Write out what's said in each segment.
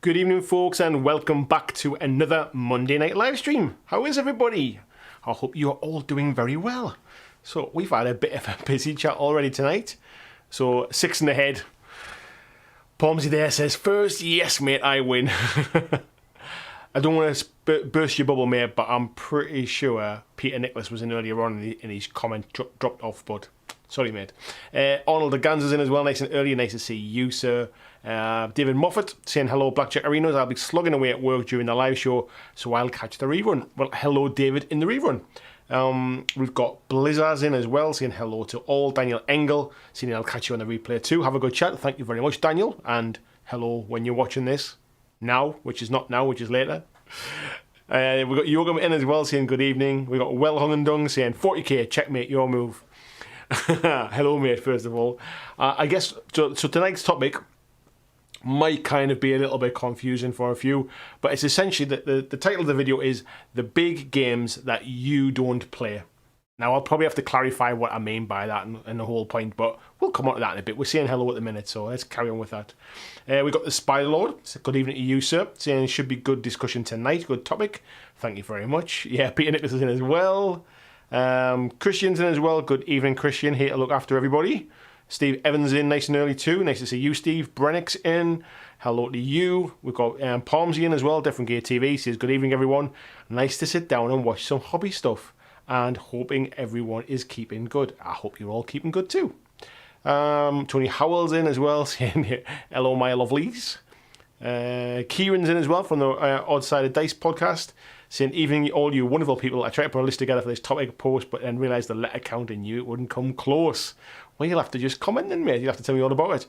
Good evening, folks, and welcome back to another Monday night live stream. How is everybody? I hope you're all doing very well. So we've had a bit of a busy chat already tonight. So 6 in the head. Palmsy there says, first, yes, mate, I win. I don't want to burst your bubble, mate, but I'm pretty sure Peter Nicholas was in earlier on and his comment dropped off, but sorry, mate. Arnold the Ganzer's in as well, nice and early. Nice to see you, sir. David Moffat saying hello, BlackJack Arenas. I'll be slugging away at work during the live show, so I'll catch the rerun. Well, hello, David, in the rerun. We've got Blizzards in as well, saying hello to all. Daniel Engel saying I'll catch you on the replay too. Have a good chat. Thank you very much, Daniel. And hello when you're watching this now, which is not now, which is later. We've got Yoga in as well, saying good evening. We've got Well Hung and Dung saying 40k, checkmate, your move. Hello, mate, first of all. I guess, so tonight's topic might kind of be a little bit confusing for a few, but it's essentially the title of the video is the big games that you don't play. Now, I'll probably have to clarify what I mean by that and the whole point, but we'll come on to that in a bit. We're saying hello at the minute, so let's carry on with that. We've got the Spider Lord. Good evening to you, sir. Saying it should be good discussion tonight. Good topic. Thank you very much. Yeah, Peter Nicholas is in as well. Christian's in as well. Good evening, Christian. Here to look after everybody. Steve Evans in nice and early too. Nice to see you, Steve. Brennick's in. Hello to you. We've got Palmsy in as well. Different Gear TV says good evening, everyone. Nice to sit down and watch some hobby stuff. And hoping everyone is keeping good. I hope you're all keeping good too. Tony Howell's in as well, saying hello, my lovelies. Kieran's in as well from the Odd Sided Dice podcast, saying evening, all you wonderful people. I tried to put a list together for this topic post, but then realised the letter count and knew it wouldn't come close. Well, you'll have to just comment then, mate. You'll have to tell me all about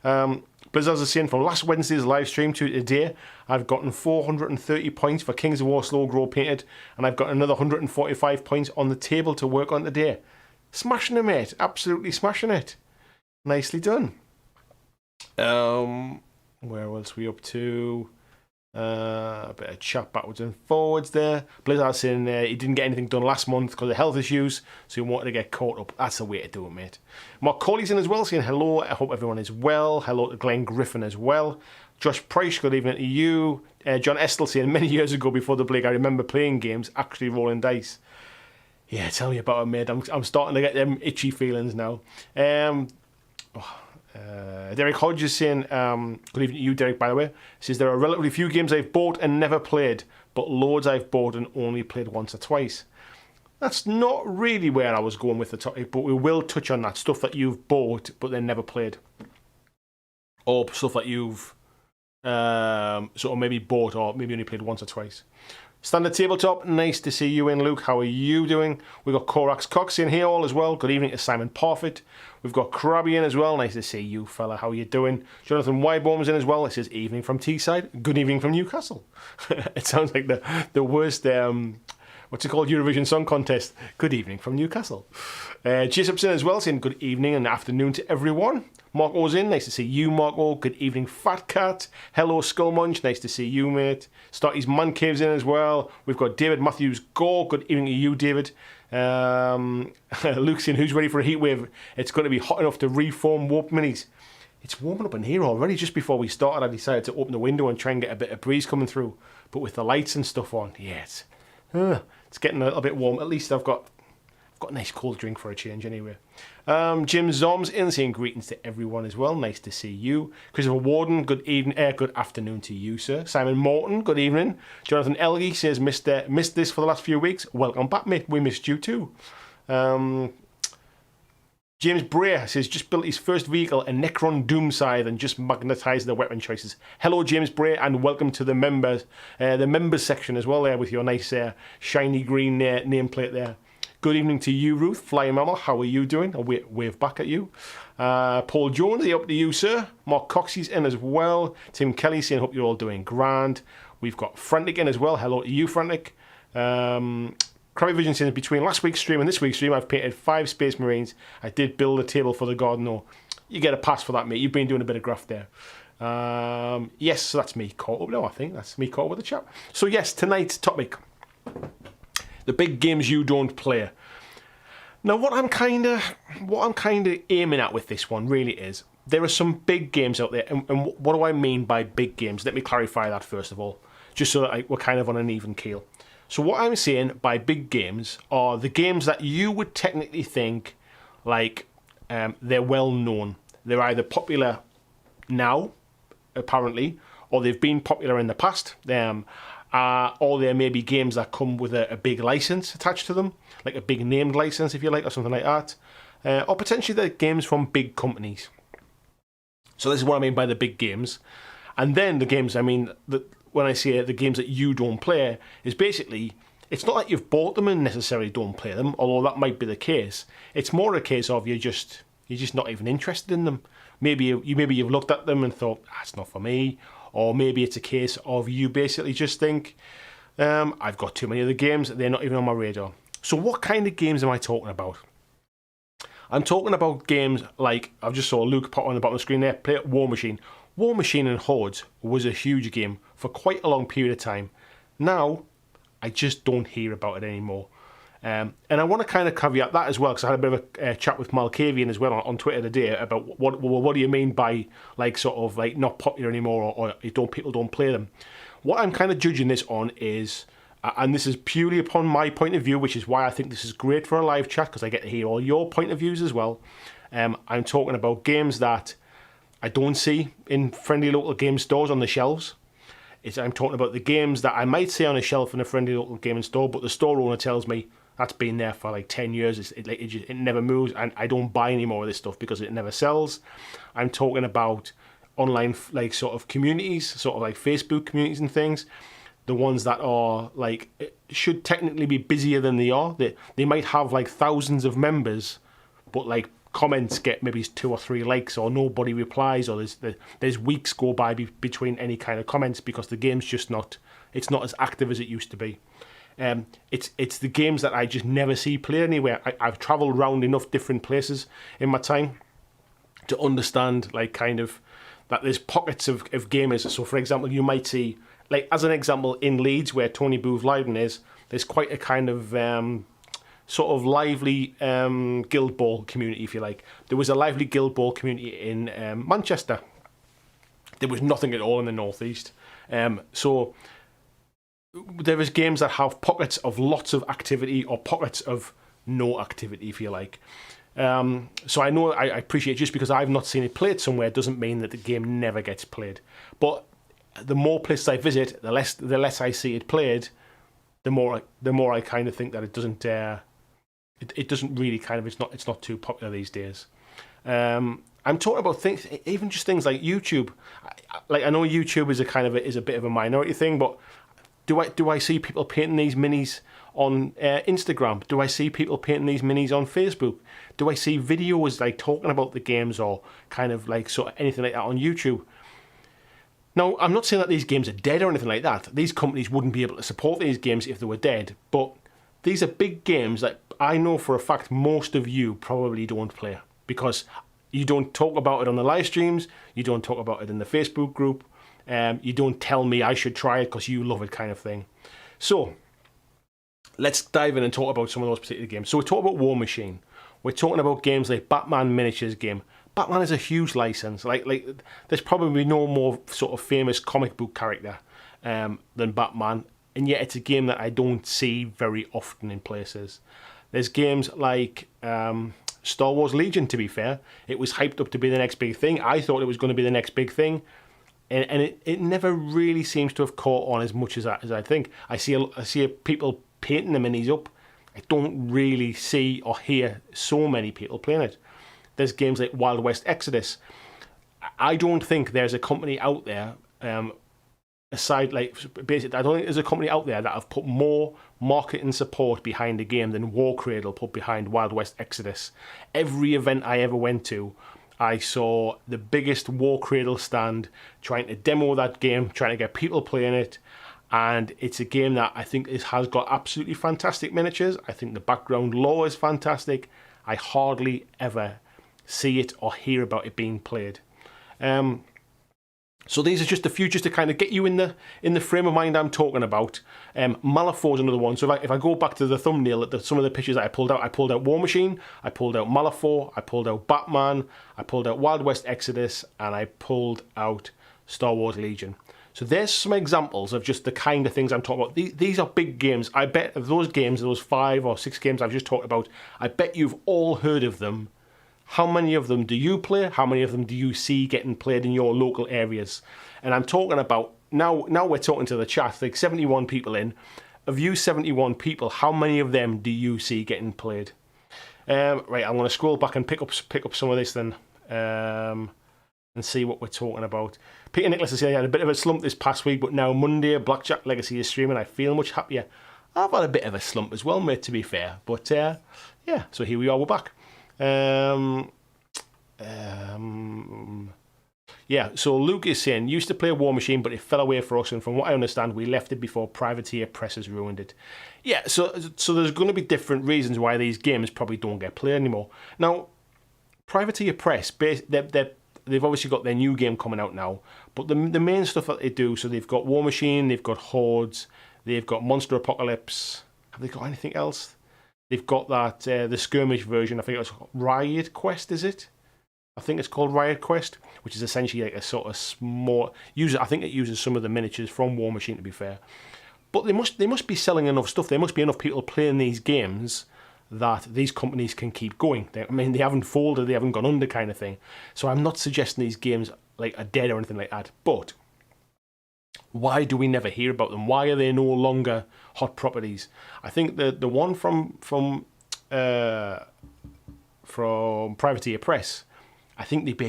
it. Blizzards are saying from last Wednesday's live stream to today, I've gotten 430 points for Kings of War Slow Grow Painted, and I've got another 145 points on the table to work on today. Smashing it, mate. Absolutely smashing it. Nicely done. Where else are we up to? A bit of chat backwards and forwards there. Blizzard saying he didn't get anything done last month because of health issues, so he wanted to get caught up. That's the way to do it, mate. Mark Corley's in as well, saying hello. I hope everyone is well. Hello to Glenn Griffin as well. Josh Price, good evening to you. John Estel saying many years ago before the Blake, I remember playing games, actually rolling dice. Yeah, tell me about it, mate. I'm starting to get them itchy feelings now. Derek Hodge is saying, good evening to you, Derek, by the way. He says, there are relatively few games I've bought and never played, but loads I've bought and only played once or twice. That's not really where I was going with the topic, but we will touch on that. Stuff that you've bought but then never played. Or stuff that you've sort of maybe bought or maybe only played once or twice. Standard Tabletop, nice to see you in, Luke. How are you doing? We've got Corax Cox in here all as well. Good evening to Simon Parfitt. We've got Krabby in as well. Nice to see you, fella. How are you doing? Jonathan Wybourne's in as well. It says evening from Teesside. Good evening from Newcastle. It sounds like the worst, what's it called, Eurovision Song Contest. Good evening from Newcastle. Jacob's in as well, saying good evening and afternoon to everyone. Marco's in. Nice to see you, Marco. Good evening, Fat Cat. Hello, Skullmunch. Nice to see you, mate. Starty's Man Cave's in as well. We've got David Matthews Gore. Good evening to you, David. Luke's in. Who's ready for a heat wave? It's going to be hot enough to reform Warp Minis. It's warming up in here already. Just before we started, I decided to open the window and try and get a bit of breeze coming through. But with the lights and stuff on, yeah, it's getting a little bit warm. At least I've got a nice cold drink for a change anyway. Jim Zom's in, saying greetings to everyone as well. Nice to see you. Christopher Warden, good evening, good afternoon to you, sir. Simon Morton, good evening. Jonathan Elgie says missed this for the last few weeks. Welcome back, mate. We missed you too. James Bray says just built his first vehicle, a Necron Doom Scythe, and just magnetised the weapon choices. Hello, James Bray, and welcome to the members section as well there with your nice shiny green nameplate there. Good evening to you, Ruth. Flying Mammal, how are you doing? I'll wave back at you. Paul Jones, up to you, sir. Mark Coxey's in as well. Tim Kelly saying, hope you're all doing grand. We've got Frantic in as well. Hello to you, Frantic. Crabby Vision saying, between last week's stream and this week's stream, I've painted 5 Space Marines. I did build a table for the garden, though. You get a pass for that, mate. You've been doing a bit of graft there. Yes, so that's me caught up now, I think. That's me caught up with the chat. So, yes, tonight's topic. The big games you don't play. Now, what I'm kind of aiming at with this one really is, there are some big games out there, and what do I mean by big games? Let me clarify that first of all, just so that we're kind of on an even keel. So what I'm saying by big games are the games that you would technically think like they're well known. They're either popular now, apparently, or they've been popular in the past. Or there may be games that come with a big license attached to them, like a big named license, if you like, or something like that. Or potentially they're games from big companies. So this is what I mean by the big games. And then the games, I mean, when I say the games that you don't play, is basically, it's not like you've bought them and necessarily don't play them, although that might be the case. It's more a case of you're just not even interested in them. Maybe you've looked at them and thought, that's not for me. Or maybe it's a case of you basically just think, I've got too many of the games, they're not even on my radar. So what kind of games am I talking about? I'm talking about games like, I've just saw Luke put on the bottom of the screen there, play Warmachine. Warmachine and Hordes was a huge game for quite a long period of time. Now, I just don't hear about it anymore. And I want to kind of caveat that as well, because I had a bit of a chat with Malkavian as well on Twitter today about what do you mean by like sort of like not popular anymore, or people don't play them. What I'm kind of judging this on is, and this is purely upon my point of view, which is why I think this is great for a live chat, because I get to hear all your point of views as well. I'm talking about games that I don't see in friendly local game stores on the shelves. I'm talking about the games that I might see on a shelf in a friendly local gaming store, but the store owner tells me that's been there for like 10 years. It never moves, and I don't buy any more of this stuff because it never sells. I'm talking about online like sort of communities, sort of like Facebook communities and things. The ones that are like should technically be busier than they are. They might have like thousands of members, but like comments get maybe 2 or 3 likes, or nobody replies, or there's weeks go by between any kind of comments because the game's just not as active as it used to be. It's the games that I just never see played anywhere. I've travelled around enough different places in my time to understand like kind of that there's pockets of gamers. So for example, you might see, like as an example, in Leeds where Tony Booth Leiden is, there's quite a kind of sort of lively Guild Ball community, if you like. There was a lively Guild Ball community in Manchester. There was nothing at all in the northeast. So there is games that have pockets of lots of activity or pockets of no activity, if you like. So I know I appreciate just because I've not seen it played somewhere doesn't mean that the game never gets played. But the more places I visit, the less I see it played, the more I kind of think that it doesn't it doesn't really kind of it's not too popular these days. I'm talking about things, even just things like YouTube. Like I know YouTube is a bit of a minority thing, but do I see people painting these minis on Instagram? Do I see people painting these minis on Facebook? Do I see videos like talking about the games or kind of like sort of anything like that on YouTube? Now, I'm not saying that these games are dead or anything like that. These companies wouldn't be able to support these games if they were dead. But these are big games that I know for a fact most of you probably don't play because you don't talk about it on the live streams, you don't talk about it in the Facebook group, you don't tell me I should try it because you love it kind of thing. So, let's dive in and talk about some of those particular games. So we talk about Warmachine. We're talking about games like Batman Miniatures game. Batman is a huge license. Like there's probably no more sort of famous comic book character than Batman, and yet it's a game that I don't see very often in places. There's games like Star Wars Legion, to be fair. It was hyped up to be the next big thing. I thought it was going to be the next big thing, and it never really seems to have caught on as much as I think. I see people painting the minis up. I don't really see or hear so many people playing it. There's games like Wild West Exodus. I don't think there's a company out there, basically, I don't think there's a company out there that have put more marketing support behind a game than Warcradle put behind Wild West Exodus. Every event I ever went to, I saw the biggest Warcradle stand trying to demo that game, trying to get people playing it. And it's a game that I think has got absolutely fantastic miniatures. I think the background lore is fantastic. I hardly ever see it or hear about it being played. So these are just a few just to kind of get you in the frame of mind I'm talking about. Malifaux is another one. So if I go back to the thumbnail, some of the pictures that I pulled out Warmachine, I pulled out Malifaux, I pulled out Batman, I pulled out Wild West Exodus, and I pulled out Star Wars Legion. So there's some examples of just the kind of things I'm talking about. These are big games. I bet of those games, those 5 or 6 games I've just talked about, I bet you've all heard of them. How many of them do you play? How many of them do you see getting played in your local areas? And I'm talking about, now we're talking to the chat, like 71 people in. Of you 71 people, how many of them do you see getting played? Right, I'm going to scroll back and pick up some of this then, and see what we're talking about. Peter Nicholas has said he had a bit of a slump this past week, but now Monday, BlackJack Legacy is streaming. I feel much happier. I've had a bit of a slump as well, mate, to be fair. But yeah, so here we are, we're back. Yeah, so Luke is saying, used to play Warmachine, but it fell away for us, and from what I understand, we left it before Privateer Press has ruined it. Yeah, so there's going to be different reasons why these games probably don't get played anymore. Now, Privateer Press, they've obviously got their new game coming out now, but the main stuff that they do, so they've got Warmachine, they've got Hordes, they've got Monster Apocalypse. Have they got anything else? They've got that, the skirmish version, I think it's Riot Quest, is it? I think it's called Riot Quest, which is essentially like a sort of small... I think it uses some of the miniatures from Warmachine, to be fair. But they must be selling enough stuff. There must be enough people playing these games that these companies can keep going. They haven't folded, they haven't gone under kind of thing. So I'm not suggesting these games like are dead or anything like that. But why do we never hear about them? Why are they no longer hot properties? I think the one from Privateer Press, I think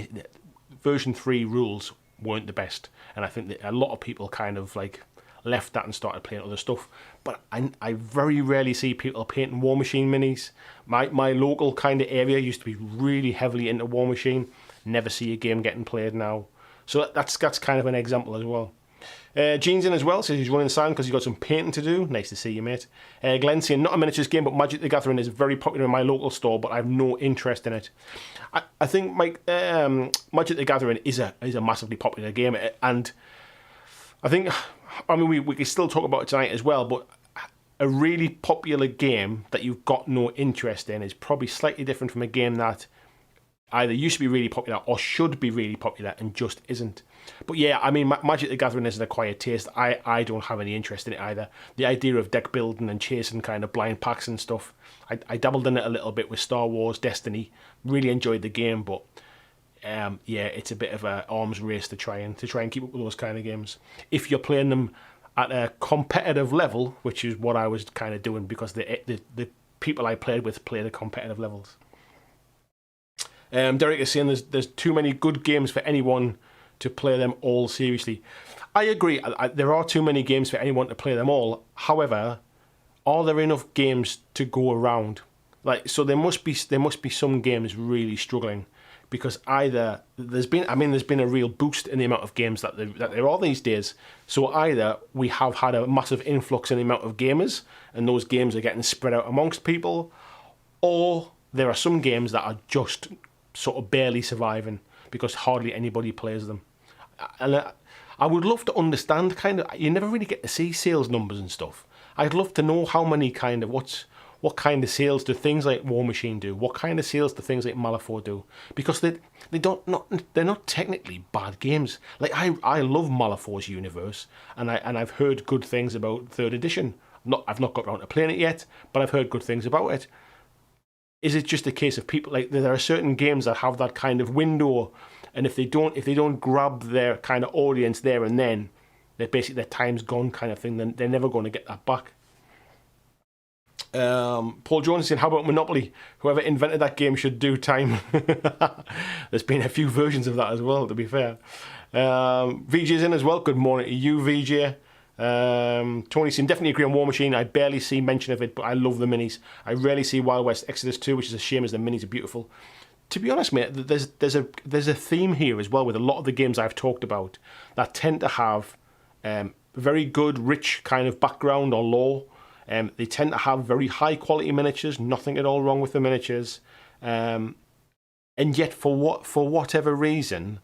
version 3 rules weren't the best, and I think that a lot of people kind of like left that and started playing other stuff. But I very rarely see people painting Warmachine minis. My local kind of area used to be really heavily into Warmachine. Never see a game getting played now. So that's kind of an example as well. Gene's in as well, says he's running silent because he's got some painting to do. Nice to see you, mate. Glenn saying, not a miniatures game, but Magic the Gathering is very popular in my local store, but I have no interest in it. I think Magic the Gathering is a massively popular game, and I think, we can still talk about it tonight as well, but a really popular game that you've got no interest in is probably slightly different from a game that either used to be really popular or should be really popular and just isn't. But yeah, Magic the Gathering is an acquired taste. I don't have any interest in it either. The idea of deck building and chasing kind of blind packs and stuff, I dabbled in it a little bit with Star Wars, Destiny. Really enjoyed the game, but yeah, it's a bit of an arms race to try and keep up with those kind of games. If you're playing them at a competitive level, which is what I was kind of doing, because the people I played with played at competitive levels. Derek is saying there's too many good games for anyone to play them all seriously. I agree. There are too many games for anyone to play them all. However, are there enough games to go around? So there must be some games really struggling, because either there's been a real boost in the amount of games that there are these days. So either we have had a massive influx in the amount of gamers, and those games are getting spread out amongst people, or there are some games that are just sort of barely surviving because hardly anybody plays them. And I would love to understand you never really get to see sales numbers and stuff. I'd love to know how many what kind of sales do things like Warmachine do? What kind of sales do things like Malifaux do? Because they're not technically bad games. Like I love Malifaux's universe, and I've heard good things about 3rd edition. I've not got around to playing it yet, but I've heard good things about it. Is it just a case of people, like, there are certain games that have that kind of window, and if they don't grab their kind of audience there and then, they're basically, their time's gone kind of thing, then they're never going to get that back. Paul Jones is saying, how about Monopoly? Whoever invented that game should do time. There's been a few versions of that as well, to be fair. VJ's in as well. Good morning to you, VJ. Tony saying, definitely agree on Warmachine. I barely see mention of it, but I love the minis. I rarely see Wild West Exodus 2, which is a shame as the minis are beautiful. To be honest, mate, there's a theme here as well with a lot of the games I've talked about that tend to have very good, rich kind of background or lore. They tend to have very high quality miniatures, nothing at all wrong with the miniatures. And yet for whatever reason,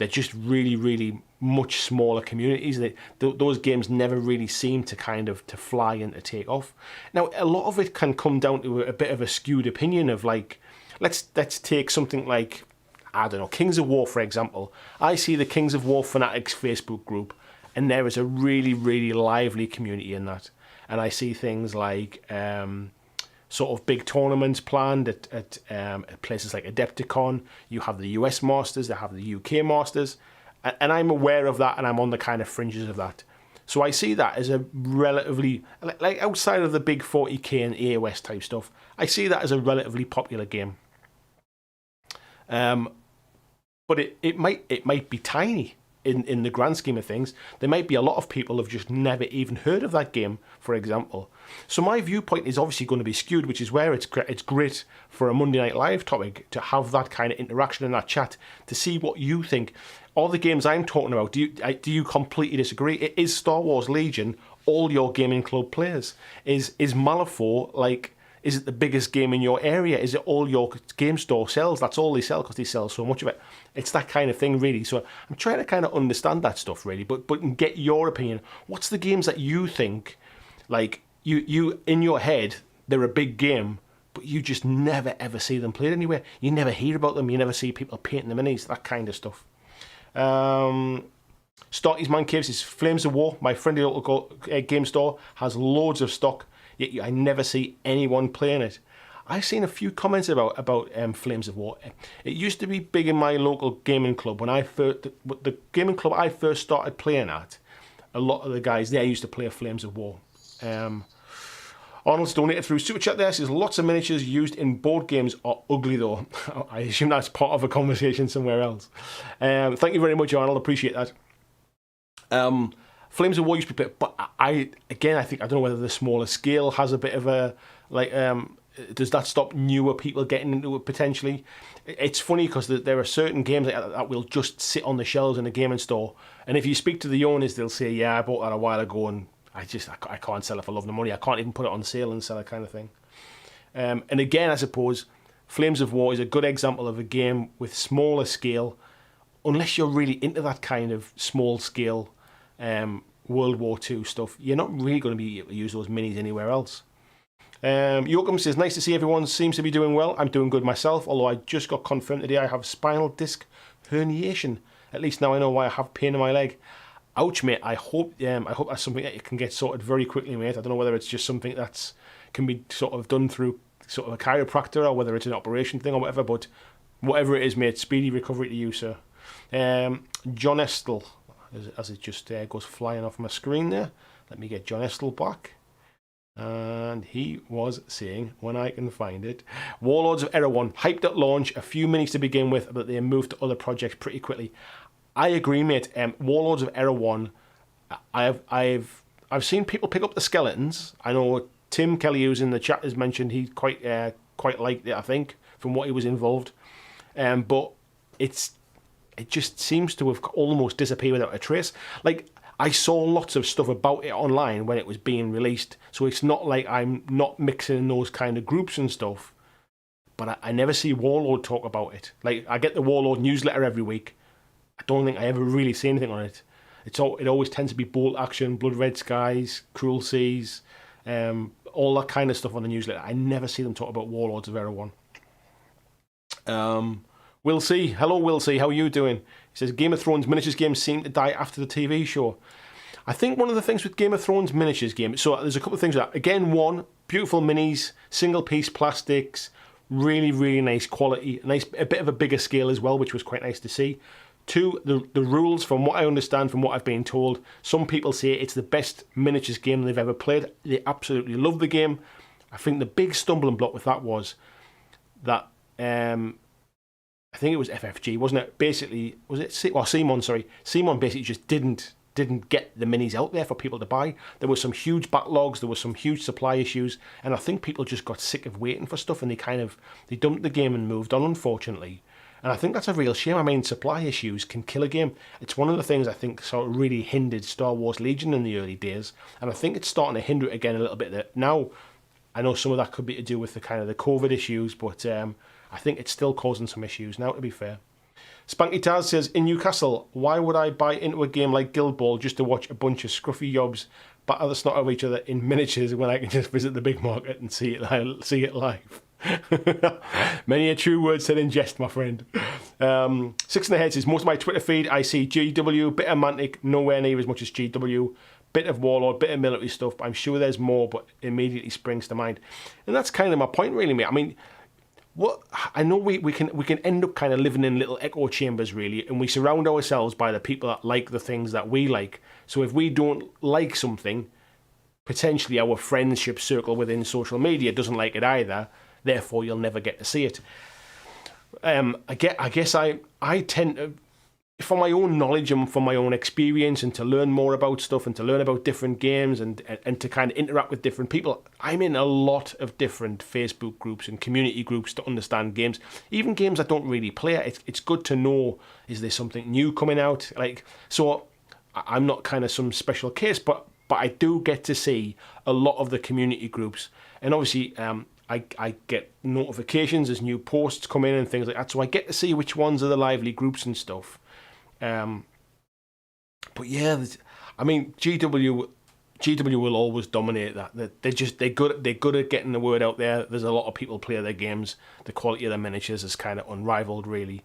they're just really, really much smaller communities. Those games never really seem to to fly and to take off. Now, a lot of it can come down to a bit of a skewed opinion of like, let's take something like, I don't know, Kings of War, for example. I see the Kings of War Fanatics Facebook group, and there is a really, really lively community in that. And I see things like sort of big tournaments planned at places like Adepticon. You have the US Masters, they have the UK Masters, and I'm aware of that, and I'm on the kind of fringes of that. So I see that as a relatively, like outside of the big 40k and AOS type stuff, I see that as a relatively popular game. But it might be tiny in the grand scheme of things. There might be a lot of people who've just never even heard of that game, for example. So my viewpoint is obviously going to be skewed, which is where it's great for a Monday Night Live topic to have that kind of interaction in that chat, to see what you think. All the games I'm talking about, do you completely disagree? Is Star Wars Legion all your gaming club players? Is Malifaux like... Is it the biggest game in your area? Is it all your game store sells? That's all they sell because they sell so much of it. It's that kind of thing, really. So I'm trying to kind of understand that stuff, really, but get your opinion. What's the games that you think, like, you in your head, they're a big game, but you just never, ever see them played anywhere? You never hear about them. You never see people painting the minis, that kind of stuff. Stocky's Man Cave says, Flames of War, my friendly local game store, has loads of stock, yet I never see anyone playing it. I've seen a few comments about Flames of War. It used to be big in my local gaming club. When the gaming club I first started playing at, a lot of the guys there used to play Flames of War. Arnold's donated through Super Chat there, says, lots of miniatures used in board games are ugly though. I assume that's part of a conversation somewhere else. Thank you very much, Arnold, appreciate that. Flames of War used to be played, but I think, I don't know whether the smaller scale has a bit of a, like, does that stop newer people getting into it potentially? It's funny because there are certain games that will just sit on the shelves in a gaming store, and if you speak to the owners, they'll say, yeah, I bought that a while ago and I can't sell it for love nor money. I can't even put it on sale and sell it, kind of thing. And again, I suppose Flames of War is a good example of a game with smaller scale, unless you're really into that kind of small scale World War II stuff. You're not really going to be able to use those minis anywhere else. Yoakum says, nice to see everyone seems to be doing well. I'm doing good myself, although I just got confirmed today I have spinal disc herniation. At least now I know why I have pain in my leg. Ouch, mate. I hope that's something that you can get sorted very quickly, mate. I don't know whether it's just something that can be sort of done through sort of a chiropractor or whether it's an operation thing or whatever, but whatever it is, mate, speedy recovery to you, sir. John Estel, as it just goes flying off my screen there. Let me get John Estel back. And he was saying, when I can find it, Warlords of Erewhon, hyped at launch, a few minis to begin with, but they moved to other projects pretty quickly. I agree, mate. Warlords of Erewhon, I've seen people pick up the skeletons. I know Tim Kelly, who's in the chat, has mentioned he quite liked it, I think, from what he was involved. But it just seems to have almost disappeared without a trace. Like, I saw lots of stuff about it online when it was being released, so it's not like I'm not mixing in those kind of groups and stuff, but I never see Warlord talk about it. Like, I get the Warlord newsletter every week. I don't think I ever really see anything on it. It always tends to be Bolt Action, Blood Red Skies, Cruel Seas, all that kind of stuff on the newsletter. I never see them talk about Warlords of Erewhon. Will C. Hello, Will C. How are you doing? He says, Game of Thrones miniatures games seem to die after the TV show. I think one of the things with Game of Thrones miniatures games, so there's a couple of things with that. Again, one, beautiful minis, single piece plastics, really, really nice quality, a bit of a bigger scale as well, which was quite nice to see. Two, the rules, from what I understand, from what I've been told, some people say it's the best miniatures game they've ever played. They absolutely love the game. I think the big stumbling block with that was that, I think it was FFG, wasn't it? Basically, was it? Simon, sorry. Simon basically just didn't get the minis out there for people to buy. There were some huge backlogs, there were some huge supply issues, and I think people just got sick of waiting for stuff and they dumped the game and moved on, unfortunately. And I think that's a real shame. I mean, supply issues can kill a game. It's one of the things I think sort of really hindered Star Wars Legion in the early days, and I think it's starting to hinder it again a little bit now. I know some of that could be to do with the kind of the COVID issues, but I think it's still causing some issues now, to be fair. Spanky Taz says, in Newcastle, why would I buy into a game like Guild Ball just to watch a bunch of scruffy yobs batter the snot of each other in miniatures when I can just visit the big market and see it live? Many a true word said in jest, my friend. Six in the Head says, most of my Twitter feed I see GW, bit of Mantic, nowhere near as much as GW, bit of Warlord, bit of military stuff, but I'm sure there's more, but immediately springs to mind. And that's kind of my point, really, mate. I mean, what I know we can end up kind of living in little echo chambers, really, and we surround ourselves by the people that like the things that we like. So if we don't like something, potentially our friendship circle within social media doesn't like it either. Therefore, you'll never get to see it. I guess I tend to, for my own knowledge and for my own experience, and to learn more about stuff and to learn about different games and to kind of interact with different people. I'm in a lot of different Facebook groups and community groups to understand games, even games I don't really play. It's good to know, is there something new coming out? Like, so I'm not kind of some special case, but I do get to see a lot of the community groups, and obviously I get notifications as new posts come in and things like that, so I get to see which ones are the lively groups and stuff. But yeah, I mean, GW will always dominate that. They're good at getting the word out there. There's a lot of people play their games. The quality of their miniatures is kind of unrivaled, really.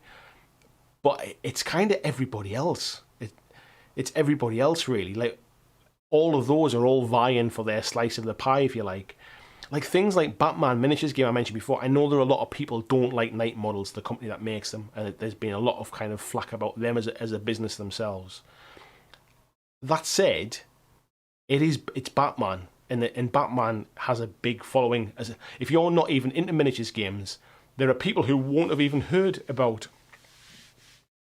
But it's kind of everybody else. It's everybody else, really. Like, all of those are all vying for their slice of the pie, if you like. Like things like Batman miniatures game I mentioned before, I know there are a lot of people don't like Night Models, the company that makes them, and there's been a lot of kind of flack about them as a business themselves. That said, it's Batman, and Batman has a big following. If you're not even into miniatures games, there are people who won't have even heard about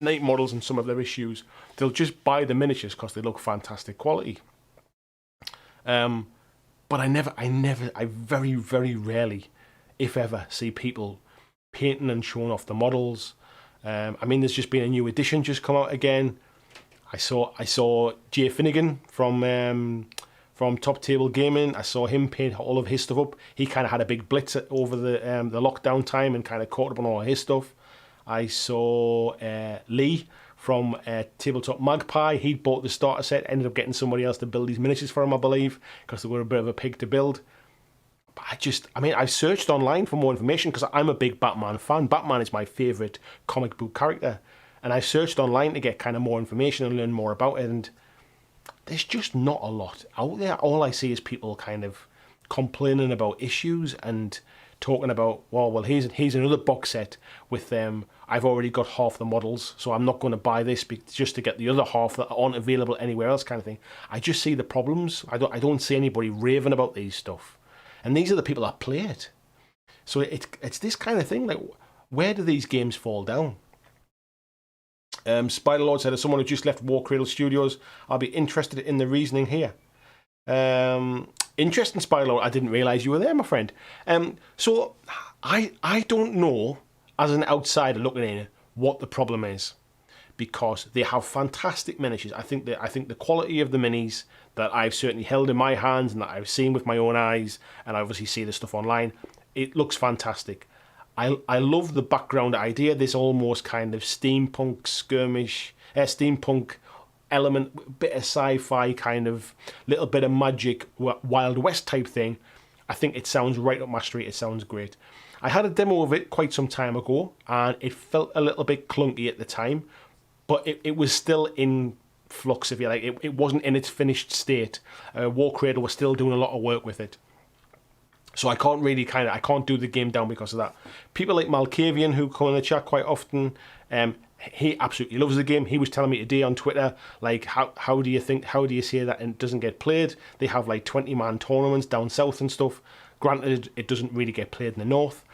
Night Models and some of their issues. They'll just buy the miniatures because they look fantastic quality. But I very, very rarely, if ever, see people painting and showing off the models. I mean, there's just been a new edition just come out again. I saw Jay Finnegan from Top Table Gaming. I saw him paint all of his stuff up. He kind of had a big blitz over the lockdown time and kind of caught up on all his stuff. I saw Lee from Tabletop Magpie. He'd bought the starter set, ended up getting somebody else to build these miniatures for him, I believe, because they were a bit of a pig to build. But I've searched online for more information because I'm a big Batman fan. Batman is my favourite comic book character. And I searched online to get kind of more information and learn more about it, and there's just not a lot out there. All I see is people kind of complaining about issues and talking about, well, here's another box set with them. I've already got half the models, so I'm not going to buy this just to get the other half that aren't available anywhere else, kind of thing. I just see the problems. I don't see anybody raving about these stuff, and these are the people that play it. So it's this kind of thing. Like, where do these games fall down? Spider-Lord said, as someone who just left War Cradle Studios, I'll be interested in the reasoning here. Interesting, Spider-Lord. I didn't realise you were there, my friend. So I don't know, as an outsider looking in, what the problem is, because they have fantastic miniatures. I think the quality of the minis that I've certainly held in my hands and that I've seen with my own eyes, and I obviously see the stuff online, it looks fantastic. I love the background idea, this almost kind of steampunk skirmish, steampunk element, bit of sci-fi kind of, little bit of magic, Wild West type thing. I think it sounds right up my street. It sounds great. I had a demo of it quite some time ago, and it felt a little bit clunky at the time, but it was still in flux, if you like. It wasn't in its finished state. War Cradle was still doing a lot of work with it. So I can't really I can't do the game down because of that. People like Malkavian, who come in the chat quite often, he absolutely loves the game. He was telling me today on Twitter, like, how do you say that it doesn't get played? They have like 20-man tournaments down south and stuff. Granted, it doesn't really get played in the north.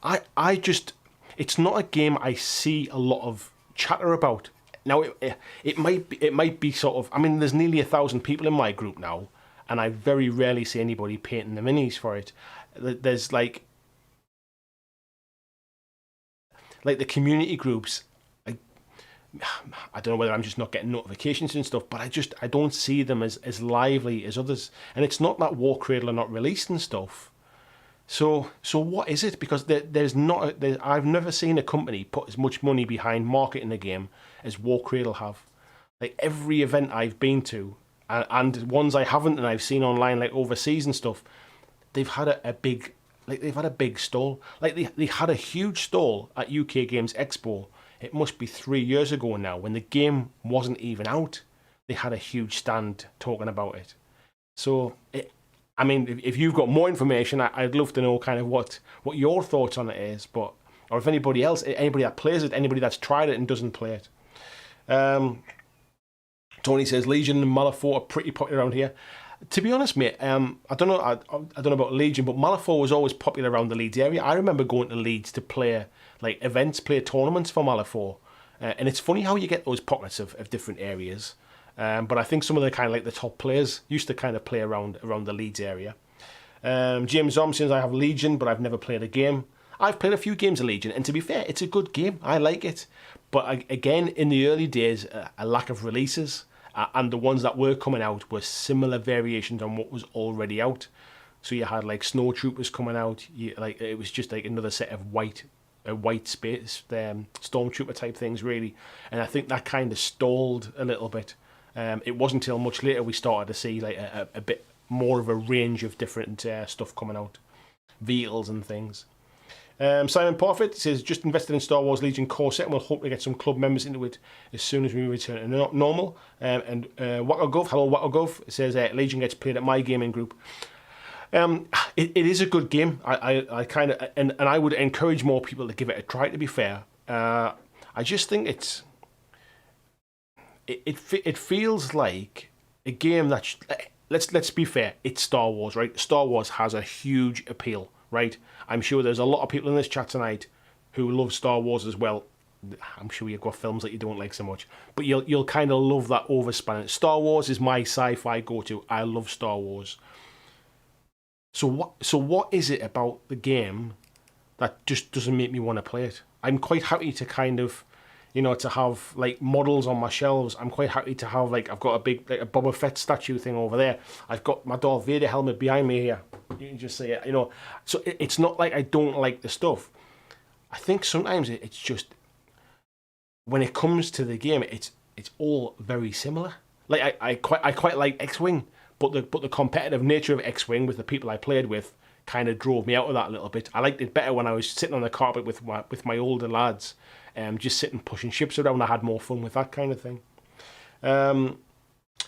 It's not a game I see a lot of chatter about. Now, it might be sort of, I mean, there's nearly 1,000 people in my group now, and I very rarely see anybody painting the minis for it. There's like the community groups. I don't know whether I'm just not getting notifications and stuff, but I don't see them as lively as others. And it's not that War Cradle are not released and stuff. So what is it? Because I've never seen a company put as much money behind marketing a game as War Cradle have. Like every event I've been to, and ones I haven't and I've seen online, like overseas and stuff, they've had a big, like they've had a big stall. Like they had a huge stall at UK Games Expo. It must be 3 years ago now, when the game wasn't even out. They had a huge stand talking about it. So I mean, if you've got more information, I'd love to know kind of what your thoughts on it is. But or if anybody that plays it, anybody that's tried it and doesn't play it. Tony says Legion and Malifaux are pretty popular around here. To be honest, mate, I don't know. I don't know about Legion, but Malifaux was always popular around the Leeds area. I remember going to Leeds to play like events, play tournaments for Malifaux, and it's funny how you get those pockets of different areas. But I think some of the kind of like the top players used to kind of play around the Leeds area. James Zom says I have Legion, but I've never played a game. I've played a few games of Legion, and to be fair, it's a good game. I like it. But again, in the early days, a lack of releases, and the ones that were coming out were similar variations on what was already out. So you had like Snow Troopers coming out. It was just like another set of white space stormtrooper type things, really. And I think that kind of stalled a little bit. It wasn't until much later we started to see like a bit more of a range of different stuff coming out, vehicles and things. Simon Parfit says, just invested in Star Wars Legion core set and we'll hope to get some club members into it as soon as we return to normal. And WackoGov, hello WackoGov, says Legion gets played at my gaming group. It is a good game. I kind of and I would encourage more people to give it a try, to be fair. I just think it feels like a game that let's be fair, it's Star Wars, right? Star Wars has a huge appeal, right? I'm sure there's a lot of people in this chat tonight who love Star Wars as well. I'm sure you've got films that you don't like so much, but you'll kind of love that overspan. Star Wars is my sci-fi go-to. I love Star Wars. So what is it about the game that just doesn't make me want to play it? I'm quite happy to kind of, to have like models on my shelves. I'm quite happy to have like, I've got a big like a Boba Fett statue thing over there. I've got my Darth Vader helmet behind me here. You can just see it, So it's not like I don't like the stuff. I think sometimes it's just, when it comes to the game, it's all very similar. Like I quite like X-Wing, but the competitive nature of X-Wing with the people I played with kind of drove me out of that a little bit. I liked it better when I was sitting on the carpet with my older lads, just sitting pushing ships around. I had more fun with that kind of thing.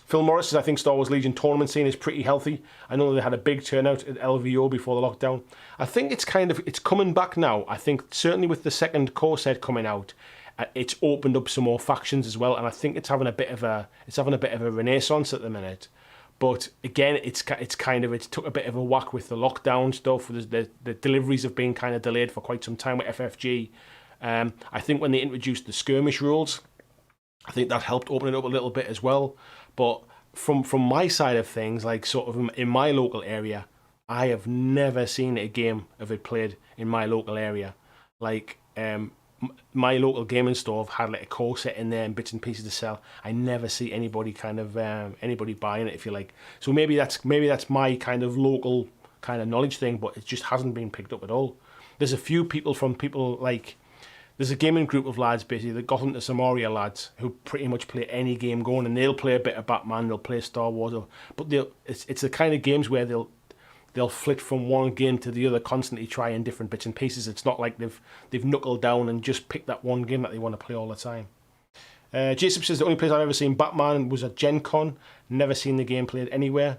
Phil Morris says, I think Star Wars Legion tournament scene is pretty healthy. I know they had a big turnout at LVO before the lockdown. I think it's coming back now. I think certainly with the second core set coming out, it's opened up some more factions as well, and I think it's having a bit of a renaissance at the minute. But again, it took a bit of a whack with the lockdown stuff. The deliveries have been kind of delayed for quite some time with FFG. I think when they introduced the skirmish rules, I think that helped open it up a little bit as well. But from my side of things, like sort of in my local area, I have never seen a game of it played in my local area. Like my local gaming store have had like a core set in there and bits and pieces to sell. I never see anybody kind of anybody buying it, if you like. So maybe that's my kind of local kind of knowledge thing, but it just hasn't been picked up at all. There's a few people like. There's a gaming group of lads, basically, the Gotham to Samaria lads, who pretty much play any game going, and they'll play a bit of Batman, they'll play Star Wars, but it's the kind of games where they'll flit from one game to the other, constantly trying different bits and pieces. It's not like they've knuckled down and just picked that one game that they want to play all the time. Jason says, the only place I've ever seen Batman was at Gen Con, never seen the game played anywhere.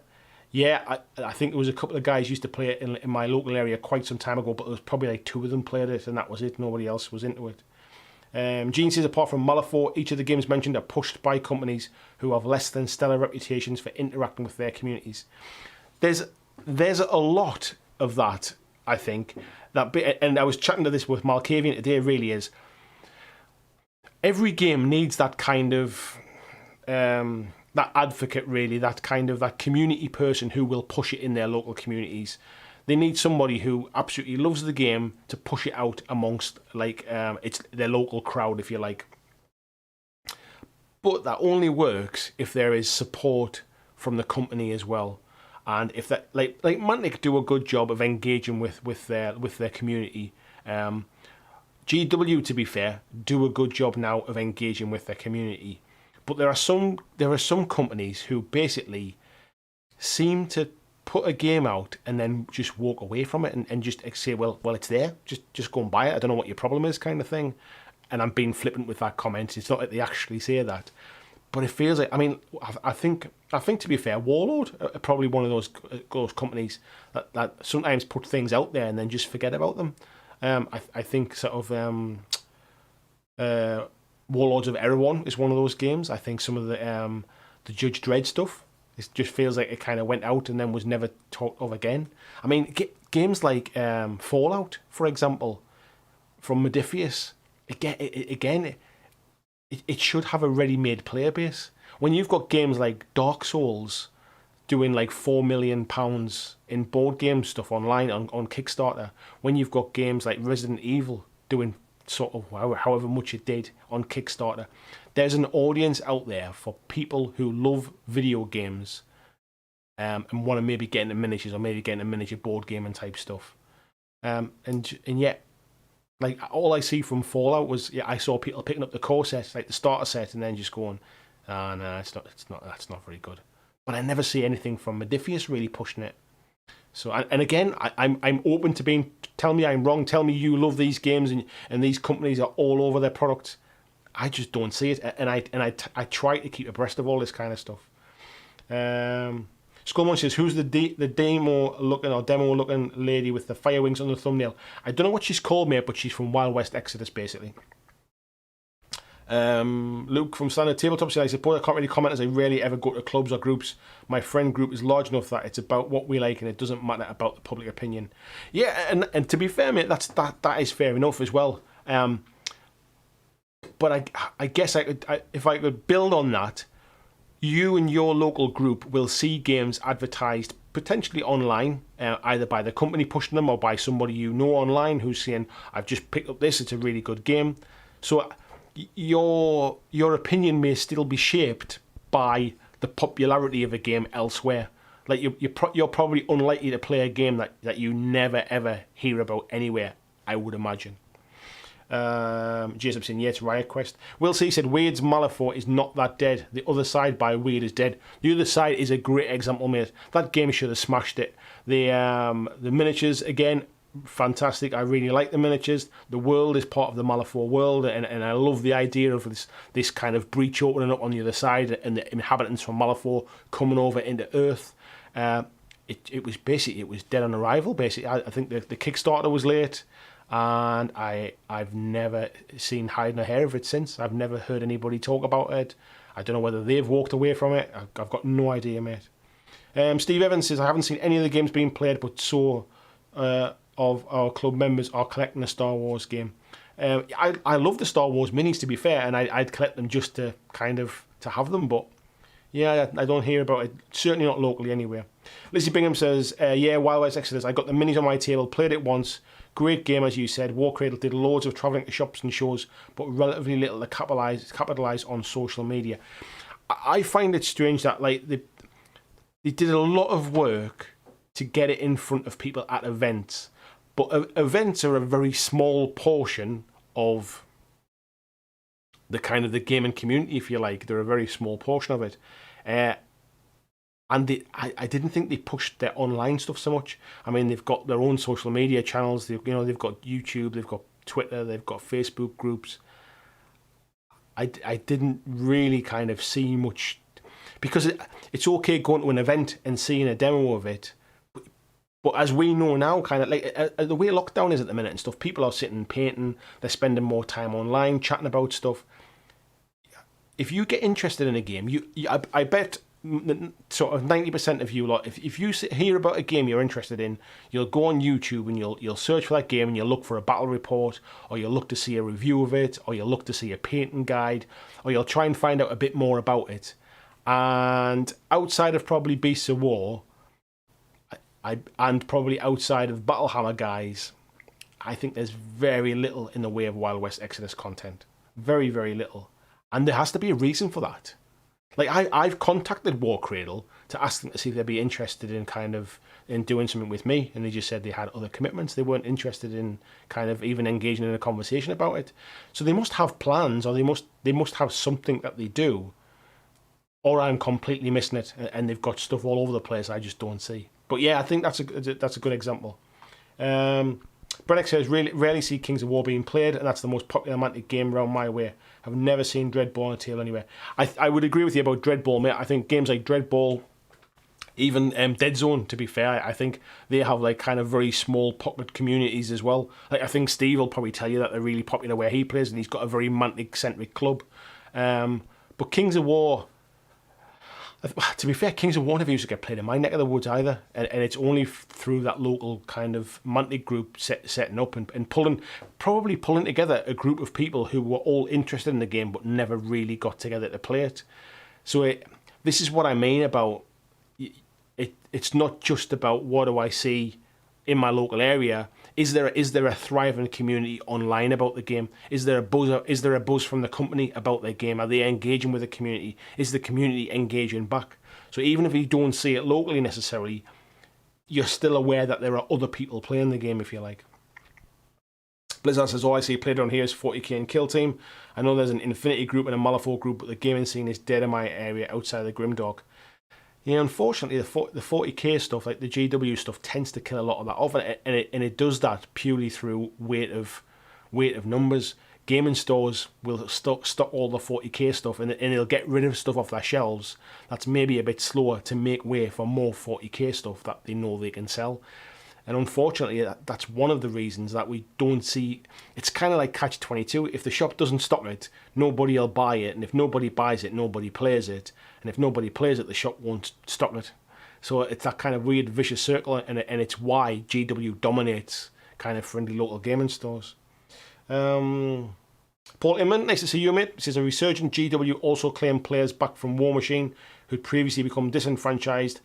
Yeah, I think there was a couple of guys used to play it in my local area quite some time ago, but there was probably like 2 of them played it, and that was it. Nobody else was into it. Gene says, apart from Malifaux, each of the games mentioned are pushed by companies who have less than stellar reputations for interacting with their communities. There's a lot of that, I think. And I was chatting to this with Malkavian today, really is. Every game needs that kind of... that advocate, really, that community person who will push it in their local communities. They need somebody who absolutely loves the game to push it out amongst it's their local crowd, if you like. But that only works if there is support from the company as well. And if that like Mantic do a good job of engaging with their community. GW, to be fair, do a good job now of engaging with their community. But there are some companies who basically seem to put a game out and then just walk away from it and just say, well, it's there. Just go and buy it. I don't know what your problem is, kind of thing. And I'm being flippant with that comment. It's not that they actually say that, but it feels like. I mean, I think to be fair, Warlord are probably one of those companies that sometimes put things out there and then just forget about them. I think sort of Warlords of Erewhon is one of those games. I think some of the Judge Dredd stuff, it just feels like it kind of went out and then was never talked of again. I mean, games like Fallout, for example, from Modiphius, it should have a ready-made player base. When you've got games like Dark Souls doing like £4 million in board game stuff online on Kickstarter, when you've got games like Resident Evil doing sort of however much it did on Kickstarter, there's an audience out there for people who love video games and want to maybe get into miniatures or maybe get into miniature board gaming type stuff. And yet, like, all I see from Fallout was, I saw people picking up the core set, like the starter set, and then just going, no, that's not very good. But I never see anything from Modiphius really pushing it. So, and again, I'm open to tell me I'm wrong, tell me you love these games and these companies are all over their products. I just don't see it, and I try to keep abreast of all this kind of stuff. Skullman says, who's the demo looking lady with the fire wings on the thumbnail? I don't know what she's called, mate, but she's from Wild West Exodus, basically. Luke from Standard Tabletop says, I suppose I can't really comment as I rarely ever go to clubs or groups. My friend group is large enough that it's about what we like and it doesn't matter about the public opinion. Yeah, and to be fair, mate, that is fair enough as well. But I guess if I could build on that, you and your local group will see games advertised potentially online, either by the company pushing them or by somebody you know online who's saying, I've just picked up this, it's a really good game. So your opinion may still be shaped by the popularity of a game elsewhere. Like you're probably unlikely to play a game that you never ever hear about anywhere, I would imagine. Jason saying, yeah, it's Riot Quest. Will C said, Wade's Malifaux is not that dead. The other side by Wade is dead. The other side is a great example, mate. That game should have smashed it. The miniatures, again, fantastic. I really like the miniatures. The world is part of the Malifaux world, and I love the idea of this kind of breach opening up on the other side and the inhabitants from Malifaux coming over into Earth. It was dead on arrival, basically. I think the Kickstarter was late. And I've never seen hide nor hair of it since. I've never heard anybody talk about it. I don't know whether they've walked away from it. I've got no idea, mate. Steve Evans says, I haven't seen any of the games being played, but so of our club members are collecting a Star Wars game. I love the Star Wars minis, to be fair, and I'd collect them just to kind of to have them, but yeah, I don't hear about it. Certainly not locally anywhere. Lizzie Bingham says, yeah, Wild West Exodus. I got the minis on my table, played it once. Great game, as you said. War Cradle did loads of travelling to shops and shows, but relatively little to capitalise on social media. I find it strange that like they did a lot of work to get it in front of people at events, but events are a very small portion of the kind of the gaming community, if you like. They're a very small portion of it. And I didn't think they pushed their online stuff so much. I mean, they've got their own social media channels. They've got YouTube, they've got Twitter, they've got Facebook groups. I didn't really kind of see much, because it's okay going to an event and seeing a demo of it. But as we know now, kind of like the way lockdown is at the minute and stuff, people are sitting painting, they're spending more time online, chatting about stuff. If you get interested in a game, I bet sort of 90% of you lot, if you hear about a game you're interested in, you'll go on YouTube and you'll search for that game and you'll look for a battle report, or you'll look to see a review of it, or you'll look to see a painting guide, or you'll try and find out a bit more about it. And outside of probably Beasts of War, and probably outside of Battlehammer guys, I think there's very little in the way of Wild West Exodus content. Very, very little. And there has to be a reason for that. Like I've contacted War Cradle to ask them to see if they'd be interested in kind of in doing something with me, and they just said they had other commitments. They weren't interested in kind of even engaging in a conversation about it. So they must have plans, or they must have something that they do, or I'm completely missing it, and they've got stuff all over the place I just don't see. But yeah, I think that's a good example. Brennick says, rarely see Kings of War being played, and that's the most popular Mantic game around my way. I've never seen Dreadball on a table anywhere. I would agree with you about Dreadball, mate. I think games like Dreadball, even Dead Zone, to be fair, I think they have like kind of very small pocket communities as well. Like I think Steve will probably tell you that they're really popular where he plays, and he's got a very Mantic-centric club. But Kings of War, to be fair, Kings of War never used to get played in my neck of the woods either, and it's only through that local kind of Mantic group setting up and probably pulling together a group of people who were all interested in the game but never really got together to play it. So this is what I mean about it. It's not just about what do I see in my local area. Is there a thriving community online about the game? Is there a buzz from the company about their game? Are they engaging with the community? Is the community engaging back? So even if you don't see it locally necessarily, you're still aware that there are other people playing the game, if you like. Blizzard says, all I see played on here is 40k and Kill Team. I know there's an Infinity group and a Malifaux group, but the gaming scene is dead in my area outside of the Grimdark. Yeah, unfortunately, the 40k stuff, like the GW stuff, tends to kill a lot of that off, and it does that purely through weight of numbers. Gaming stores will stock all the 40k stuff, and they'll get rid of stuff off their shelves that's maybe a bit slower to make way for more 40k stuff that they know they can sell. And unfortunately, that's one of the reasons that we don't see. It's kind of like Catch-22. If the shop doesn't stock it, nobody will buy it. And if nobody buys it, nobody plays it. And if nobody plays it, the shop won't stock it. So it's that kind of weird vicious circle. And it's why GW dominates kind of friendly local gaming stores. Paul Inman, nice to see you, mate. This is a resurgent GW also claimed players back from Warmachine who'd previously become disenfranchised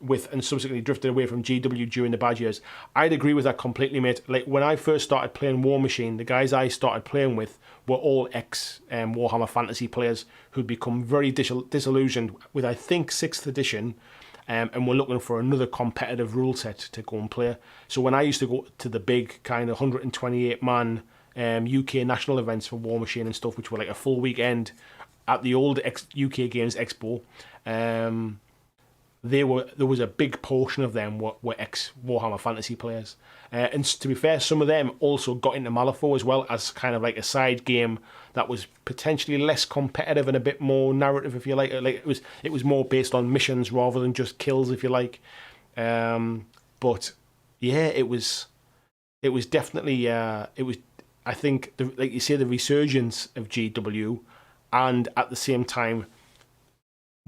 with and subsequently drifted away from GW during the bad years. I'd agree with that completely, mate. Like when I first started playing Warmachine, the guys I started playing with were all ex Warhammer Fantasy players who'd become very disillusioned with, I think, 6th edition, and were looking for another competitive rule set to go and play. So when I used to go to the big kind of 128-man UK national events for Warmachine and stuff, which were like a full weekend at the old UK Games Expo, there was a big portion of them were ex Warhammer Fantasy players, and to be fair, some of them also got into Malifaux as well as kind of like a side game that was potentially less competitive and a bit more narrative, if you like. Like it was more based on missions rather than just kills, if you like. But yeah, it was definitely it was. I think like you say, the resurgence of GW, and at the same time,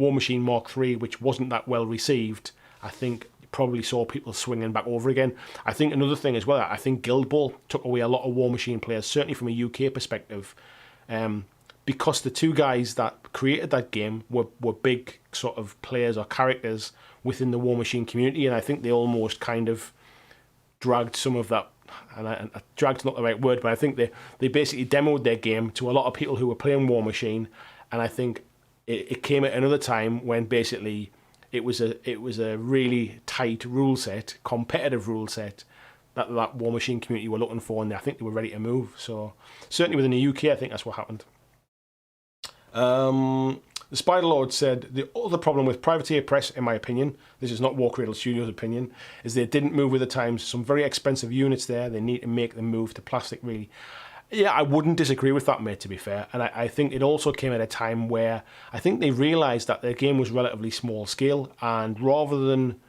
Warmachine Mark III, which wasn't that well received, I think probably saw people swinging back over again. I think another thing as well, I think Guild Ball took away a lot of Warmachine players, certainly from a UK perspective, because the two guys that created that game were big sort of players or characters within the Warmachine community, and I think they almost kind of dragged some of that, and dragged's not the right word, but I think they basically demoed their game to a lot of people who were playing Warmachine, and I think it came at another time when basically it was a really tight rule set, competitive rule set that Warmachine community were looking for, and I think they were ready to move. So certainly within the UK, I think that's what happened. The Spider Lord said, the other problem with Privateer Press, in my opinion, this is not War Cradle Studios' opinion, is they didn't move with the times. Some very expensive units there. They need to make them move to plastic, really. Yeah, I wouldn't disagree with that, mate, to be fair. And I think it also came at a time where I think they realised that their game was relatively small scale, and rather than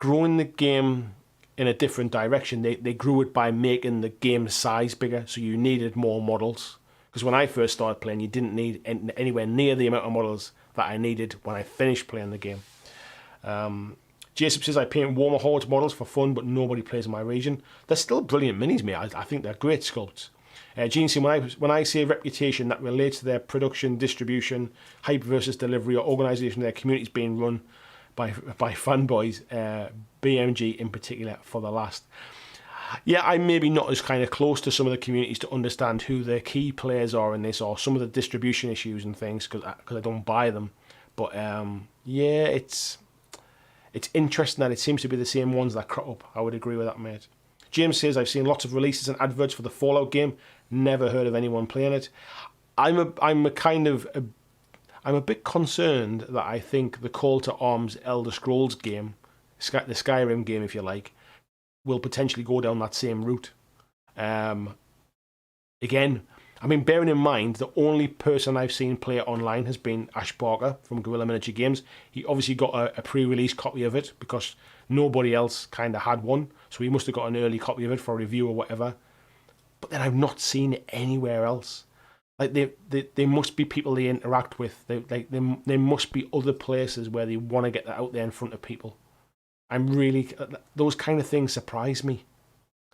growing the game in a different direction, they grew it by making the game size bigger, so you needed more models. Because when I first started playing, you didn't need anywhere near the amount of models that I needed when I finished playing the game. Jason says, I paint Warmer Horde models for fun, but nobody plays in my region. They're still brilliant minis, mate. I think they're great sculpts. Gene said, when I say reputation that relates to their production, distribution, hype versus delivery, or organisation of their communities being run by fanboys, BMG in particular for the last. Yeah, I'm maybe not as kind of close to some of the communities to understand who their key players are in this, or some of the distribution issues and things, because I don't buy them. But yeah, it's interesting that it seems to be the same ones that crop up. I would agree with that, mate. James says, I've seen lots of releases and adverts for the Fallout game. Never heard of anyone playing it. I'm a bit concerned that I think the Call to Arms Elder Scrolls game, the Skyrim game, if you like, will potentially go down that same route. Again, I mean, bearing in mind, the only person I've seen play it online has been Ash Barker from Guerrilla Miniature Games. He obviously got a pre-release copy of it because nobody else kind of had one. So he must have got an early copy of it for review or whatever. But then I've not seen it anywhere else. Like, they must be people they interact with. There must be other places where they want to get that out there in front of people. Those kind of things surprise me.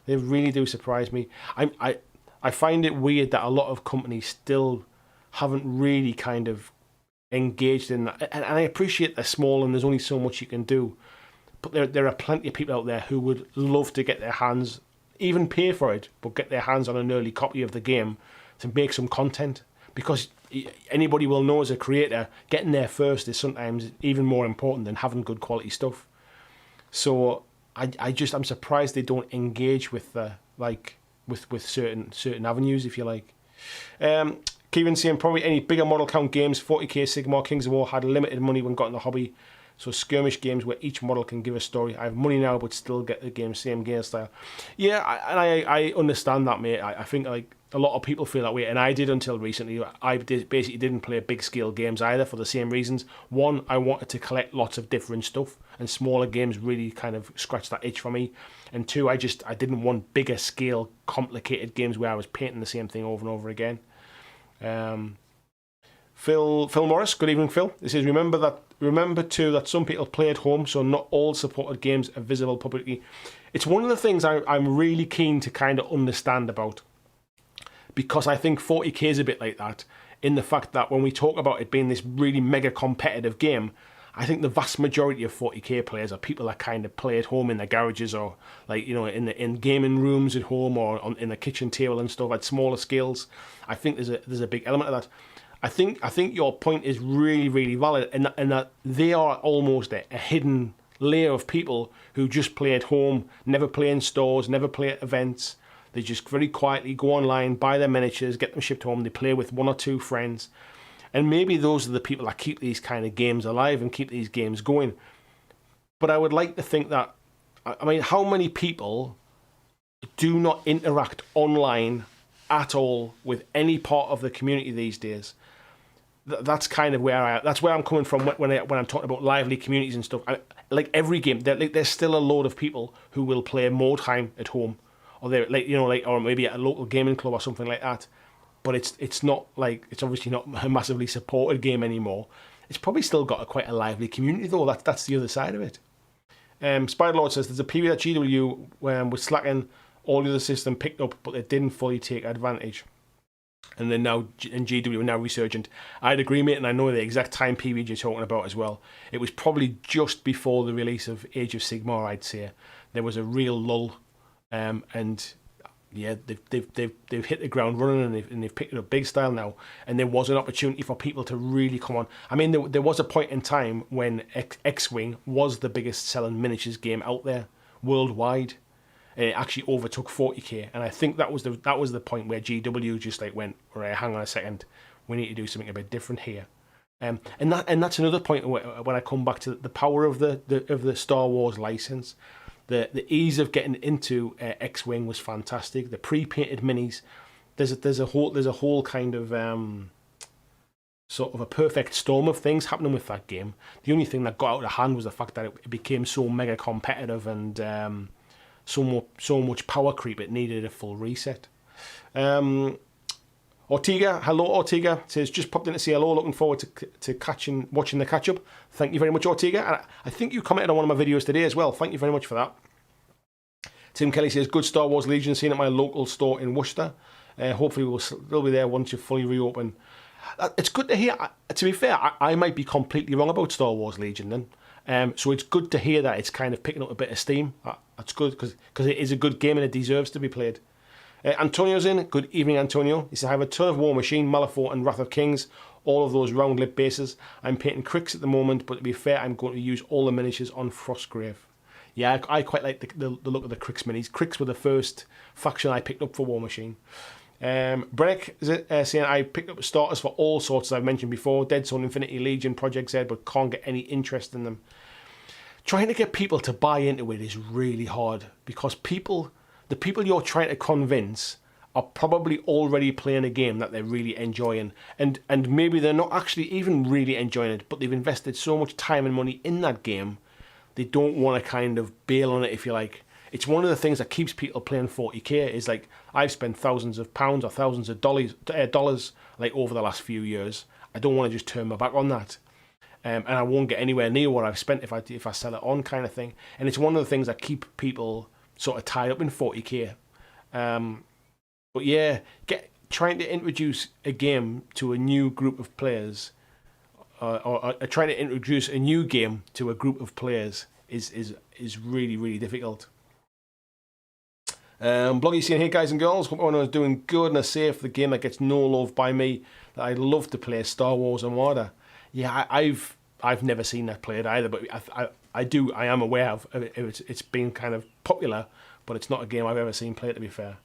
They really do surprise me. I find it weird that a lot of companies still haven't really kind of engaged in that. And I appreciate they're small and there's only so much you can do. But there are plenty of people out there who would love to get their hands, even pay for it, but get their hands on an early copy of the game to make some content. Because anybody will know as a creator, getting there first is sometimes even more important than having good quality stuff. So I'm surprised they don't engage with with certain avenues, if you like. Kieran saying probably any bigger model count games, 40k, Sigmar, Kings of War had limited money when got in the hobby. So skirmish games where each model can give a story. I have money now, but still get the game, same game style. Yeah, I understand that, mate. I think like a lot of people feel that way, and I did until recently. I basically didn't play big scale games either for the same reasons. One, I wanted to collect lots of different stuff, and smaller games really kind of scratched that itch for me. And two, I didn't want bigger scale, complicated games where I was painting the same thing over and over again. Phil Morris, good evening, Phil. This is remember too that some people play at home, so not all supported games are visible publicly. It's one of the things I'm really keen to kind of understand about, because I think 40k is a bit like that, in the fact that when we talk about it being this really mega competitive game, I think the vast majority of 40k players are people that kind of play at home in their garages, or like, you know, in gaming rooms at home, or in the kitchen table and stuff at smaller scales. I think there's a big element of that. I think your point is really, really valid, and that they are almost a hidden layer of people who just play at home, never play in stores, never play at events. They just very quietly go online, buy their miniatures, get them shipped home. They play with one or two friends. And maybe those are the people that keep these kind of games alive and keep these games going. But I would like to think that, I mean, how many people do not interact online at all with any part of the community these days? That's kind of that's where I'm coming from when I'm talking about lively communities and stuff. Like every game, there's still a load of people who will play more time at home, or they're or maybe at a local gaming club or something like that. But it's not like, it's obviously not a massively supported game anymore. It's probably still got quite a lively community though. That's the other side of it. Spiderlord says there's a period that GW was slacking, all the other system picked up, but they didn't fully take advantage. And then now, and GW are now resurgent. I'd agree, mate, and I know the exact time period you're talking about as well. It was probably just before the release of Age of Sigmar, I'd say. There was a real lull, and yeah, they've hit the ground running, and they've picked it up big style now. And there was an opportunity for people to really come on. I mean, there was a point in time when X-Wing was the biggest selling miniatures game out there worldwide. It actually overtook 40k, and I think that was the point where GW just like went, right, hang on a second, we need to do something a bit different here. And that's another point when I come back to the power of the Star Wars license. The ease of getting into X-Wing was fantastic. The pre-painted minis, there's a whole kind of sort of a perfect storm of things happening with that game. The only thing that got out of hand was the fact that it became so mega competitive and so much power creep, it needed a full reset. Ortega, hello Ortega, says just popped in to say hello, looking forward to watching the catch up. Thank you very much, Ortega. And I think you commented on one of my videos today as well. Thank you very much for that. Tim Kelly says good Star Wars Legion seen at my local store in Worcester. Hopefully we'll be there once you fully reopen. It's good to hear. To be fair, I might be completely wrong about Star Wars Legion then. So it's good to hear that it's kind of picking up a bit of steam. That's good because it is a good game and it deserves to be played. Antonio's in. Good evening, Antonio. He says, I have a ton of Warmachine, Malifaux and Wrath of Kings, all of those round lip bases. I'm painting Cricks at the moment, but to be fair, I'm going to use all the miniatures on Frostgrave. Yeah, I quite like the look of the Cricks minis. Cricks were the first faction I picked up for Warmachine. Brennick saying, I picked up starters for all sorts, as I've mentioned before, Dead Zone, Infinity Legion, Project Z, but can't get any interest in them. Trying to get people to buy into it is really hard because the people you're trying to convince are probably already playing a game that they're really enjoying, and maybe they're not actually even really enjoying it, but they've invested so much time and money in that game, they don't want to kind of bail on it, if you like. It's one of the things that keeps people playing 40k is like, I've spent thousands of pounds or thousands of dollars like over the last few years. I don't want to just turn my back on that. And I won't get anywhere near what I've spent if I sell it on, kind of thing. And it's one of the things that keep people sort of tied up in 40k. But yeah, trying to introduce a game to a new group of players, or trying to introduce a new game to a group of players is really, really difficult. Bloggy saying, hey guys and girls, hope everyone is doing good and are safe. The game that gets no love by me that I love to play, Star Wars Armada. Yeah, I've never seen that played either, but I am aware of it. It's been kind of popular, but it's not a game I've ever seen played, to be fair.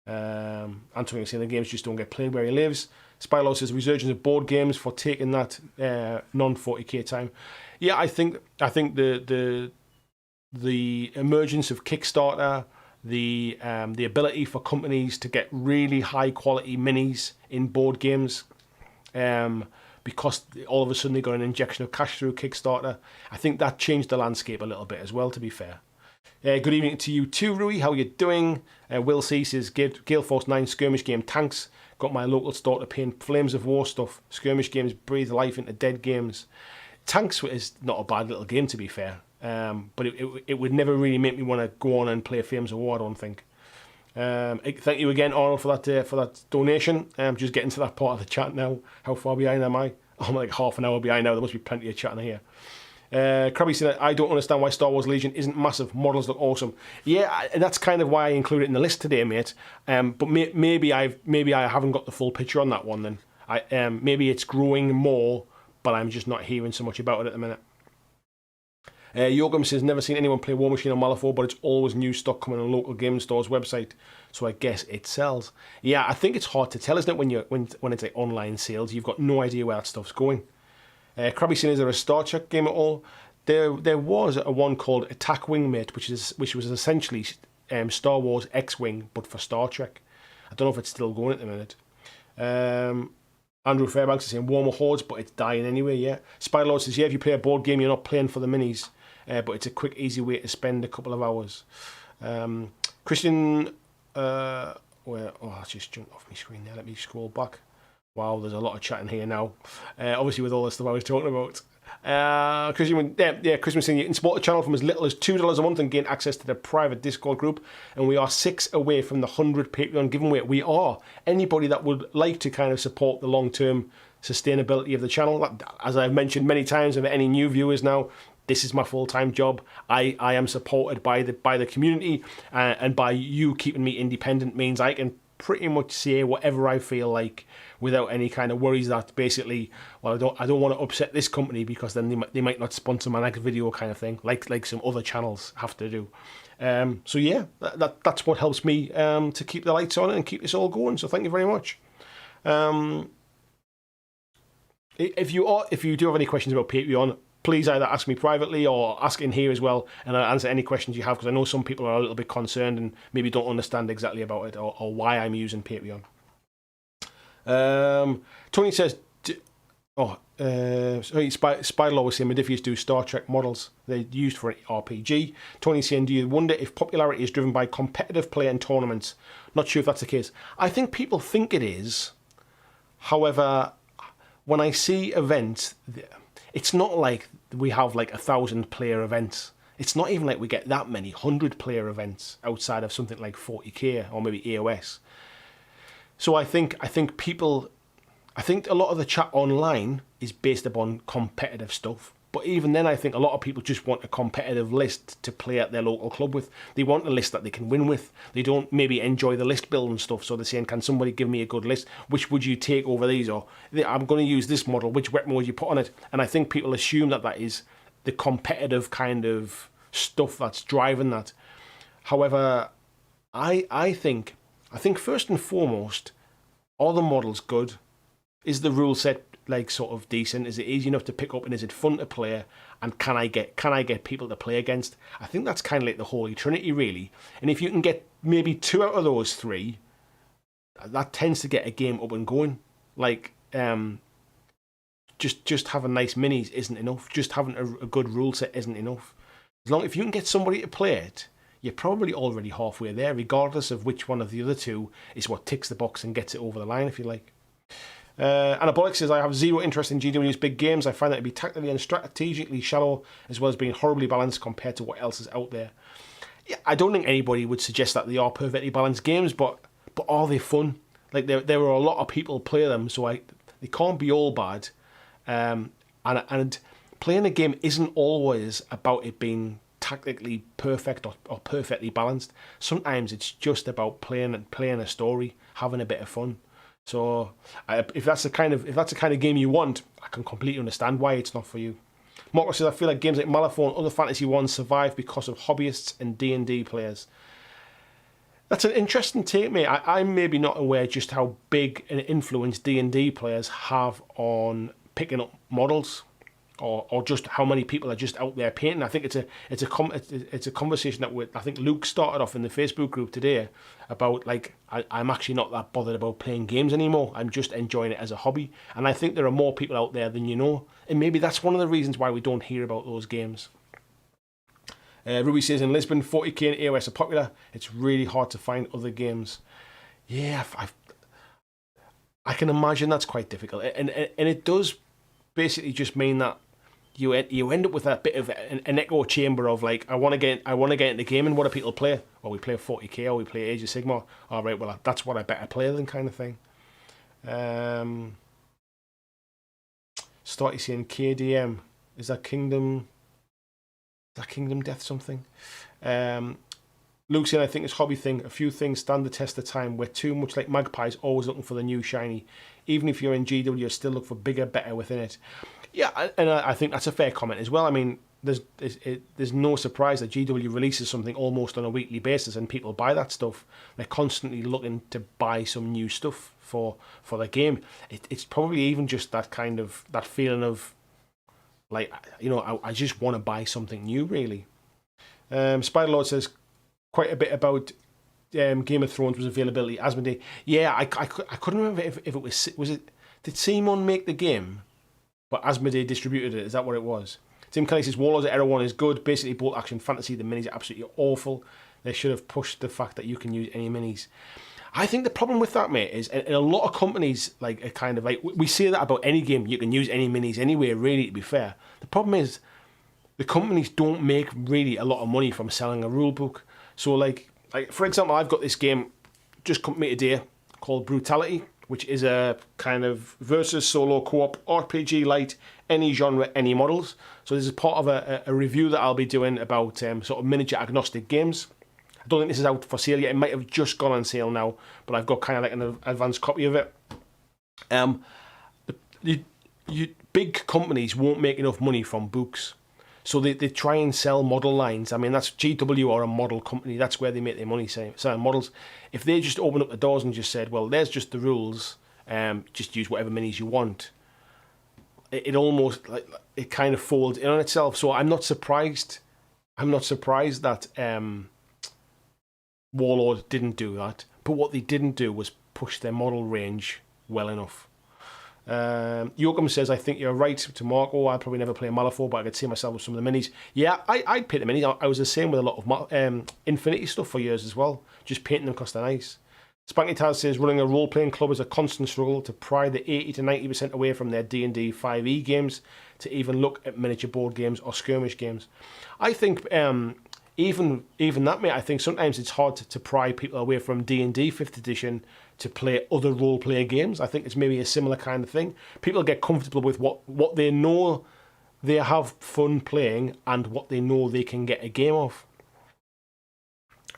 Antonio saying the games just don't get played where he lives. Spylo says resurgence of board games for taking that non-40k time. Yeah, I think the emergence of Kickstarter, the ability for companies to get really high quality minis in board games, because all of a sudden they got an injection of cash through Kickstarter. I think that changed the landscape a little bit as well, to be fair. Good evening to you too, Rui. How are you doing? Will C says, Gale Force 9 skirmish game tanks. Got my local store to paint Flames of War stuff. Skirmish games breathe life into dead games. Tanks is not a bad little game, to be fair. But it would never really make me want to go on and play Flames of War, I don't think. Thank you again, Arnold, for that donation. Just getting to that part of the chat now. How far behind am I? I'm like half an hour behind now. There must be plenty of chatting here. Crabby said, I don't understand why Star Wars Legion isn't massive. Models look awesome. Yeah, and that's kind of why I included it in the list today, mate. But maybe I haven't got the full picture on that one. Then maybe it's growing more, but I'm just not hearing so much about it at the minute. Yogam says, never seen anyone play Warmachine or Malifaux, but it's always new stock coming on local game store's website, so I guess it sells. Yeah, I think it's hard to tell, isn't it, when it's like online sales? You've got no idea where that stuff's going. Krabby saying, is there a Star Trek game at all? There was a one called Attack Wingmate, which was essentially Star Wars X-Wing, but for Star Trek. I don't know if it's still going at the minute. Andrew Fairbanks is saying Warmer Hordes, but it's dying anyway, yeah. Spylord says, yeah, if you play a board game, you're not playing for the minis, but it's a quick, easy way to spend a couple of hours. Christian, that's just jumped off my screen there. Let me scroll back. Wow, there's a lot of chatting here now. Obviously, with all the stuff I was talking about. Christian saying you can support the channel from as little as $2 a month and gain access to the private Discord group. And we are 6 away from the 100 Patreon giveaway. We are. Anybody that would like to kind of support the long-term sustainability of the channel, as I've mentioned many times, and any new viewers now, this is my full-time job. I am supported by the community, and by you keeping me independent means I can pretty much say whatever I feel like without any kind of worries that basically, well, I don't want to upset this company because then they might not sponsor my next video, kind of thing, like some other channels have to do. So yeah, that's what helps me to keep the lights on and keep this all going. So thank you very much. If you do have any questions about Patreon, please either ask me privately or ask in here as well, and I'll answer any questions you have, because I know some people are a little bit concerned and maybe don't understand exactly about it or why I'm using Patreon. Tony says, Spylaw was saying Modifius do Star Trek models they're used for an RPG. Tony's saying, do you wonder if popularity is driven by competitive play and tournaments? Not sure if that's the case. I think people think it is. However, when I see events, it's not like we have like 1,000-player events. It's not even like we get that many 100-player events outside of something like 40k or maybe AOS. So I think a lot of the chat online is based upon competitive stuff. But even then, I think a lot of people just want a competitive list to play at their local club with. They want a list that they can win with. They don't maybe enjoy the list building stuff, so they're saying, can somebody give me a good list? Which would you take over these? Or, I'm going to use this model. Which weapon would you put on it? And I think people assume that that is the competitive kind of stuff that's driving that. However, I think first and foremost, are the models good? Is the rule set like sort of decent? Is it easy enough to pick up, and is it fun to play? And can I get people to play against? I think that's kind of like the Holy Trinity, really. And if you can get maybe 2 out of those 3, that tends to get a game up and going. Like just having nice minis isn't enough. Just having a good rule set isn't enough. If you can get somebody to play it, you're probably already halfway there, regardless of which one of the other 2 is what ticks the box and gets it over the line, if you like. Anabolic says, I have zero interest in GW's big games. I find that to be tactically and strategically shallow, as well as being horribly balanced compared to what else is out there. Yeah, I don't think anybody would suggest that they are perfectly balanced games, but are they fun? Like, there are a lot of people play them, so they can't be all bad. And playing a game isn't always about it being tactically perfect or perfectly balanced. Sometimes it's just about playing a story, having a bit of fun. So if that's the kind of game you want, I can completely understand why it's not for you. Marco says, I feel like games like Malifaux and other fantasy ones survive because of hobbyists and D&D players. That's an interesting take, mate. I'm maybe not aware just how big an influence D&D players have on picking up models, or just how many people are just out there painting. I think it's a conversation that I think Luke started off in the Facebook group today about, like, I'm actually not that bothered about playing games anymore. I'm just enjoying it as a hobby. And I think there are more people out there than you know. And maybe that's one of the reasons why we don't hear about those games. Ruby says, in Lisbon, 40k and AOS are popular. It's really hard to find other games. Yeah, I can imagine that's quite difficult. And it does basically just mean that you end up with a bit of an echo chamber of, like, I want to get into the game, and what do people play? Well, we play 40k or we play Age of Sigmar. All right, well, that's what I better play then, kind of thing. Starty saying KDM, is that Kingdom Death something? Luke saying, I think it's hobby thing. A few things stand the test of time. We're too much like magpies, always looking for the new shiny. Even if you're in GW, you still look for bigger, better within it. Yeah, and I think that's a fair comment as well. I mean, there's no surprise that GW releases something almost on a weekly basis, and people buy that stuff. They're constantly looking to buy some new stuff for the game. It's probably even just that kind of that feeling of, like, you know, I just want to buy something new, really. Spiderlord says quite a bit about Game of Thrones was availability. Asmodee, yeah, I couldn't remember if it was it. Did Simon make the game, but Asmodee distributed it? Is that what it was? Tim Kelly says Warlords at Era 1 is good. Basically, bolt action fantasy. The minis are absolutely awful. They should have pushed the fact that you can use any minis. I think the problem with that, mate, is in a lot of companies, like, a kind of like, we say that about any game, you can use any minis anywhere, really, to be fair. The problem is the companies don't make really a lot of money from selling a rule book. So, like for example, I've got this game just come to me today called Brutality, which is a kind of versus solo co-op RPG light, any genre, any models. So this is part of a review that I'll be doing about sort of miniature agnostic games. I don't think this is out for sale yet. It might have just gone on sale now, but I've got kind of like an advanced copy of it. Big companies won't make enough money from books, so they try and sell model lines. I mean, that's GW or a model company. That's where they make their money, selling models. If they just opened up the doors and just said, well, there's just the rules, just use whatever minis you want, it almost, like, it kind of folds in on itself. So I'm not surprised that Warlord didn't do that, but what they didn't do was push their model range well enough. Yoakum says, I think you're right to Marco. I'll probably never play Malifaux, but I could see myself with some of the minis. Yeah, I'd paint the minis. I was the same with a lot of Infinity stuff for years as well, just painting them because they're nice. Spanky Taz says, running a role-playing club is a constant struggle to pry the 80 to 90% away from their D&D 5e games to even look at miniature board games or skirmish games. I think even that, mate, I think sometimes it's hard to pry people away from D&D 5th edition to play other role-playing games. I think it's maybe a similar kind of thing. People get comfortable with what they know they have fun playing and what they know they can get a game of.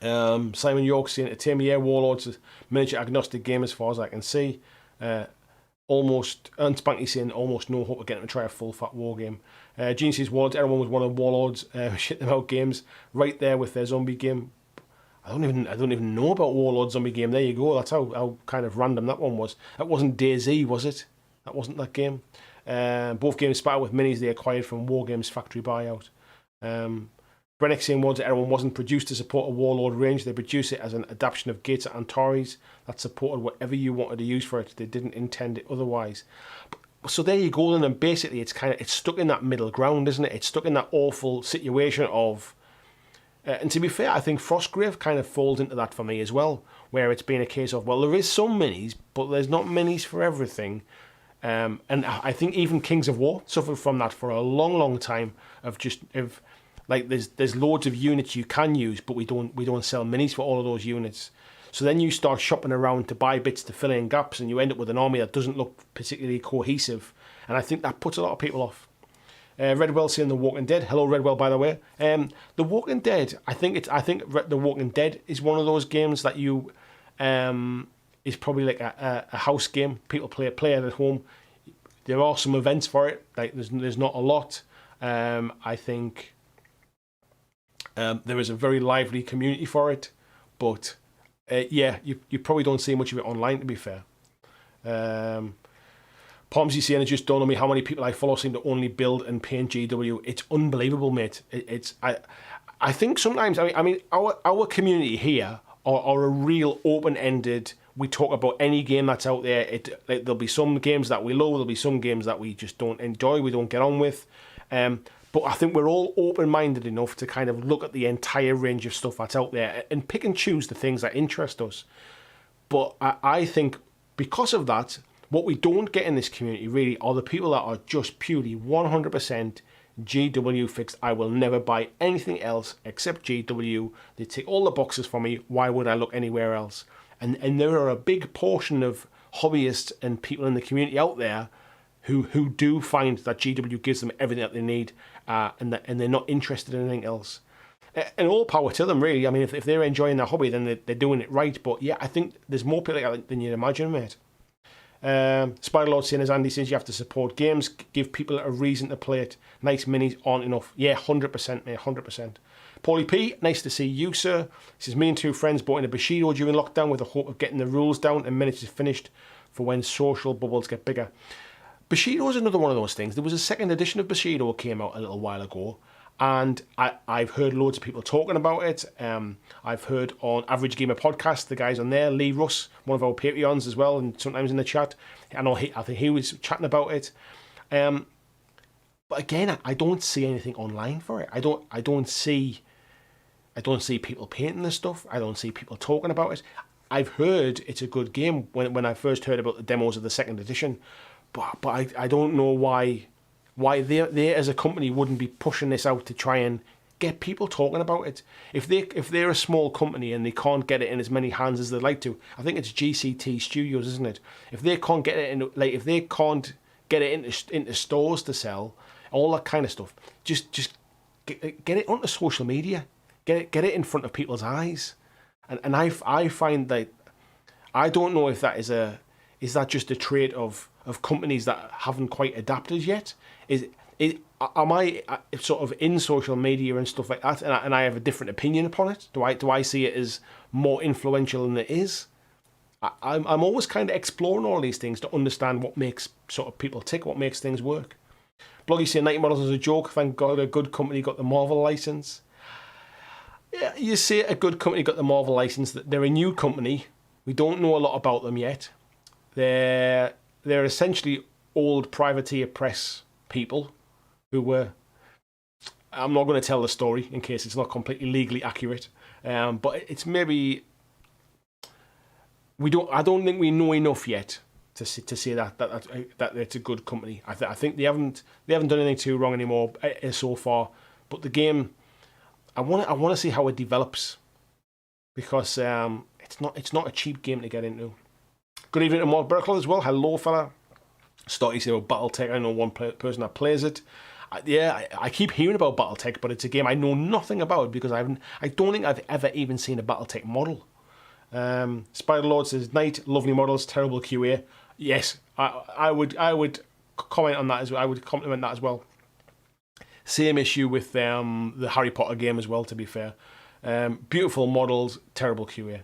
Simon York saying to Tim, yeah, Warlords is miniature agnostic game as far as I can see. Almost, and Spanky saying almost no hope of getting to try a full fat war game. Gene says Warlords, everyone was one of Warlords shit them out games right there with their zombie game. I don't even know about Warlord zombie game. There you go. That's how kind of random that one was. That wasn't DayZ, was it? That wasn't that game. Both games spat out with minis they acquired from War Games factory buyout. Brennick saying Warlords everyone wasn't produced to support a Warlord range. They produced it as an adaptation of Gates at Antares that supported whatever you wanted to use for it. They didn't intend it otherwise. So there you go then, and basically it's stuck in that middle ground, isn't it? It's stuck in that awful situation of and to be fair, I think Frostgrave kind of falls into that for me as well, where it's been a case of, well, there is some minis, but there's not minis for everything. And I think even Kings of War suffered from that for a long, long time like there's loads of units you can use, but we don't sell minis for all of those units. So then you start shopping around to buy bits to fill in gaps, and you end up with an army that doesn't look particularly cohesive. And I think that puts a lot of people off. Redwell saying The Walking Dead. Hello, Redwell, by the way. The Walking Dead. I think The Walking Dead is one of those games that you is probably like a house game. People play it at home. There are some events for it. Like there's not a lot. I think there is a very lively community for it, but yeah, you probably don't see much of it online. To be fair. Pomsy saying it just dawned on me how many people I follow seem to only build and paint GW. It's unbelievable, mate. I think sometimes I mean our community here are a real open-ended. We talk about any game that's out there. There'll be some games that we love. There'll be some games that we just don't enjoy. We don't get on with. But I think we're all open-minded enough to kind of look at the entire range of stuff that's out there and pick and choose the things that interest us. But I think because of that, what we don't get in this community really are the people that are just purely 100% GW fixed. I will never buy anything else except GW. They tick all the boxes for me. Why would I look anywhere else? And there are a big portion of hobbyists and people in the community out there who do find that GW gives them everything that they need, and they're not interested in anything else. And all power to them, really. I mean, if they're enjoying their hobby, then they're doing it right. But yeah, I think there's more people like that than you'd imagine, mate. Spider-Lord saying, as Andy says, you have to support games, give people a reason to play it. Nice minis aren't enough. Yeah, 100%, mate, 100%. Paulie P, nice to see you, sir. He says, me and two friends bought in a Bushido during lockdown with the hope of getting the rules down and miniatures finished for when social bubbles get bigger. Bushido is another one of those things. There was a second edition of Bushido came out a little while ago, and I've heard loads of people talking about it. I've heard on Average Gamer Podcast, the guys on there, Lee Russ, one of our Patreons as well, and sometimes in the chat. I think he was chatting about it. But again, I don't see anything online for it. I don't see people painting this stuff. I don't see people talking about it. I've heard it's a good game when I first heard about the demos of the second edition, but I don't know why they as a company wouldn't be pushing this out to try and get people talking about it. If they're a small company and they can't get it in as many hands as they'd like to, I think it's GCT Studios, isn't it? If they can't get it into stores to sell, all that kind of stuff, just get it onto social media, get it in front of people's eyes, and I find that I don't know if that is that just a trait of companies that haven't quite adapted yet. Am I sort of in social media and stuff like that, and I have a different opinion upon it? Do I see it as more influential than it is? I'm always kind of exploring all these things to understand what makes sort of people tick, what makes things work. Bloggy saying 90 models is a joke. Thank God a good company got the Marvel license. Yeah, you say a good company got the Marvel license. They're a new company. We don't know a lot about them yet. They're essentially old privateer press people who were. I'm not going to tell the story in case it's not completely legally accurate. But it's maybe I don't think we know enough yet to say that it's a good company. I think they haven't done anything too wrong anymore so far. But the game, I want to see how it develops, because it's not a cheap game to get into. Good evening to Mark Burkle as well. Hello, fella. Starting to say about BattleTech. I know one person that plays it. I keep hearing about BattleTech, but it's a game I know nothing about because I don't think I've ever even seen a BattleTech model. Spider-Lord says, Knight, lovely models, terrible QA. Yes, I would comment on that as well. I would compliment that as well. Same issue with the Harry Potter game as well, to be fair. Beautiful models, terrible QA.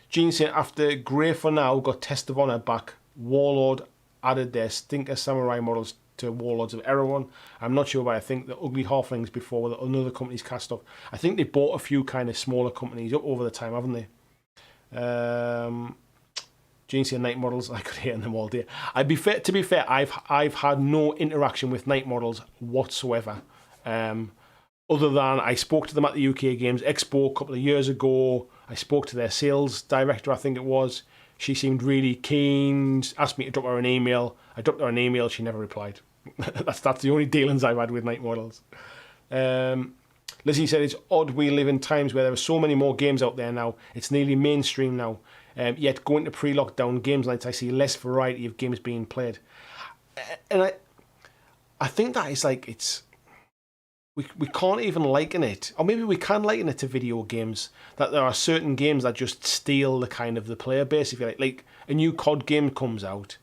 Gene saying, after Grey for Now got Test of Honor back, Warlord added their stinker samurai models to Warlords of Erewhon. I'm not sure why. I think the ugly halflings before that another company's cast off. I think they bought a few kind of smaller companies up over the time, haven't they? GNC and Night models, I could hate them all day. To be fair, I've had no interaction with Night models whatsoever. Other than I spoke to them at the UK Games Expo a couple of years ago. I spoke to their sales director, I think it was. She seemed really keen, asked me to drop her an email. I dropped her an email, she never replied. that's the only dealings I've had with Night models. Lizzie said, it's odd we live in times where there are so many more games out there now. It's nearly mainstream now. Yet going to pre-lockdown games nights, I see less variety of games being played. And I think that is like, we can't even liken it, or maybe we can liken it to video games, that there are certain games that just steal the kind of the player base, if you like a new COD game comes out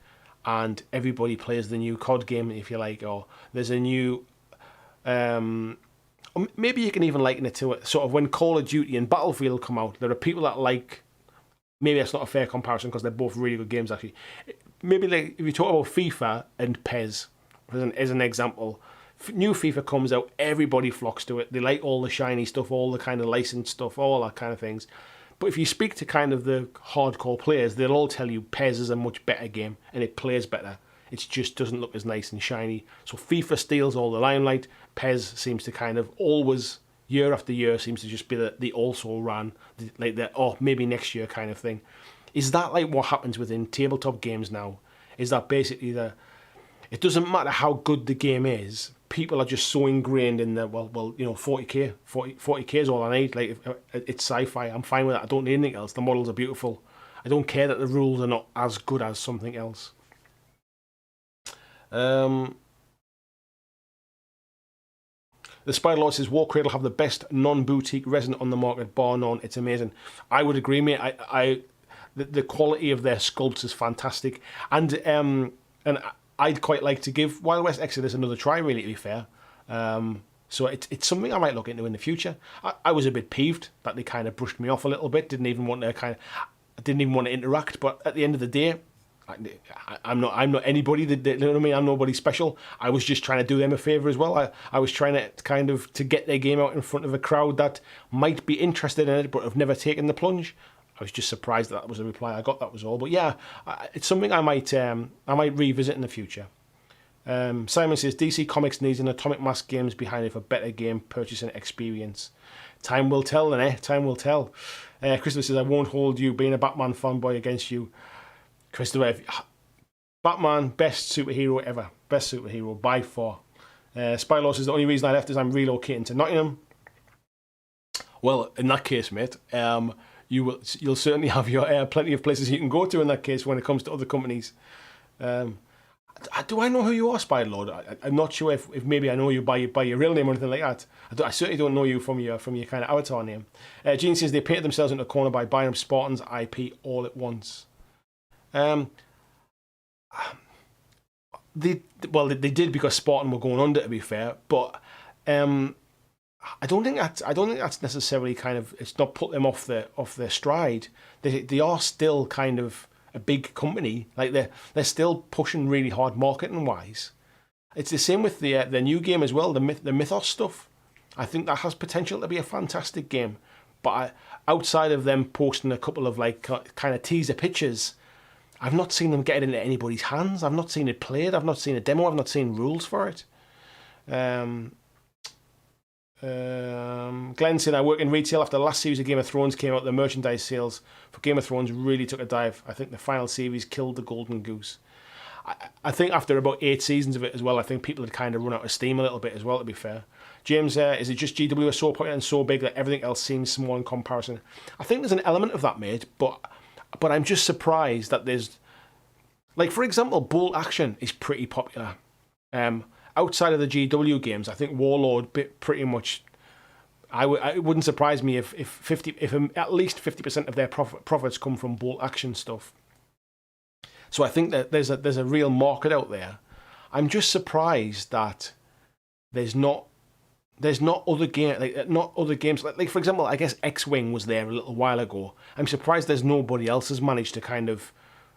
and everybody plays the new COD game, if you like, or there's a new, or maybe you can even liken it to it, sort of when Call of Duty and Battlefield come out, there are people that like, maybe that's not a fair comparison because they're both really good games actually, maybe like if you talk about FIFA and PES as an example, new FIFA comes out, everybody flocks to it. They like all the shiny stuff, all the kind of licensed stuff, all that kind of things. But if you speak to kind of the hardcore players, they'll all tell you PES is a much better game and it plays better. It just doesn't look as nice and shiny. So FIFA steals all the limelight. PES seems to kind of always, year after year, seems to just be the also ran, like the maybe next year kind of thing. Is that like what happens within tabletop games now? Is that basically it doesn't matter how good the game is, people are just so ingrained in the, 40k is all I need. Like, it's sci-fi, I'm fine with that, I don't need anything else, the models are beautiful, I don't care that the rules are not as good as something else. The Spider-Lord says, War Cradle have the best non-boutique resin on the market, bar none, it's amazing. I would agree, mate. The quality of their sculpts is fantastic, and I'd quite like to give Wild West Exodus another try, really, to be fair. So it's something I might look into in the future. I was a bit peeved that they kind of brushed me off a little bit, didn't even want to interact, but at the end of the day, I'm not anybody, you know what I mean? I'm nobody special. I was just trying to do them a favour as well. I was trying to kind of to get their game out in front of a crowd that might be interested in it but have never taken the plunge. I was just surprised that was the reply I got, that was all. But yeah, it's something I might revisit in the future. Simon says, DC Comics needs an Atomic Mass Games behind it for better game purchasing experience. Time will tell then, eh? Time will tell. Christopher says, I won't hold you being a Batman fanboy against you. Christopher, Batman, best superhero ever. Best superhero by far. Spylaw says, the only reason I left is I'm relocating to Nottingham. Well, in that case, mate, you'll certainly have your plenty of places you can go to in that case when it comes to other companies. Do I know who you are, Spider-Lord? I'm not sure if maybe I know you by your real name or anything like that. I certainly don't know you from your kind of avatar name. Gene says they painted themselves into a corner by buying up Spartan's IP all at once. They did because Spartan were going under, to be fair, but I don't think that's necessarily kind of, it's not put them off their stride. They are still kind of a big company. Like they're still pushing really hard marketing wise. It's the same with their new game as well, the Mythos stuff. I think that has potential to be a fantastic game. But outside of them posting a couple of like kind of teaser pictures, I've not seen them get it into anybody's hands. I've not seen it played. I've not seen a demo. I've not seen rules for it. Glenn said, I work in retail. After the last series of Game of Thrones came out, the merchandise sales for Game of Thrones really took a dive. I think the final series killed the golden goose. I think after about 8 seasons of it as well, I think people had kind of run out of steam a little bit as well, to be fair. James, is it just GW are so popular and so big that everything else seems small in comparison? I think there's an element of that, mate, but I'm just surprised that there's, like, for example, Bolt Action is pretty popular. outside of the GW games, I think Warlord pretty much. It wouldn't surprise me if at least 50% of their profits come from bolt action stuff. So I think that there's a real market out there. I'm just surprised that there's not other games like for example, I guess X-Wing was there a little while ago. I'm surprised there's nobody else has managed to kind of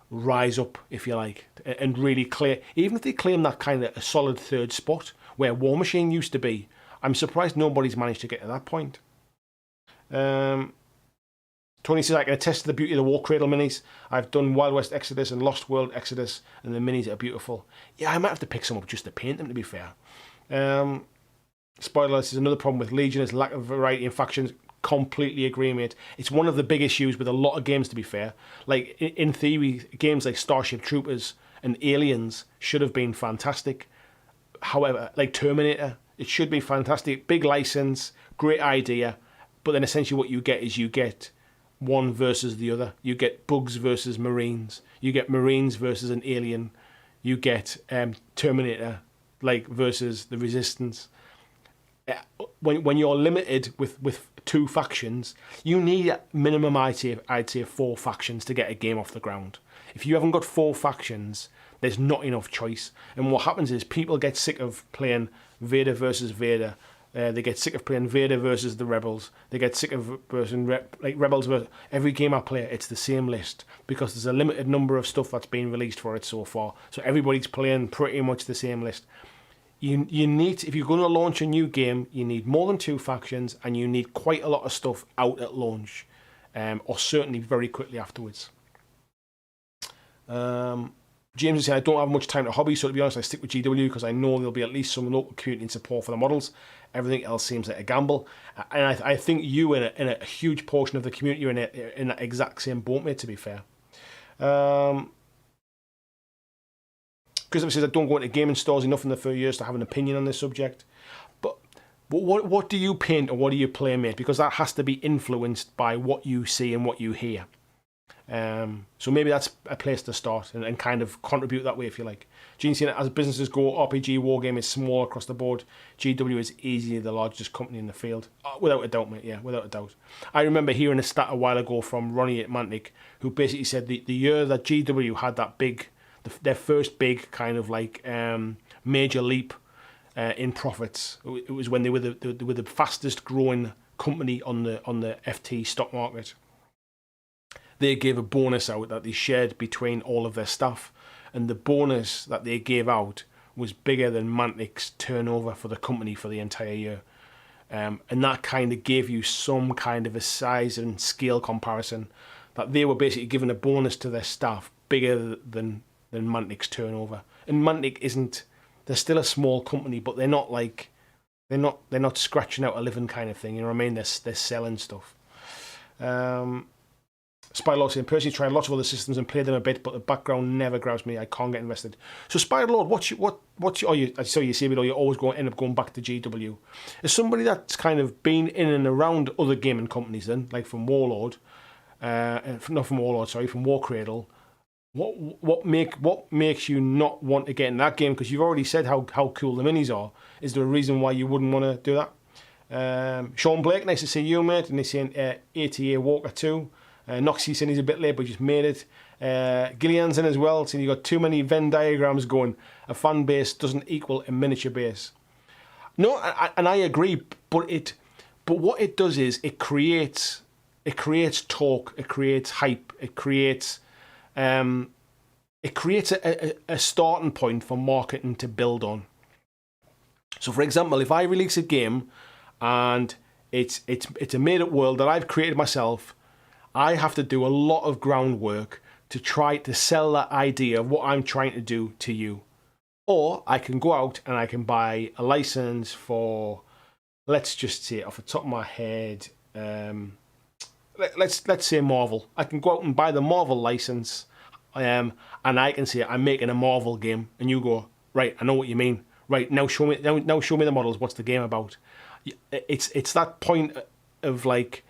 rise up, if you like, and really clear. Even if they claim that kind of a solid third spot where Warmachine used to be, I'm surprised nobody's managed to get to that point. Tony says, I can attest to the beauty of the War Cradle minis. I've done Wild West Exodus and Lost World Exodus, and the minis are beautiful. Yeah, I might have to pick some up just to paint them, to be fair. Spoiler, this is another problem with Legion is lack of variety in factions. Completely agree, mate. It's one of the big issues with a lot of games, to be fair. Like, in theory, games like Starship Troopers and Aliens should have been fantastic. However, like Terminator, it should be fantastic. Big license, great idea. But then essentially what you get is you get one versus the other. You get Bugs versus Marines. You get Marines versus an Alien. You get Terminator versus the Resistance. When you're limited with two factions, you need a minimum, I'd say 4 factions to get a game off the ground. If you haven't got 4 factions, there's not enough choice. And what happens is people get sick of playing Vader versus Vader. They get sick of playing Vader versus the Rebels. They get sick of Rebels versus... Every game I play, it's the same list because there's a limited number of stuff that's been released for it so far. So everybody's playing pretty much the same list. You need, if you're going to launch a new game, you need more than 2 factions and you need quite a lot of stuff out at launch, or certainly very quickly afterwards. James is saying, I don't have much time to hobby, so to be honest, I stick with GW because I know there'll be at least some local community and support for the models. Everything else seems like a gamble. And I think you in a huge portion of the community are in that exact same boat, mate, to be fair. Christopher says, I don't go into gaming stores enough in the 4 years to have an opinion on this subject. But what do you paint or what do you play, mate? Because that has to be influenced by what you see and what you hear. So maybe that's a place to start and kind of contribute that way, if you like. Gene saying, as businesses go, RPG wargame is small across the board. GW is easily the largest company in the field. Without a doubt, mate, yeah, without a doubt. I remember hearing a stat a while ago from Ronnie at Mantic, who basically said the year that GW had that big, their first big kind of like major leap in profits, it was when they were the fastest growing company on the FT stock market. They gave a bonus out that they shared between all of their staff, and the bonus that they gave out was bigger than Mantic's turnover for the company for the entire year. And that kind of gave you some kind of a size and scale comparison, that they were basically giving a bonus to their staff bigger than Mantic's turnover. And Mantic isn't, they're still a small company, but they're not like, they're not scratching out a living kind of thing, you know what I mean? They're selling stuff. Spider-Lord saying, personally tried lots of other systems and played them a bit, but the background never grabs me. I can't get invested. So Spider-Lord, I saw you say it, or you always end up going back to GW. As somebody that's kind of been in and around other gaming companies then, like from Warlord, not from Warlord, sorry, from War Cradle, what makes you not want to get in that game? Because you've already said how cool the minis are. Is there a reason why you wouldn't want to do that? Sean Blake, nice to see you, mate. And he's saying ATA Walker 2. Noxie saying he's a bit late, but just made it. Gillian's in as well, saying you've got too many Venn diagrams going. A fan base doesn't equal a miniature base. No, and I agree, but what it does is it creates talk, it creates hype, it creates a starting point for marketing to build on. So, for example, if I release a game and it's a made-up world that I've created myself, I have to do a lot of groundwork to try to sell that idea of what I'm trying to do to you. Or I can go out and I can buy a license for, let's just say off the top of my head, let's say Marvel. I can go out and buy the Marvel license, and I can say I'm making a Marvel game, and you go, right, I know what you mean. Right, now show me the models. What's the game about? It's that point of like,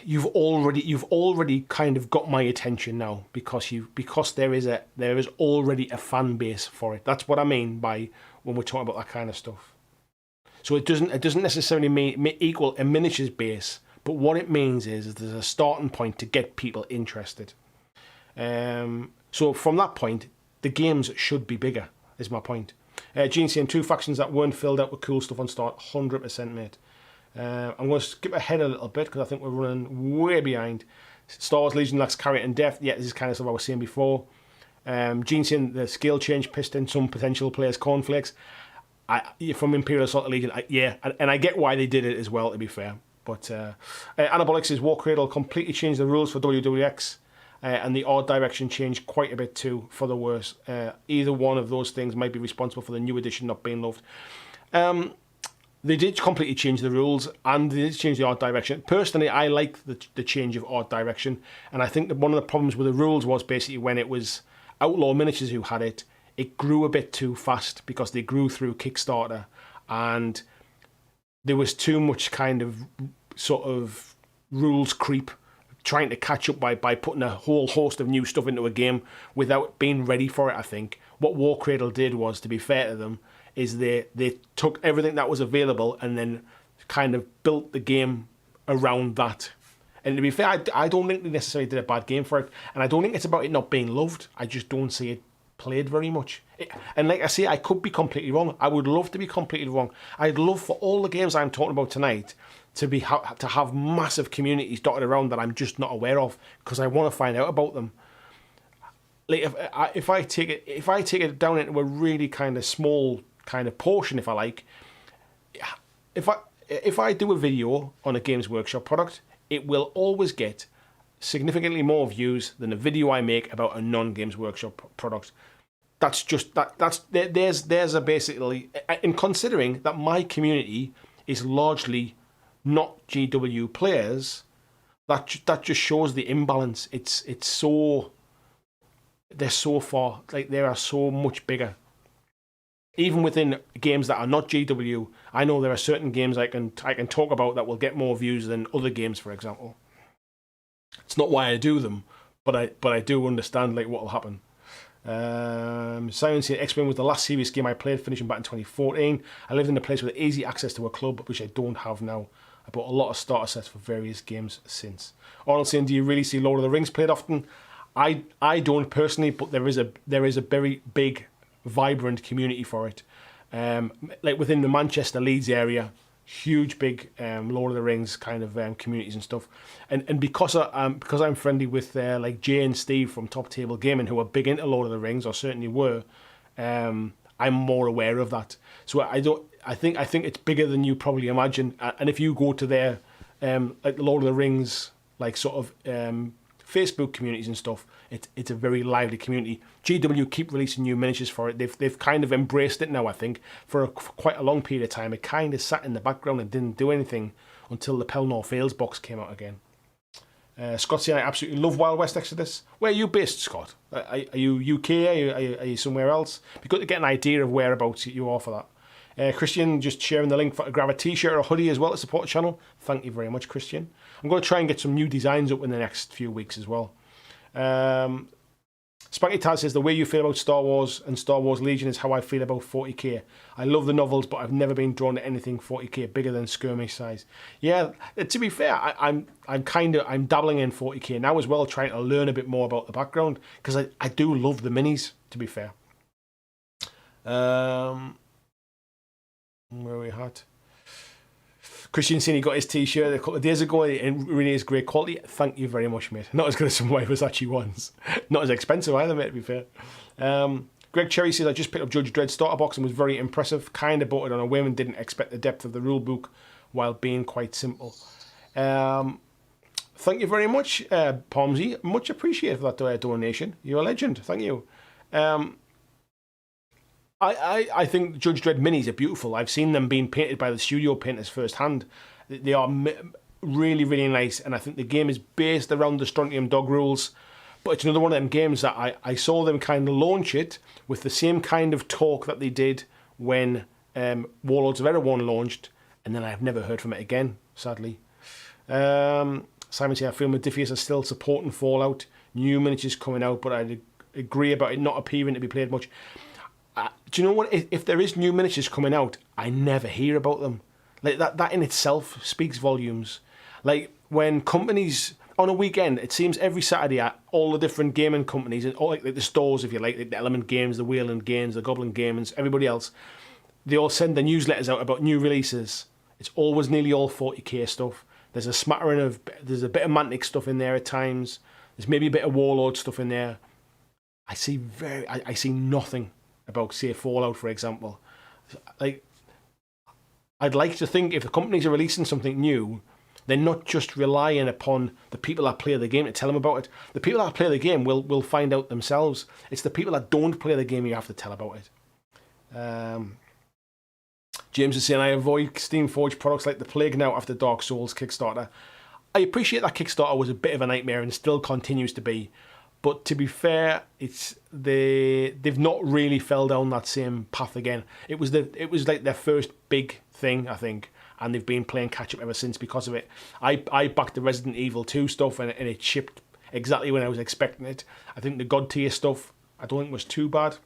you've already kind of got my attention now because there is already a fan base for it. That's what I mean by when we're talking about that kind of stuff. So it doesn't necessarily equal a miniatures base, but what it means is there's a starting point to get people interested. So from that point, the games should be bigger, is my point. Gene saying 2 factions that weren't filled out with cool stuff on start, 100% mate. I'm going to skip ahead a little bit because I think we're running way behind. Star Wars Legion lacks character and depth. Yeah, this is kind of stuff I was saying before. Gene saying the scale change pissed in some potential players' cornflakes. From Imperial Assault Legion, and I get why they did it as well, to be fair. But Anabolic says War Cradle completely changed the rules for WWX, and the art direction changed quite a bit too, for the worse. Either one of those things might be responsible for the new edition not being loved. They did completely change the rules, and they did change the art direction. Personally, I like the change of art direction, and I think that one of the problems with the rules was basically when it was Outlaw Miniatures who had it, it grew a bit too fast because they grew through Kickstarter, and there was too much kind of sort of rules creep, trying to catch up by putting a whole host of new stuff into a game without being ready for it, I think. What War Cradle did was, to be fair to them, is they took everything that was available and then kind of built the game around that. And to be fair, I don't think they necessarily did a bad game for it, and I don't think it's about it not being loved. I just don't see it played very much. And like I say, I could be completely wrong. I would love to be completely wrong. I'd love for all the games I'm talking about tonight to have massive communities dotted around that I'm just not aware of, because I want to find out about them. Like if I take it down into a really kind of small kind of portion, if I like, if I do a video on a Games Workshop product, it will always get significantly more views than a video I make about a non-Games Workshop product. That's just there's a basically, in considering that my community is largely not GW players, that just shows the imbalance. They're so far, like they are so much bigger. Even within games that are not GW, I know there are certain games I can talk about that will get more views than other games, for example. It's not why I do them, but I do understand like what will happen. Silence X-Men was the last serious game I played, finishing back in 2014. I lived in a place with easy access to a club, which I don't have now. I bought a lot of starter sets for various games since. Arnold saying, do you really see Lord of the Rings played often? I don't personally, but there is a very big, vibrant community for it. Like within the Manchester Leeds area, huge big Lord of the Rings kind of communities and stuff. And because I'm friendly with like Jay and Steve from Top Table Gaming, who are big into Lord of the Rings, or certainly were, I'm more aware of that. So I think it's bigger than you probably imagine. And if you go to their like the Lord of the Rings like sort of Facebook communities and stuff, it's a very lively community. GW keep releasing new miniatures for it. They've kind of embraced it now, I think, for quite a long period of time. It kind of sat in the background and didn't do anything until the Pelnor Fails box came out again. Scott saying, I absolutely love Wild West Exodus. Where are you based, Scott? Are you UK? Are you somewhere else? It'd be good to get an idea of whereabouts you are for that. Christian just sharing the link for to grab a t-shirt or a hoodie as well to support the channel. Thank you very much, Christian. I'm going to try and get some new designs up in the next few weeks as well. Spanky Taz says, the way you feel about Star Wars and Star Wars Legion is how I feel about 40k. I love the novels, but I've never been drawn to anything 40k bigger than skirmish size. Yeah, to be fair, I'm dabbling in 40k now as well, trying to learn a bit more about the background, because I do love the minis, to be fair. Where are we at? Christian saying he got his t-shirt a couple of days ago. It really is great quality. Thank you very much, mate. Not as good as some White Versace ones. Not as expensive either, mate, to be fair. Greg Cherry says, I just picked up Judge Dredd starter box and was very impressive. Kind of bought it on a whim and didn't expect the depth of the rule book while being quite simple. Thank you very much, Pomsy. Much appreciated for that donation. You're a legend. Thank you. I think Judge Dredd minis are beautiful. I've seen them being painted by the studio painters firsthand. They are really, really nice, and I think the game is based around the Strontium Dog rules, but it's another one of them games that I saw them kind of launch it with the same kind of talk that they did when Warlords of Erewhon launched, and then I've never heard from it again, sadly. Silent Simon saying, I feel Modifius are still supporting Fallout. New miniatures coming out, but I agree about it not appearing to be played much. Do you know what? If there is new miniatures coming out, I never hear about them. Like that in itself speaks volumes. Like when companies on a weekend, it seems every Saturday, all the different gaming companies and all like the stores, if you like the Element Games, the Wayland Games, the Goblin Games, everybody else, they all send their newsletters out about new releases. It's always nearly all 40k stuff. There's a smattering of, there's a bit of Mantic stuff in there at times. There's maybe a bit of Warlord stuff in there. I see nothing about, say, Fallout, for example. Like, I'd like to think if the companies are releasing something new, they're not just relying upon the people that play the game to tell them about it. The people that play the game will find out themselves. It's the people that don't play the game you have to tell about it. James is saying, I avoid Steamforged products like the plague now after Dark Souls Kickstarter. I appreciate that Kickstarter was a bit of a nightmare and still continues to be. But to be fair, they've not really fell down that same path again. It was like their first big thing, I think, and they've been playing catch up ever since because of it. I backed the Resident Evil 2 stuff and it shipped exactly when I was expecting it. I think the God tier stuff I don't think was too bad.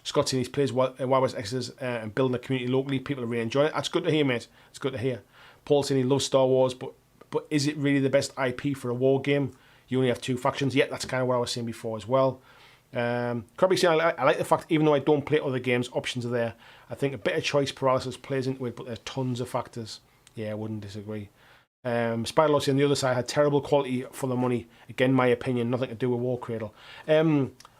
Scott saying he plays WoW X's and building a community locally. People are really enjoying it. That's good to hear, mate. It's good to hear. Paul saying he loves Star Wars, but is it really the best IP for a war game? You only have 2 factions. Yeah, that's kind of what I was saying before as well. Krabby saying, I like the fact, even though I don't play other games, options are there. I think a bit of choice paralysis plays into it, but there's tons of factors. Yeah, I wouldn't disagree. Spiderlord saying the other side had terrible quality for the money. Again, my opinion, nothing to do with War Cradle.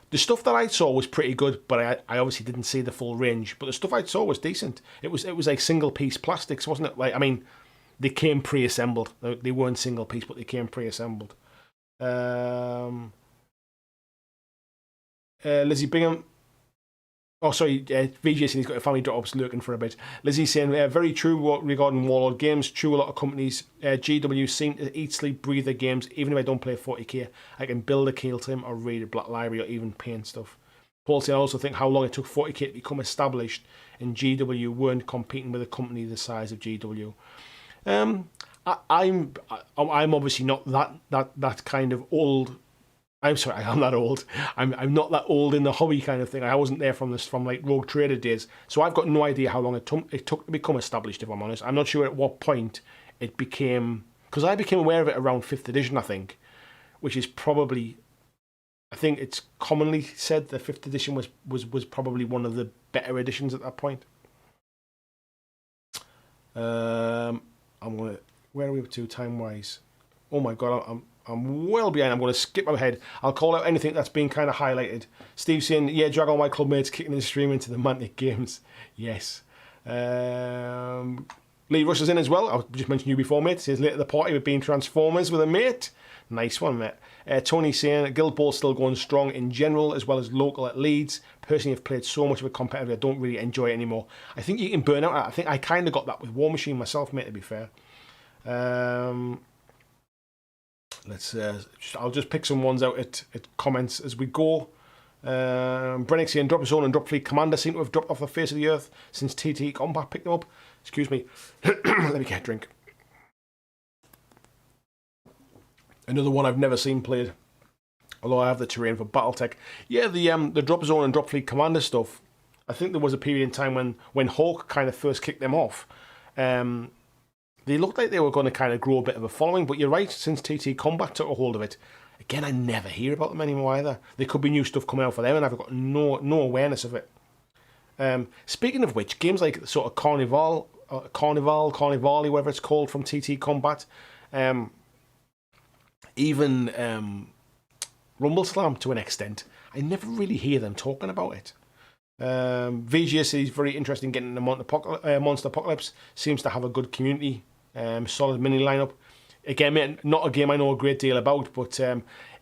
The stuff that I saw was pretty good, but I obviously didn't see the full range. But the stuff I saw was decent. It was like single piece plastics, wasn't it? Like, I mean, they came pre-assembled. They weren't single piece, but they came pre-assembled. Lizzie Bingham. Oh, sorry, VJ saying he's got a family drop-ups lurking for a bit. Lizzie saying, very true regarding Warlord games. True, a lot of companies, GW seem to eat, sleep, breathe their games. Even if I don't play 40k, I can build a kill team or read a Black Library or even paint stuff. Paul saying, I also think how long it took 40k to become established and GW weren't competing with a company the size of GW. I'm obviously not that kind of old. I'm sorry, I'm that old. I'm not that old in the hobby kind of thing. I wasn't there from like Rogue Trader days, so I've got no idea how long it took to become established. If I'm honest, I'm not sure at what point it became, because I became aware of it around 5th edition, I think, which is probably, I think it's commonly said that 5th edition was probably one of the better editions at that point. I'm gonna. Where are we up to time wise? Oh my god, I'm well behind. I'm going to skip ahead. I'll call out anything that's been kind of highlighted. Steve saying, yeah, Dragon White Club mates kicking his stream into the Mantic games. Yes. Lee Rush is in as well. I just mentioned you before, mate. Says late at the party with being Transformers with a mate. Nice one, mate. Tony saying, Guild Ball's still going strong in general as well as local at Leeds. Personally, I've played so much of a competitive, I don't really enjoy it anymore. I think you can burn out. I think I kind of got that with Warmachine myself, mate, to be fair. I'll just pick some ones out at comments as we go. Brennick saying Drop Zone and Drop Fleet Commander seem to have dropped off the face of the earth since TT Combat picked them up. Excuse me. Let me get a drink. Another one I've never seen played, although I have the terrain for Battletech. Yeah, the Drop Zone and Drop Fleet Commander stuff. I think there was a period in time when Hawk kind of first kicked them off. They looked like they were going to kind of grow a bit of a following, but you're right, since TT Combat took a hold of it, again, I never hear about them anymore either. There could be new stuff coming out for them, and I've got no awareness of it. Speaking of which, games like sort of Carnival, whatever it's called, from TT Combat, even Rumble Slam to an extent, I never really hear them talking about it. VGS is very interested in getting the Monster Apocalypse, seems to have a good community. Solid mini lineup. Again, not a game I know a great deal about, but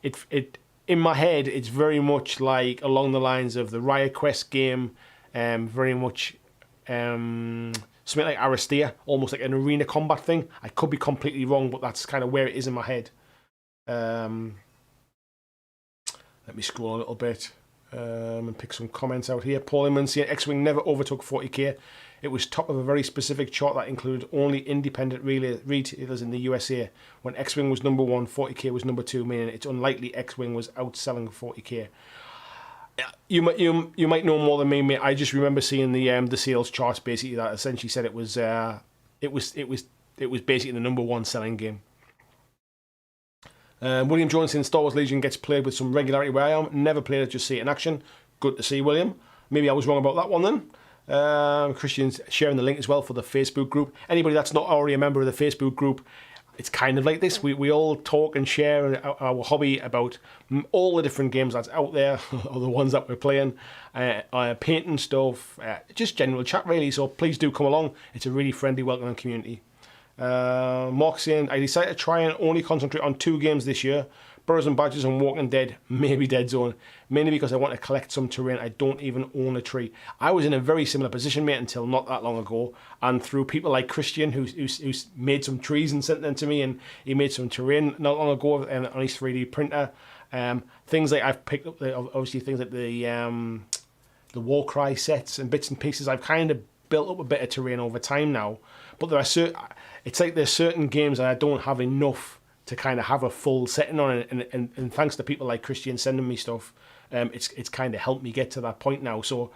it in my head it's very much like along the lines of the Riot Quest game, very much something like Aristea, almost like an arena combat thing. I could be completely wrong, but that's kind of where it is in my head. Let me scroll a little bit and pick some comments out here. Paul Inman saying X-Wing never overtook 40k. It was top of a very specific chart that included only independent retailers in the USA. When X-Wing was number 1, 40k was number 2, meaning it's unlikely X-Wing was outselling 40k. You might know more than me, mate. I just remember seeing the sales charts basically that essentially said it was basically the number 1 selling game. William Jones in Star Wars Legion gets played with some regularity where I am. Never played it, just see it in action. Good to see, William. Maybe I was wrong about that one then. Christian's sharing the link as well for the Facebook group. Anybody that's not already a member of the Facebook group, it's kind of like this. We all talk and share our hobby about all the different games that's out there, or the ones that we're playing, painting stuff, just general chat really. So please do come along. It's a really friendly, welcoming community. Mark saying, I decided to try and only concentrate on 2 games this year, Burrows and Badgers and Walking Dead, maybe Dead Zone, mainly because I want to collect some terrain. I don't even own a tree. I was in a very similar position, mate, until not that long ago, and through people like Christian, who's made some trees and sent them to me, and he made some terrain not long ago on his 3D printer. Things like I've picked up, obviously things like the Warcry sets and bits and pieces. I've kind of built up a bit of terrain over time now, but it's like there's certain games that I don't have enough to kind of have a full setting on it, and thanks to people like Christian sending me stuff, it's kind of helped me get to that point now. So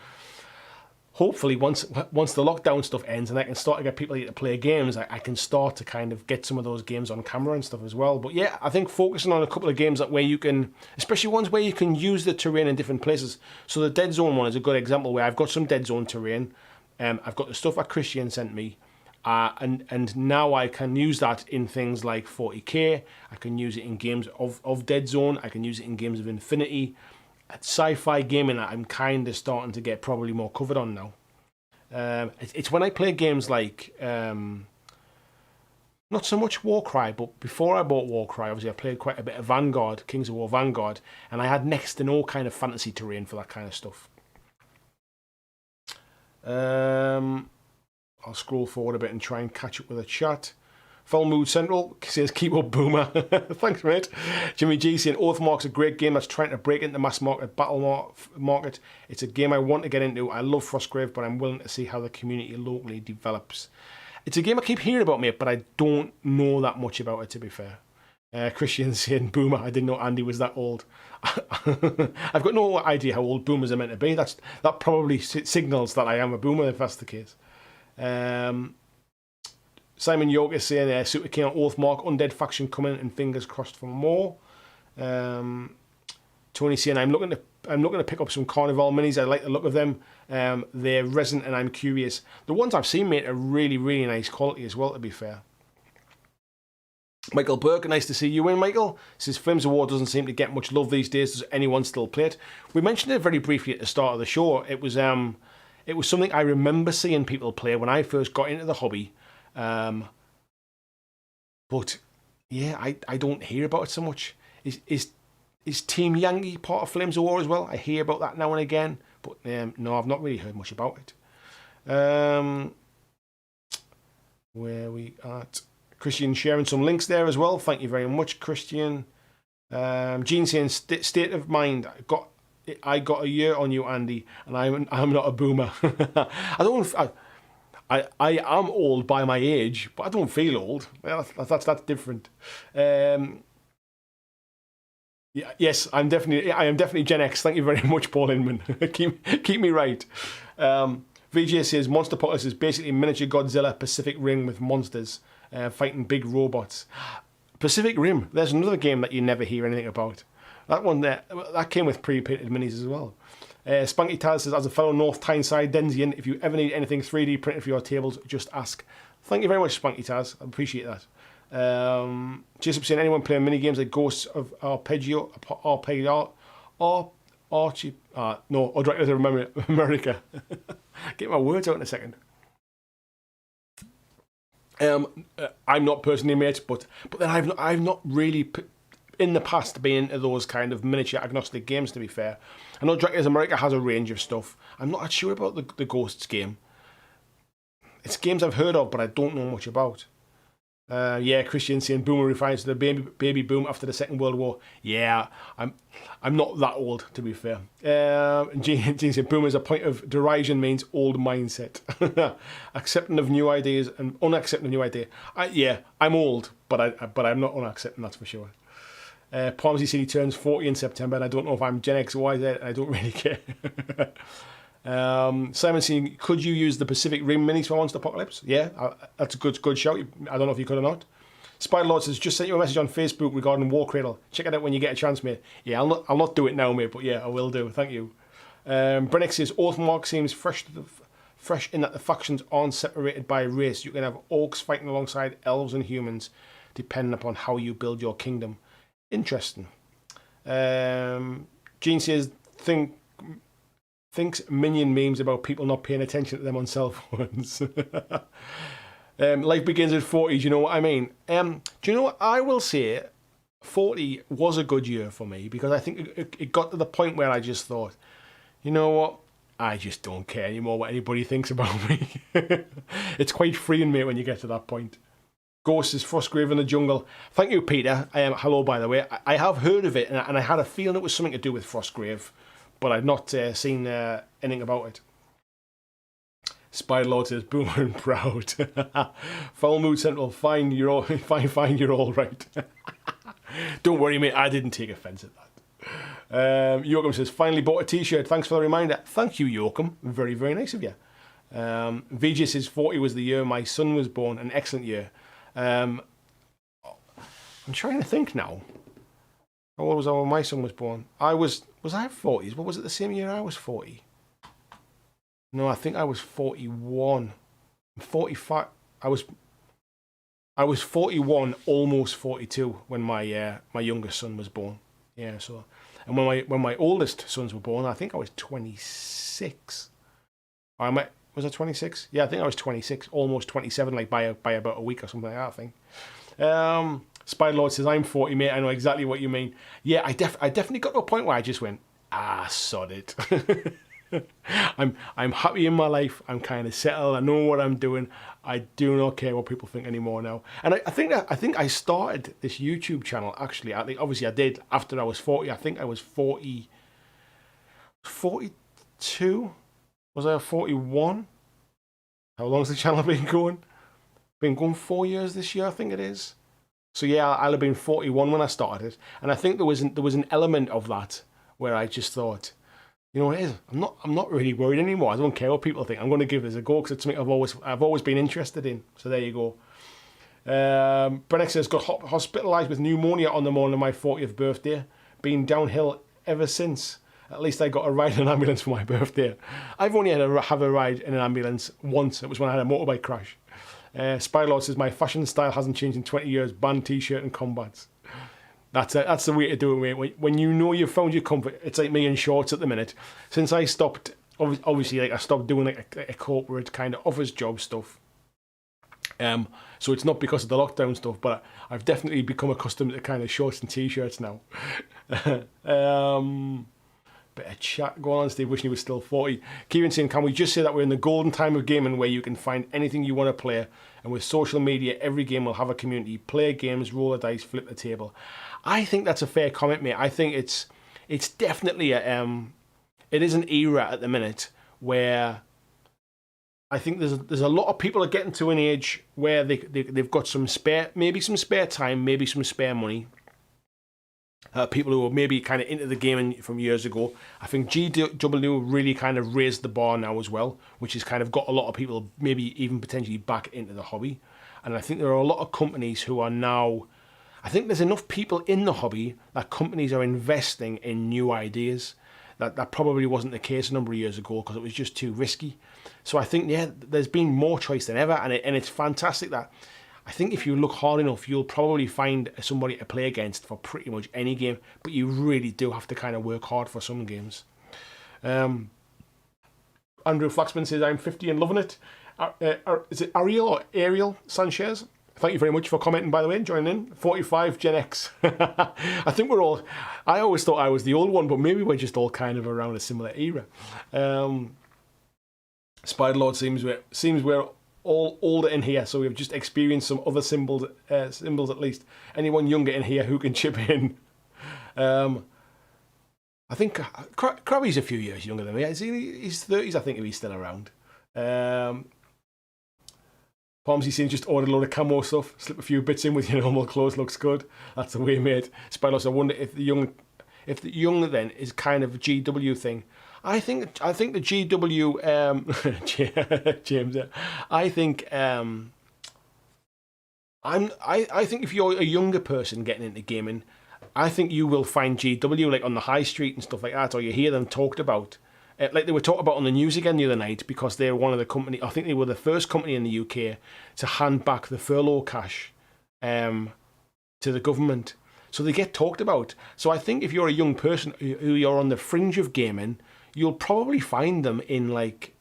hopefully once the lockdown stuff ends and I can start to get people to play games, I can start to kind of get some of those games on camera and stuff as well. But yeah, I think focusing on a couple of games that where you can, especially ones where you can use the terrain in different places. So the Dead Zone one is a good example where I've got some Dead Zone terrain. I've got the stuff that Christian sent me, and now I can use that in things like 40k. I can use it in games of Dead Zone. I can use it in games of Infinity. Sci-fi gaming that I'm kind of starting to get probably more covered on now. It's when I play games like, not so much Warcry, but before I bought Warcry, obviously I played quite a bit of Vanguard, Kings of War Vanguard, and I had next to no kind of fantasy terrain for that kind of stuff. I'll scroll forward a bit and try and catch up with the chat. Full Mood Central says, keep up, Boomer. Thanks, mate. Jimmy G saying, Oathmark's a great game that's trying to break into the mass market battle market. It's a game I want to get into. I love Frostgrave, but I'm willing to see how the community locally develops. It's a game I keep hearing about, mate, but I don't know that much about it, to be fair. Christian saying, Boomer, I didn't know Andy was that old. I've got no idea how old boomers are meant to be. That probably signals that I am a boomer if that's the case. Simon York is saying, Super King on Oathmark, Undead faction coming, and fingers crossed for more. Tony saying, I'm looking to pick up some Carnival minis. I like the look of them. They're resin, and I'm curious. The ones I've seen, mate, are really, really nice quality as well, to be fair. Michael Burke, nice to see you in, Michael. Says Flames of War doesn't seem to get much love these days. Does anyone still play it? We mentioned it very briefly at the start of the show. It was something I remember seeing people play when I first got into the hobby. But yeah, I don't hear about it so much. Is Team Yankee part of Flames of War as well? I hear about that now and again, but no, I've not really heard much about it. Where we at? Christian sharing some links there as well. Thank you very much, Christian. Gene saying, state of mind. I got a year on you, Andy, and I'm not a boomer. I am old by my age, but I don't feel old. Well, that's different. Yes, I am definitely Gen X. Thank you very much, Paul Inman. keep me right. VJ says Monster Polis is basically miniature Godzilla Pacific Rim with monsters fighting big robots. Pacific Rim. There's another game that you never hear anything about. That one there, that came with pre-painted minis as well. Spunky Taz says, as a fellow North Tyneside Denzian, if you ever need anything 3D printed for your tables, just ask. Thank you very much, Spunky Taz. I appreciate that. Jason saying, anyone playing mini games like Ghosts of Arpeggio, or Dracula of America. Get my words out in a second. I'm not personally, mate, but then I've not really in the past been into those kind of miniature agnostic games, to be fair. I know Dracula's America has a range of stuff. I'm not sure about the Ghosts game. It's games I've heard of, but I don't know much about. Yeah, Christian saying boomer refers to the baby boom after the Second World War. Yeah, I'm not that old, to be fair. Gene saying boomer is a point of derision, means old mindset. Accepting of new ideas and unaccepting of new ideas. Yeah, I'm old, but I'm not unaccepting, that's for sure. Palmsy said he turns 40 in September, and I don't know if I'm Gen X or Y, Z, I don't really care. Simon saying, could you use the Pacific Rim minis for Monster Apocalypse? Yeah, that's a good shout. I don't know if you could or not. Spider Lord says, just sent you a message on Facebook regarding War Cradle. Check it out when you get a chance, mate. Yeah, I'll not do it now, mate, but yeah, I will do. Thank you. Brennick says, Oathmark seems fresh in that the factions aren't separated by race. You can have orcs fighting alongside elves and humans, depending upon how you build your kingdom. Interesting. Gene says, thinks minion memes about people not paying attention to them on cell phones. Life begins at 40, do you know what I mean? Do you know what? I will say 40 was a good year for me, because I think it got to the point where I just thought, you know what? I just don't care anymore what anybody thinks about me. It's quite freeing, mate, when you get to that point. Ghost is Frostgrave in the Jungle. Thank you, Peter. Hello, by the way. I have heard of it, and I had a feeling it was something to do with Frostgrave, but I've not seen anything about it. Spider Lord says, boomer and proud. Foul Mood Central, fine, you're all right. Don't worry, mate, I didn't take offence at that. Yoakum says, finally bought a t-shirt, thanks for the reminder. Thank you, Yoakum, very, very nice of you. VJ says, 40 was the year my son was born, an excellent year. I'm trying to think now. How old was I when my son was born? Was I 40s? What was it, the same year I was 40? No, I think I was 41. 45. I was 41, almost 42 when my youngest son was born. Yeah, so, and when my oldest sons were born, I think I was 26. Was I 26? Yeah, I think I was 26, almost 27, like by about a week or something like that, I think. Spider Lord says, I'm 40, mate, I know exactly what you mean. Yeah, I definitely got to a point where I just went, sod it. I'm happy in my life. I'm kind of settled. I know what I'm doing. I do not care what people think anymore now. And I think I started this YouTube channel, actually. I think obviously I did after I was 40. I think I was 42. Was I 41? How long's the channel been going? Been going 4 years this year, I think it is. So yeah, I'll have been 41 when I started, and I think there was an element of that where I just thought, you know what it is? I'm not really worried anymore. I don't care what people think. I'm going to give this a go because it's something I've always been interested in. So there you go. Brennick says, got hospitalised with pneumonia on the morning of my 40th birthday. Been downhill ever since. At least I got a ride in an ambulance for my birthday. I've only had to have a ride in an ambulance once. It was when I had a motorbike crash. Spylord says, my fashion style hasn't changed in 20 years. Band t-shirt and combats. That's the way to do it, mate. When you know you've found your comfort, it's like me in shorts at the minute. Since I stopped, obviously, like I stopped doing like a corporate kind of office job stuff. So it's not because of the lockdown stuff, but I've definitely become accustomed to kind of shorts and t-shirts now. Bit of chat going on. Steve wishing he was still 40. Kieran saying, can we just say that we're in the golden time of gaming where you can find anything you want to play, and with social media every game will have a community. Play games, roll the dice, flip the table. I think that's a fair comment, mate. I think it's definitely it is an era at the minute where I think there's a lot of people are getting to an age where they've got some spare time, maybe some spare money. People who are maybe kind of into the gaming from years ago. I think GW really kind of raised the bar now as well, which has kind of got a lot of people maybe even potentially back into the hobby. And I think there are a lot of companies who are now, I think there's enough people in the hobby that companies are investing in new ideas. That probably wasn't the case a number of years ago because it was just too risky. So I think, yeah, there's been more choice than ever, and it's fantastic that I think if you look hard enough, you'll probably find somebody to play against for pretty much any game, but you really do have to kind of work hard for some games. Andrew Flaxman says, I'm 50 and loving it. Is it Ariel Sanchez? Thank you very much for commenting, by the way, and joining in. 45 Gen X. I think we're all, I always thought I was the old one, but maybe we're just all kind of around a similar era. Spider Lord seems we're all older in here, so we've just experienced some other symbols at least. Anyone younger in here who can chip in? I think Krabby's a few years younger than me. He's 30s, I think, if he's still around. Palmsy saying just ordered a load of camo stuff, slip a few bits in with your normal clothes, looks good. That's the way, mate. Spylos, I wonder if the young then is kind of a GW thing. I think the GW James. I think I think if you're a younger person getting into gaming, I think you will find GW like on the high street and stuff like that, or you hear them talked about. Like they were talked about on the news again the other night, because they're one of the company. I think they were the first company in the UK to hand back the furlough cash to the government. So they get talked about. So I think if you're a young person who you're on the fringe of gaming, you'll probably find them in like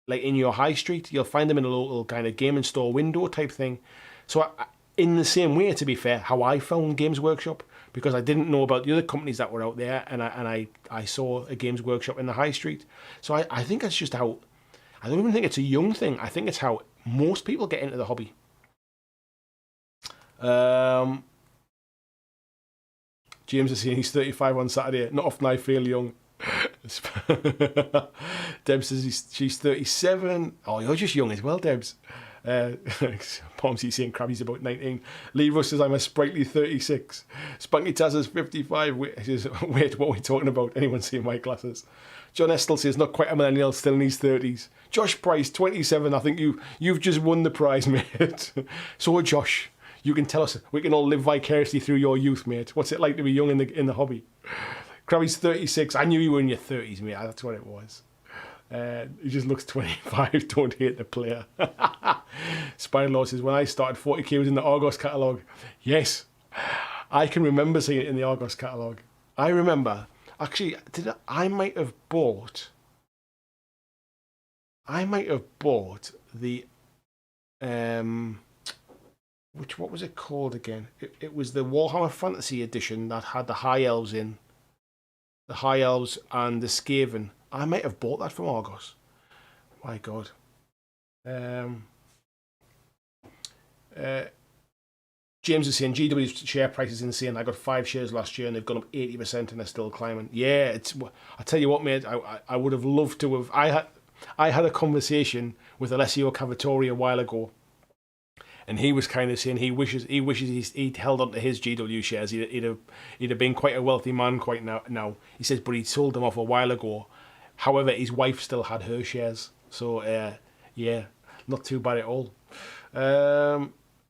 in your high street. You'll find them in a local kind of gaming store window type thing. So in the same way, to be fair, how I found Games Workshop, because I didn't know about the other companies that were out there, and I saw a Games Workshop in the high street. So I think that's just how, I don't even think it's a young thing. I think it's how most people get into the hobby. James is saying he's 35 on Saturday. Not often I feel young. Deb says she's 37. Oh, you're just young as well, Debs. Pomsy saying Krabby's about 19. Lee Russ says I'm a sprightly 36. Spunky Taz is 55. Wait, what are we talking about? Anyone seeing my glasses? John Estel says not quite a millennial, still in his 30s. Josh Price, 27. I think you've just won the prize, mate. So Josh, you can tell us. We can all live vicariously through your youth, mate. What's it like to be young in the hobby? Krabby's 36. I knew you were in your 30s, mate. That's what it was. He just looks 25. Don't hate the player. Spider-Law says, when I started, 40k was in the Argos catalogue. Yes, I can remember seeing it in the Argos catalogue. I remember, actually, I might have bought the, what was it called again? It was the Warhammer Fantasy edition that had the High Elves in. The High Elves and the Skaven. I might have bought that from Argos. My God. James is saying GW's share price is insane. I got 5 shares last year and they've gone up 80% and they're still climbing. Yeah, I tell you what, mate. I would have loved to have. I had a conversation with Alessio Cavatori a while ago, and he was kind of saying he wishes he'd held on to his GW shares. He'd have been quite a wealthy man quite now. He says, but he sold them off a while ago. However, his wife still had her shares. So, yeah, not too bad at all.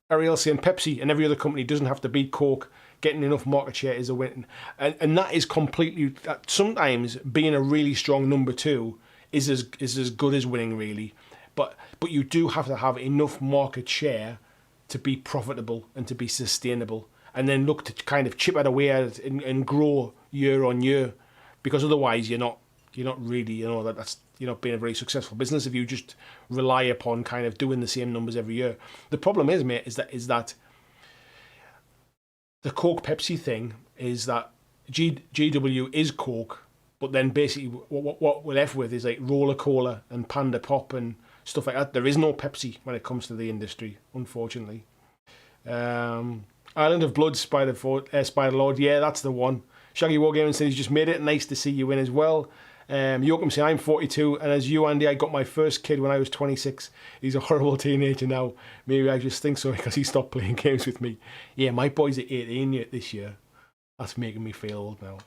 Ariel saying Pepsi and every other company doesn't have to beat Coke. Getting enough market share is a win. And that is completely... Sometimes being a really strong number 2 is as good as winning, really. But you do have to have enough market share to be profitable and to be sustainable. And then look to kind of chip it away at it and grow year on year. Because otherwise you're not really, that's you're not being a very successful business if you just rely upon kind of doing the same numbers every year. The problem is, mate, is that the Coke Pepsi thing is that GW is Coke, but then basically what we're left with is like Roller Cola and Panda Pop and stuff like that. There is no Pepsi when it comes to the industry, unfortunately. Island of Blood, Spider Lord, yeah, that's the one. Shaggy Wargaming said he's just made it. Nice to see you in as well. Yoakum saying I'm 42, and as you, Andy, I got my first kid when I was 26. He's a horrible teenager now. Maybe I just think so because he stopped playing games with me. Yeah, my boy's at 18 this year. That's making me feel old now.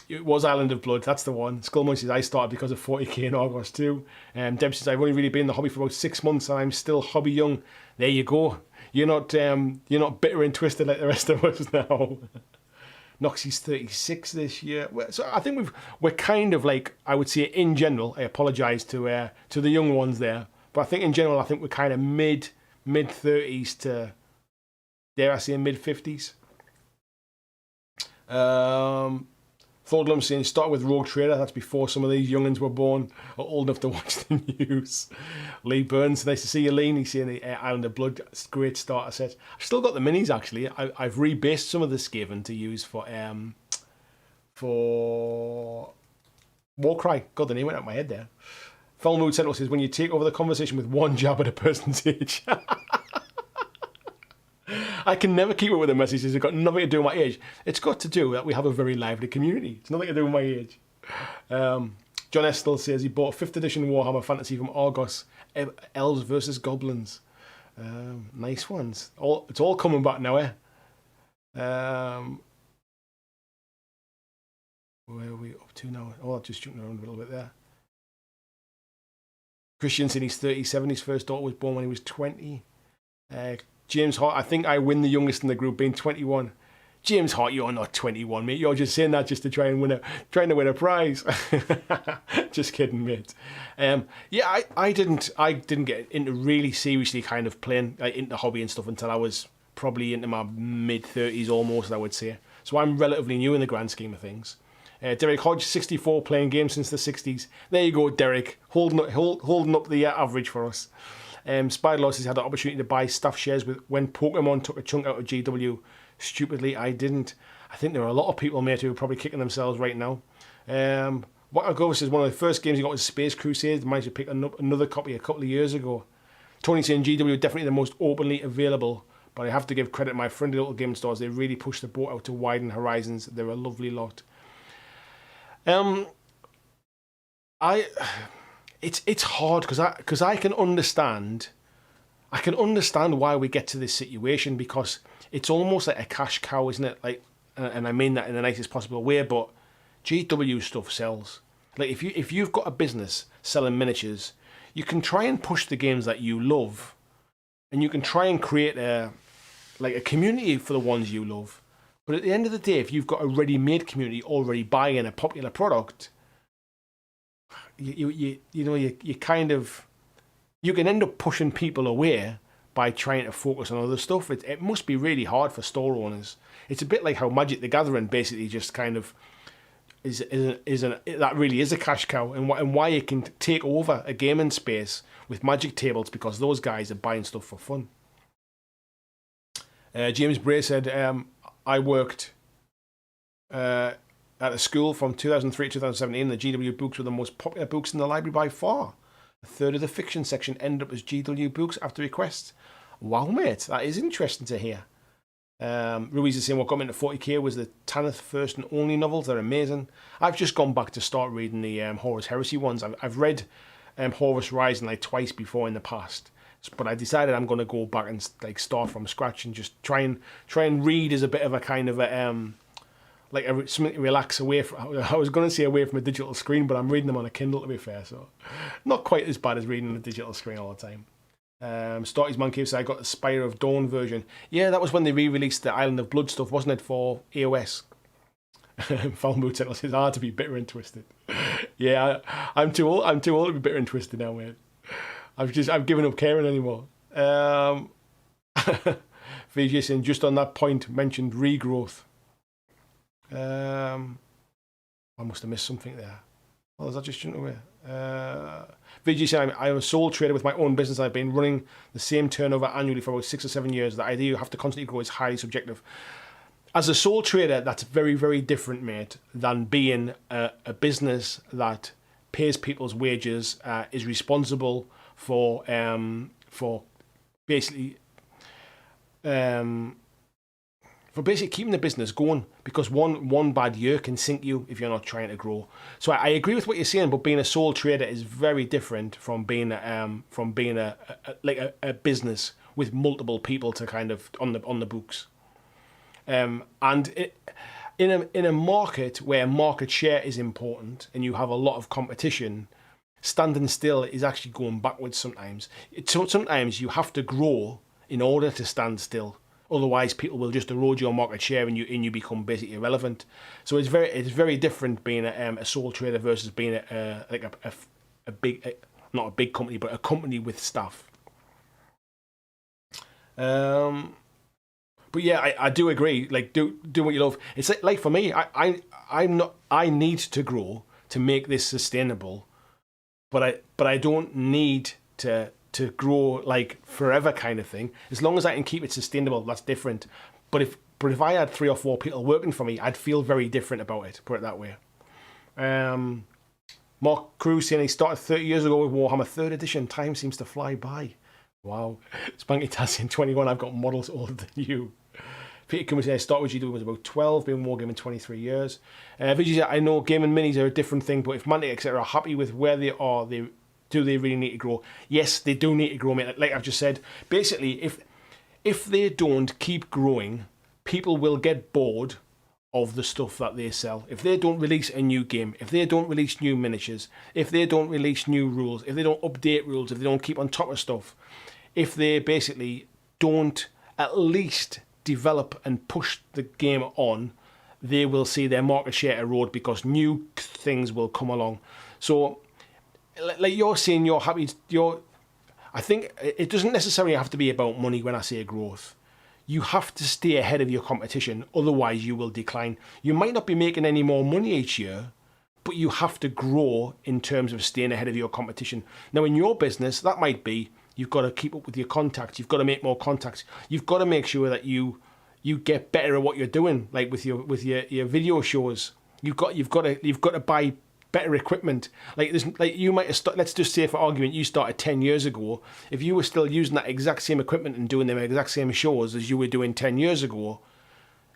It was Island of Blood, that's the one. Skullmoy says I started because of 40k in August too. Deb says I've only really been in the hobby for about 6 months and I'm still hobby young. There you go. You're not bitter and twisted like the rest of us now. Noxie's 36 this year. So I think we're kind of like, I would say in general, I apologise to the young ones there, but I think in general, I think we're kind of mid 30s to, dare I say, mid 50s. Thordlum saying start with Rogue Trader. That's before some of these youngins were born or old enough to watch the news. Lee Burns, nice to see you, Lee. He's saying the Island of Blood, great starter set. I've still got the minis actually. I've rebased some of the Skaven to use for Warcry. God, the name went out of my head there. Foul Mood Central says, when you take over the conversation with one jab at a person's age. I can never keep up with the messages. It's got nothing to do with my age. It's got to do that we have a very lively community. It's nothing to do with my age. John Estel says he bought 5th edition Warhammer Fantasy from Argos, Elves versus Goblins. Nice ones. It's all coming back now, eh? Where are we up to now? Oh, I've just jumped around a little bit there. Christian said he's 37. His first daughter was born when he was 20. James Hart, I think I win the youngest in the group, being 21. James Hart, you're not 21, mate. You're just saying that just to trying to win a prize. Just kidding, mate. Yeah, I didn't get into really seriously kind of playing into hobby and stuff until I was probably into my mid-30s almost, I would say. So I'm relatively new in the grand scheme of things. Derek Hodge, 64, playing games since the 60s. There you go, Derek, holding up the average for us. Spiderloss has had the opportunity to buy staff shares when Pokemon took a chunk out of GW. Stupidly, I didn't. I think there are a lot of people, mate, who are probably kicking themselves right now. What I go says one of the first games he got was Space Crusade. Managed to pick another copy a couple of years ago. Tony saying GW definitely the most openly available, but I have to give credit to my friendly little game stores. They really push the boat out to widen horizons. They're a lovely lot. It's hard because I can understand why we get to this situation, because it's almost like a cash cow, isn't it? Like, and I mean that in the nicest possible way, but GW stuff sells. Like if you've got a business selling miniatures, you can try and push the games that you love, and you can try and create a community for the ones you love. But at the end of the day, if you've got a ready-made community already buying a popular product, you can end up pushing people away by trying to focus on other stuff. It must be really hard for store owners. It's a bit like how Magic the Gathering basically just kind of that really is a cash cow, and why it can take over a gaming space with Magic tables, because those guys are buying stuff for fun. James Bray said, I worked at a school from 2003 to 2017. The GW books were the most popular books in the library by far. A third of the fiction section ended up as GW books after request. Wow, mate, that is interesting to hear. Ruiz is saying what got me into 40k was the Tanith first and only novels. They're amazing. I've just gone back to start reading the Horus Heresy ones. I've read Horus Rising like twice before in the past, but I decided I'm going to go back and start from scratch and just try and read as a bit of a kind of a something to relax away from. I was going to say away from a digital screen, but I'm reading them on a Kindle, to be fair, so not quite as bad as reading on a digital screen all the time. Starty's Man Cave said I got the Spire of Dawn version. Yeah, that was when they re-released the Island of Blood stuff, wasn't it, for AOS? Foul Mood Central says hard to be bitter and twisted. Yeah, I'm too old to be bitter and twisted now, mate. I've given up caring anymore. VJ saying just on that point mentioned regrowth. I must have missed something there. Oh, is that just jumped away? VG said, I'm a sole trader with my own business. I've been running the same turnover annually for about 6 or 7 years. The idea you have to constantly grow is highly subjective. As a sole trader, that's very, very different, mate, than being a business that pays people's wages, is responsible for basically keeping the business going, because one bad year can sink you if you're not trying to grow. So I agree with what you're saying, but being a sole trader is very different from being a business with multiple people to kind of on the books. In a market where market share is important and you have a lot of competition, standing still is actually going backwards sometimes. Sometimes you have to grow in order to stand still. Otherwise, people will just erode your market share and you become basically irrelevant. So it's very different being a sole trader versus being a big, not a big company, but a company with staff. But yeah, I do agree. Like do what you love. It's like for me, I need to grow to make this sustainable, but I don't need to grow like forever kind of thing. As long as I can keep it sustainable, that's different. But if I had 3 or 4 people working for me, I'd feel very different about it, put it that way. Mark Cruz saying he started 30 years ago with Warhammer 3rd edition. Time seems to fly by. Wow. Spanky Tassian 21. I've got models older than you. Peter Cummins said I started with GW was about 12, been wargaming 23 years. Vijay said I know gaming minis are a different thing, but if Mantic etc. are happy with where they are, do they really need to grow? Yes, they do need to grow, mate. Like I've just said, basically, if they don't keep growing, people will get bored of the stuff that they sell. If they don't release a new game, if they don't release new miniatures, if they don't release new rules, if they don't update rules, if they don't keep on top of stuff, if they basically don't at least develop and push the game on, they will see their market share erode because new things will come along. So, like you're saying, I think it doesn't necessarily have to be about money when I say growth. You have to stay ahead of your competition, otherwise you will decline. You might not be making any more money each year, but you have to grow in terms of staying ahead of your competition. Now, in your business, that might be you've got to keep up with your contacts. You've got to make more contacts. You've got to make sure that you get better at what you're doing, like with your video shows. You've got to buy better equipment. Like you might have let's just say for argument you started 10 years ago. If you were still using that exact same equipment and doing the exact same shows as you were doing 10 years ago,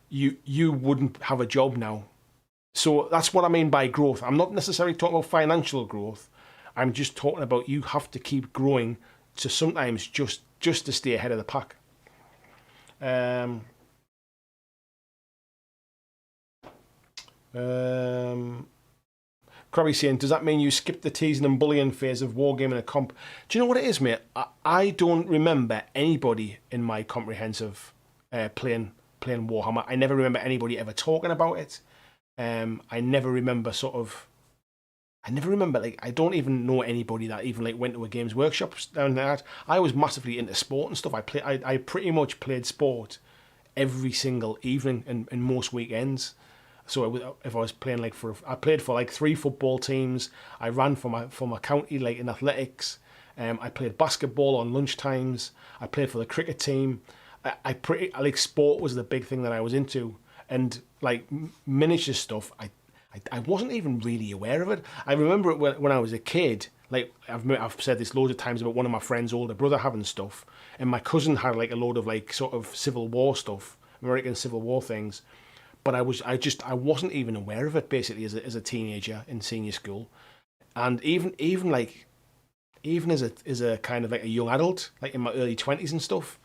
you wouldn't have a job now. So that's what I mean by growth. I'm not necessarily talking about financial growth. I'm just talking about you have to keep growing to sometimes just to stay ahead of the pack. Crabby saying, does that mean you skipped the teasing and bullying phase of wargaming a comp? Do you know what it is, mate? I don't remember anybody in my comprehensive playing Warhammer. I never remember anybody ever talking about it. I never remember like, I don't even know anybody that even like went to a Games Workshop down there. I was massively into sport and stuff. I pretty much played sport every single evening and most weekends. So if I was playing I played for like 3 football teams. I ran for my county like in athletics. I played basketball on lunchtimes. I played for the cricket team. I like sport was the big thing that I was into, and like miniature stuff. I wasn't even really aware of it. I remember it when I was a kid. Like I've said this loads of times about one of my friend's older brother having stuff, and my cousin had like a load of like sort of Civil War stuff, American Civil War things. But I wasn't even aware of it basically as a teenager in senior school, and even as a kind of like a young adult, like in my early 20s and stuff,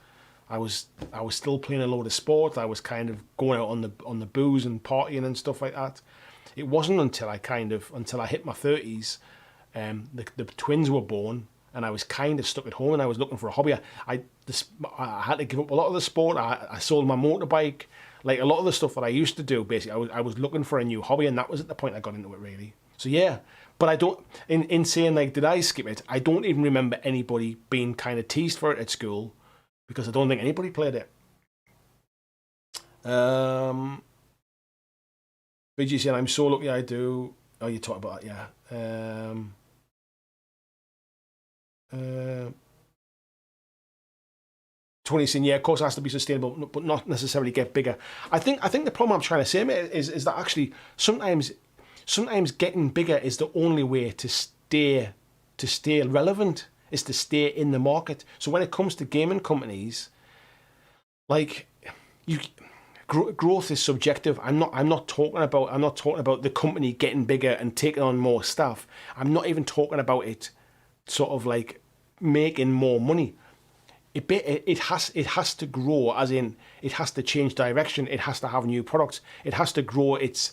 I was still playing a load of sport. I was kind of going out on the booze and partying and stuff like that. It wasn't until I hit my 30s, the twins were born, and I was kind of stuck at home and I was looking for a hobby. I had to give up a lot of the sport. I sold my motorbike. Like a lot of the stuff that I used to do, basically, I was looking for a new hobby, and that was at the point I got into it, really. So yeah, but I don't, in saying like, did I skip it? I don't even remember anybody being kind of teased for it at school, because I don't think anybody played it. BG saying, I'm so lucky I do. Oh, you talked about that, yeah. Tony saying, yeah, of course it has to be sustainable, but not necessarily get bigger. I think the problem I'm trying to say, mate, is that actually sometimes getting bigger is the only way to stay relevant, is to stay in the market. So when it comes to gaming companies, like growth is subjective. I'm not talking about the company getting bigger and taking on more staff. I'm not even talking about it sort of like making more money. It has to grow, as in it has to change direction. It has to have new products. It has to grow its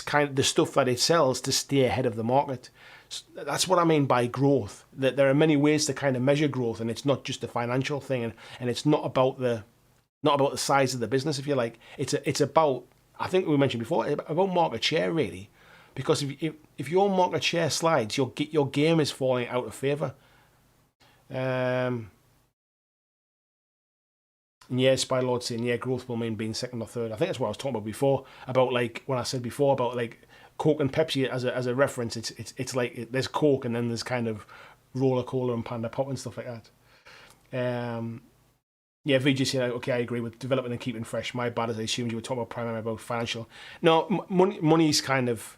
kind of the stuff that it sells to stay ahead of the market. So that's what I mean by growth. That there are many ways to kind of measure growth, and it's not just a financial thing, and it's not about the size of the business, if you like. It's about, I think we mentioned before, about market share, really, because if your market share slides, your game is falling out of favour. And yeah, Spylord saying, yeah, growth will mean being second or third. I think that's what I was talking about before, about like when I said before about like Coke and Pepsi as a reference. It's like there's Coke and then there's kind of Roller Cola and Panda Pop and stuff like that. Yeah, VJ saying, okay, I agree with developing and keeping fresh. My bad, as I assumed you were talking about primarily about financial. No, money's kind of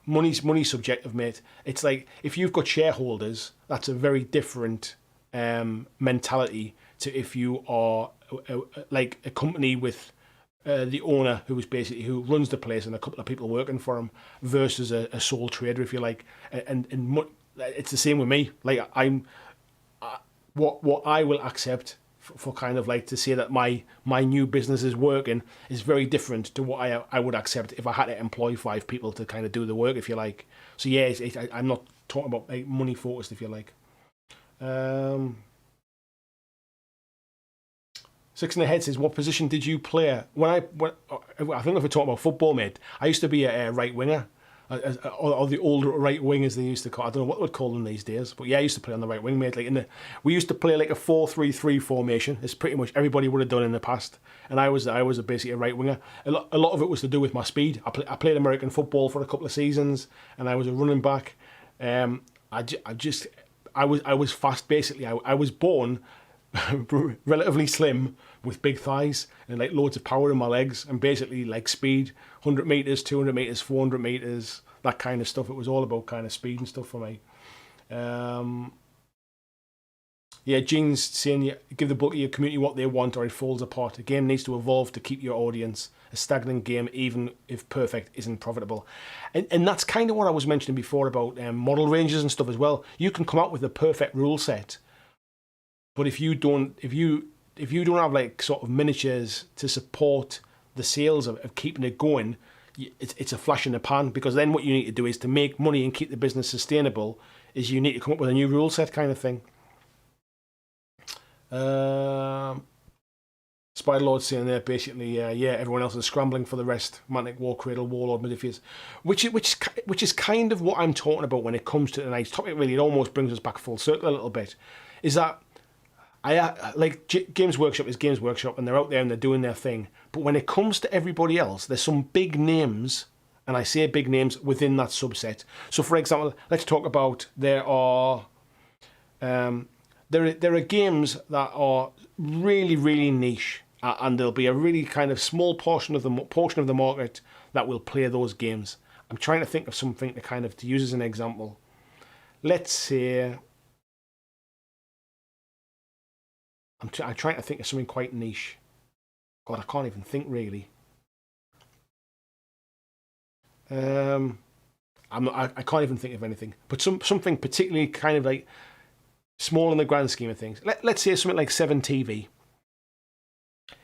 money's subjective, mate. It's like if you've got shareholders, that's a very different mentality to if you are like a company with the owner who runs the place and a couple of people working for him versus a sole trader, if you like. And it's the same with me. Like what I will accept for kind of like to say that my new business is working is very different to what I would accept if I had to employ 5 people to kind of do the work, if you like. So yeah, I'm not talking about like money focused, if you like. Six in the Head says, what position did you play? I think if we're talking about football, mate, I used to be a right winger. Or the old right wing, as they used to call. I don't know what we'd call them these days, but yeah, I used to play on the right wing, mate. Like we used to play like a 4-3-3 formation. It's pretty much everybody would have done in the past, and I was basically a right winger. A lot of it was to do with my speed. I played American football for a couple of seasons, and I was a running back. I was fast. Basically, I was born relatively slim with big thighs and like loads of power in my legs and basically like speed, 100 meters, 200 meters, 400 meters, that kind of stuff. It was all about kind of speed and stuff for me. Yeah, Gene's saying, give the book your community what they want or it falls apart. A game needs to evolve to keep your audience. A stagnant game, even if perfect, isn't profitable. And that's kind of what I was mentioning before about model ranges and stuff as well. You can come out with a perfect rule set, but if you don't have like sort of miniatures to support the sales of keeping it going, it's a flash in the pan, because then what you need to do is to make money and keep the business sustainable is you need to come up with a new rule set kind of thing. Spider-Lord saying there basically, yeah, everyone else is scrambling for the rest. Mantic, War Cradle, Warlord, Modifiers, which is kind of what I'm talking about when it comes to tonight's topic. Really, it almost brings us back full circle a little bit. Is that I like Games Workshop is Games Workshop, and they're out there and they're doing their thing. But when it comes to everybody else, there's some big names, and I say big names within that subset. So, for example, let's talk about there are games that are really, really niche, and there'll be a really kind of small portion of the market that will play those games. I'm trying to think of something to use as an example. Let's say I'm trying to think of something quite niche. God, I can't even think really. I can't even think of anything. But something particularly kind of like small in the grand scheme of things. Let's say something like 7TV.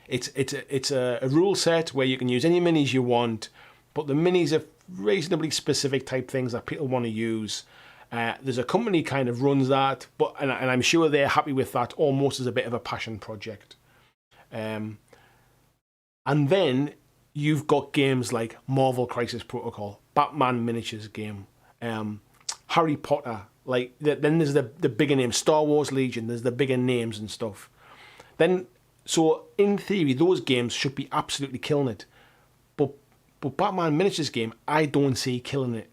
It's a rule set where you can use any minis you want, but the minis are reasonably specific type things that people want to use. There's a company kind of runs that, and I'm sure they're happy with that almost as a bit of a passion project. And then you've got games like Marvel Crisis Protocol, Batman miniatures game, Harry Potter. Like then there's the bigger names, Star Wars Legion. There's the bigger names and stuff. So in theory, those games should be absolutely killing it. But Batman miniatures game, I don't see killing it.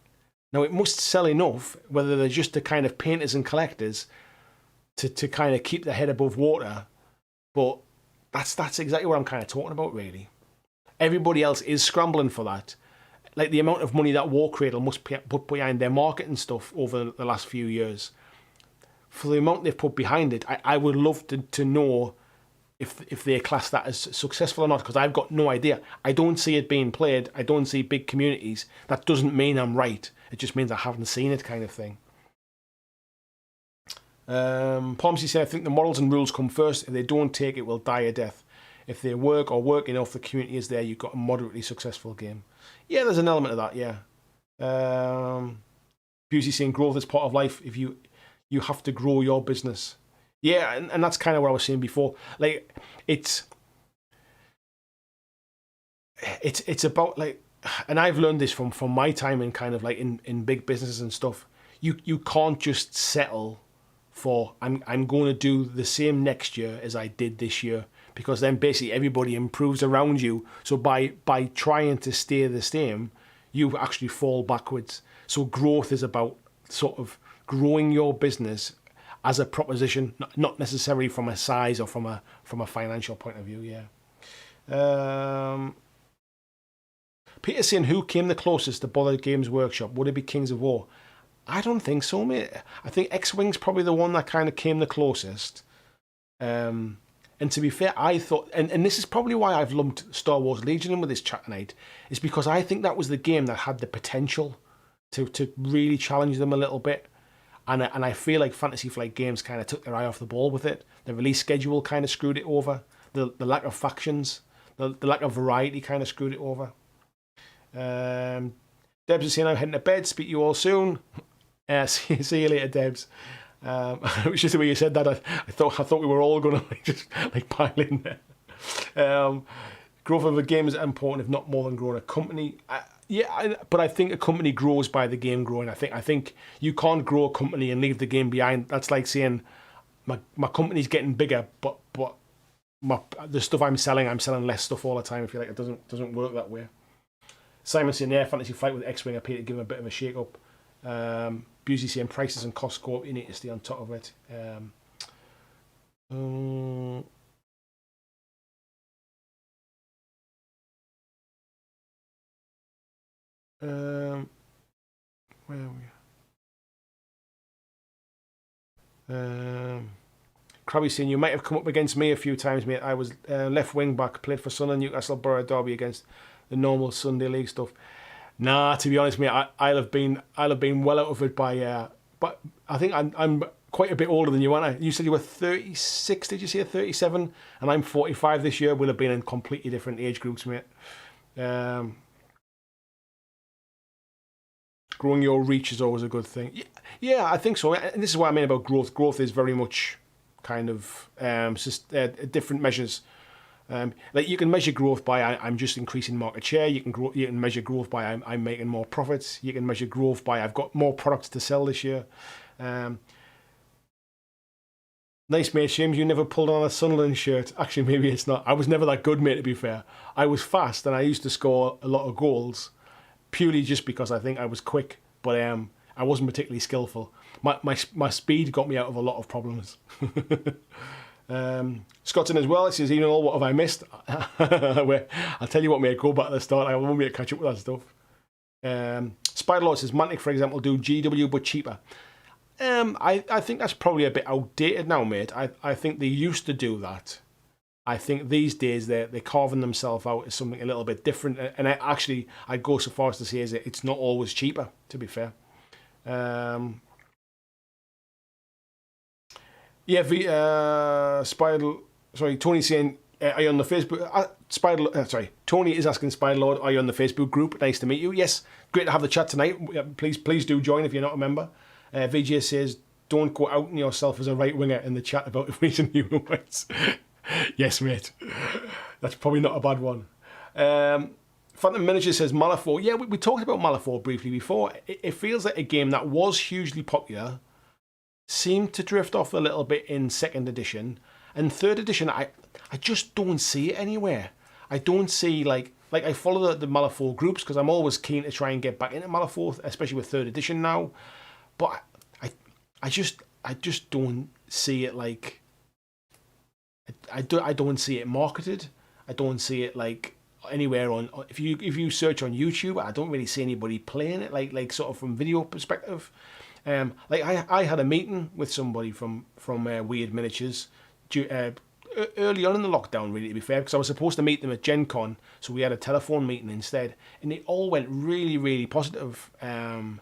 Now, it must sell enough, whether they're just the kind of painters and collectors, to kind of keep their head above water. But that's exactly what I'm kind of talking about, really. Everybody else is scrambling for that. Like the amount of money that War Cradle must put behind their marketing stuff over the last few years. For the amount they've put behind it, I would love to know if they class that as successful or not, because I've got no idea. I don't see it being played. I don't see big communities. That doesn't mean I'm right. It just means I haven't seen it, kind of thing. Palmsy said, I think the models and rules come first. If they don't take it, will die a death. If they work enough, the community is there, you've got a moderately successful game. Yeah, there's an element of that, yeah. Busey saying growth is part of life. If you have to grow your business. Yeah, and that's kind of what I was saying before. Like, it's about, like, and I've learned this from my time in kind of like in big businesses and stuff. You can't just settle for I'm going to do the same next year as I did this year, because then basically everybody improves around you. So by trying to stay the same, you actually fall backwards. So growth is about sort of growing your business as a proposition, not necessarily from a size or from a Peter saying, who came the closest to Bothered Games Workshop? Would it be Kings of War? I don't think so, mate. I think X-Wing's probably the one that kind of came the closest. And to be fair, I thought, and this is probably why I've lumped Star Wars Legion in with this chat tonight, is because I think that was the game that had the potential to really challenge them a little bit. And I feel like Fantasy Flight Games kind of took their eye off the ball with it. The release schedule kind of screwed it over. The lack of factions, the lack of variety kind of screwed it over. Debs is saying, I'm heading to bed. Speak to you all soon. See you later, Debs. It was just the way you said that. I thought we were all going to just pile in there. Growth of a game is important, if not more than growing a company. But I think a company grows by the game growing. I think you can't grow a company and leave the game behind. That's like saying my company's getting bigger, but the stuff I'm selling less stuff all the time. I feel like it doesn't work that way. Simon's saying, yeah, Fantasy Flight with X-Wing appear to give him a bit of a shake up. Busey saying prices and costs go up, you need to stay on top of it. Where are we? Krabby saying, you might have come up against me a few times, mate. I was left wing back, played for Sunderland, Newcastle, Borough, Derby against the normal Sunday League stuff. Nah, to be honest, mate, I'll have been well out of it by. But I think I'm quite a bit older than you, aren't I? You said you were 36. Did you say 37? And I'm 45 this year. We'll have been in completely different age groups, mate. Growing your reach is always a good thing. Yeah, I think so. And this is what I mean about growth. Growth is very much kind of different measures. Like you can measure growth by I'm just increasing market share. You can measure growth by I'm making more profits. You can measure growth by I've got more products to sell this year. Nice, mate. James, you never pulled on a Sunderland shirt. Actually, maybe it's not. I was never that good, mate, to be fair. I was fast and I used to score a lot of goals purely just because I think I was quick, but I wasn't particularly skillful. My speed got me out of a lot of problems. Scotton as well, he says, even all, what have I missed? I'll tell you what, mate, go back to the start. I won't be able to catch up with that stuff. Spiderlord says, Mantic, for example, do GW but cheaper. I think that's probably a bit outdated now, mate. I think they used to do that. I think these days they're carving themselves out as something a little bit different. And I'd go so far as to say is that it's not always cheaper, to be fair. Yeah, Tony's saying, are you on the Facebook? Tony is asking Spiderlord, are you on the Facebook group? Nice to meet you. Yes, great to have the chat tonight. Please do join if you're not a member. VJ says, don't go outing yourself as a right winger in the chat about recent human rights. Yes, mate. That's probably not a bad one. Phantom Miniature says, Malifaux. Yeah, we talked about Malifaux briefly before. It feels like a game that was hugely popular, seemed to drift off a little bit in 2nd edition. And 3rd edition, I just don't see it anywhere. I don't see, like I follow the Malifaux groups because I'm always keen to try and get back into Malifaux, especially with 3rd edition now. But I just don't see it like... I don't see it marketed. I don't see it like anywhere on. If you search on YouTube, I don't really see anybody playing it like sort of from video perspective. Like I had a meeting with somebody from Weird Miniatures early on in the lockdown, really, to be fair, because I was supposed to meet them at Gen Con, so we had a telephone meeting instead, and it all went really, really positive. And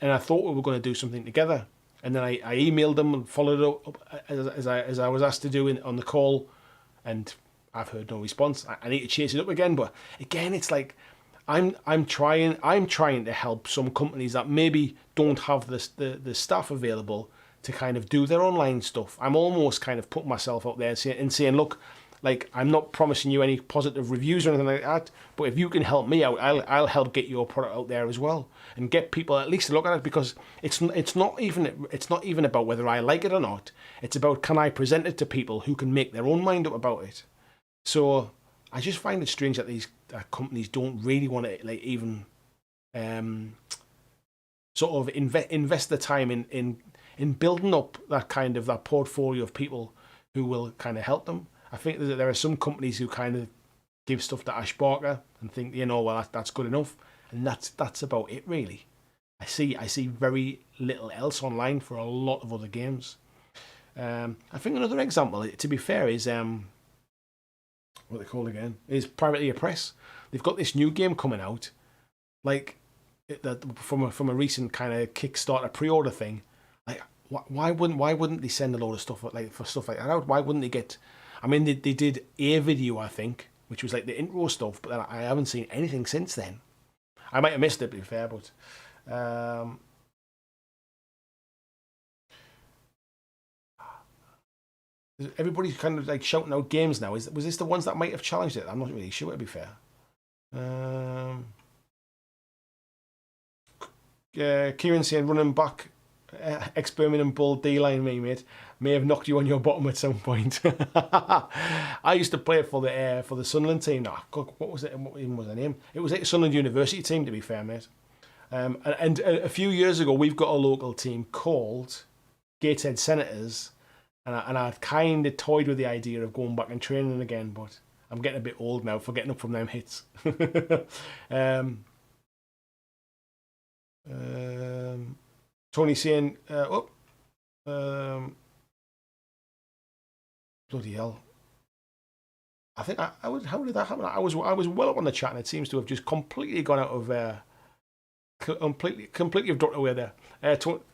I thought we were going to do something together. And then I emailed them and followed up as I was asked to do on the call, and I've heard no response. I need to chase it up again, but again, it's like I'm trying to help some companies that maybe don't have the staff available to kind of do their online stuff. I'm almost kind of putting myself out there and saying, look, like I'm not promising you any positive reviews or anything like that, but if you can help me out, I'll help get your product out there as well and get people at least to look at it, because it's not even about whether I like it or not. It's about, can I present it to people who can make their own mind up about it. So I just find it strange that these companies don't really want to like even sort of invest the time in building up that portfolio of people who will kind of help them. I think that there are some companies who kind of give stuff to Ash Barker and think, well, that's good enough, and that's about it really. I see very little else online for a lot of other games. I think another example, to be fair, is what they called again, is Privately Oppressed. They've got this new game coming out, like from a recent kind of Kickstarter pre-order thing. Like, why wouldn't they send a load of stuff like for stuff like that out? Why wouldn't they get? I mean, they did a video, I think, which was like the intro stuff, but then I haven't seen anything since then. I might have missed it, to be fair, but everybody's kind of like shouting out games now. Was this the ones that might have challenged it? I'm not really sure, to be fair. Kieran saying running back, experimenting bull D-line, mate, may have knocked you on your bottom at some point. I used to play for the Sunderland team. No, God, what was it? What even was the name? It was like the Sunderland University team, to be fair, mate. And a few years ago, we've got a local team called Gateshead Senators, and I've kind of toyed with the idea of going back and training again, but I'm getting a bit old now for getting up from them hits. Tony saying, bloody hell. I think how did that happen? I was well up on the chat, and it seems to have just completely gone out of completely have dropped away there. Tony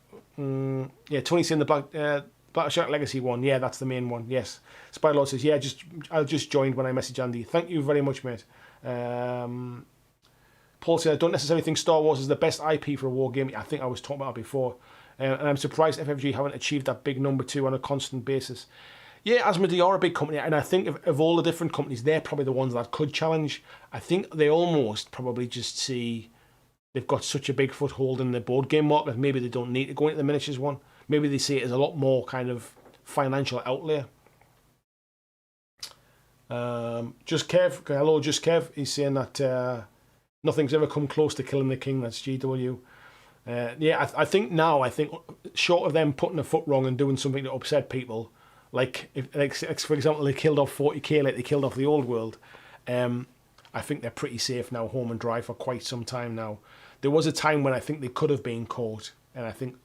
saying the BlackJack Legacy one. Yeah, that's the main one. Yes. Spylord says, yeah, I just joined when I messaged Andy. Thank you very much, mate. Paul said, I don't necessarily think Star Wars is the best IP for a war game. I think I was talking about it before. And I'm surprised FFG haven't achieved that big number 2 on a constant basis. Yeah, Asmodee are a big company, and I think of all the different companies, they're probably the ones that could challenge. I think they almost probably just see they've got such a big foothold in the board game market, maybe they don't need to go into the miniatures one. Maybe they see it as a lot more kind of financial outlay. Just Kev, he's saying that nothing's ever come close to killing the king. That's GW. I think short of them putting a foot wrong and doing something to upset people, like for example, they killed off 40k like they killed off the old world. I think they're pretty safe now, home and dry for quite some time now. There was a time when I think they could have been caught, and I think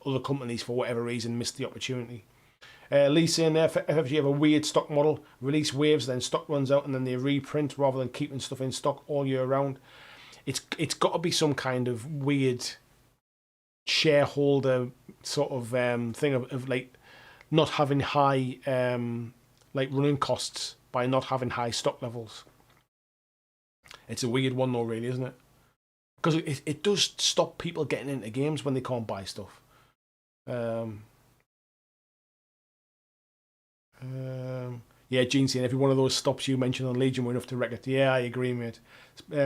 other companies, for whatever reason, missed the opportunity. Lee saying there, FFG have a weird stock model, release waves, then stock runs out, and then they reprint rather than keeping stuff in stock all year round. It's got to be some kind of weird shareholder sort of thing of like not having high like running costs by not having high stock levels. It's a weird one though, really, isn't it? Because it does stop people getting into games when they can't buy stuff. Yeah, Gene saying every one of those stops you mentioned on Legion were enough to wreck it. Yeah, I agree, mate.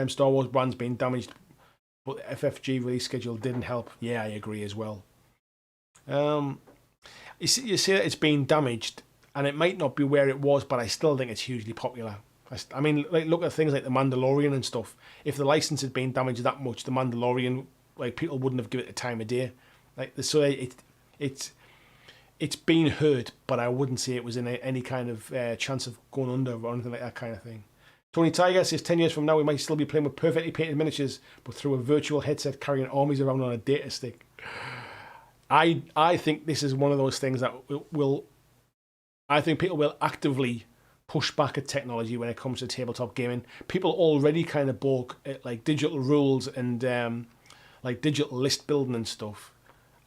Star Wars brand's been damaged, but the FFG release schedule didn't help. Yeah, I agree as well. You say that it's been damaged, and it might not be where it was, but I still think it's hugely popular. I mean, like, look at things like The Mandalorian and stuff. If the license had been damaged that much, The Mandalorian, like, people wouldn't have given it the time of day. Like, so it's been hurt, but I wouldn't say it was in any kind of chance of going under or anything like that kind of thing. Tony Tiger says 10 years from now we might still be playing with perfectly painted miniatures, but through a virtual headset carrying armies around on a data stick. I think this is one of those things that I think people will actively push back at technology when it comes to tabletop gaming. People already kind of balk at like digital rules and like digital list building and stuff.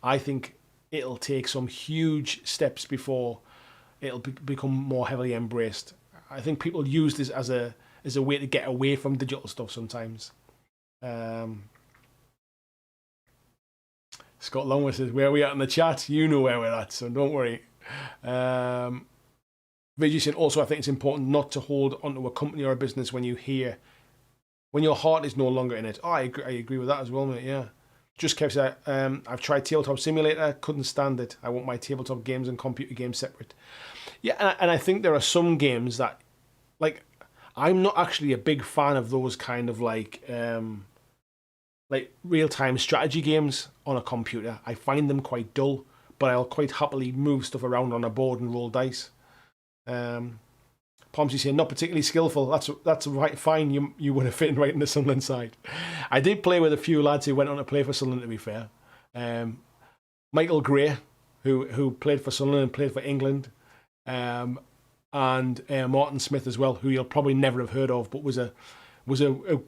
I think it'll take some huge steps before it'll become more heavily embraced. I think people use this as a way to get away from digital stuff sometimes. Scott Longworth says, where are we at in the chat? You know where we're at, so don't worry. Vijay said, also, I think it's important not to hold onto a company or a business when your heart is no longer in it. Oh, I agree with that as well, mate, yeah. Just Kev said, I've tried Tabletop Simulator, couldn't stand it. I want my tabletop games and computer games separate. Yeah, and I think there are some games that, like, I'm not actually a big fan of those kind of like real-time strategy games on a computer. I find them quite dull, but I'll quite happily move stuff around on a board and roll dice. Pomsy saying, not particularly skillful. That's right, fine. You would have fit right in the Sunderland side. I did play with a few lads who went on to play for Sunderland, to be fair. Michael Gray, who played for Sunderland and played for England. And Martin Smith as well, who you'll probably never have heard of, but was a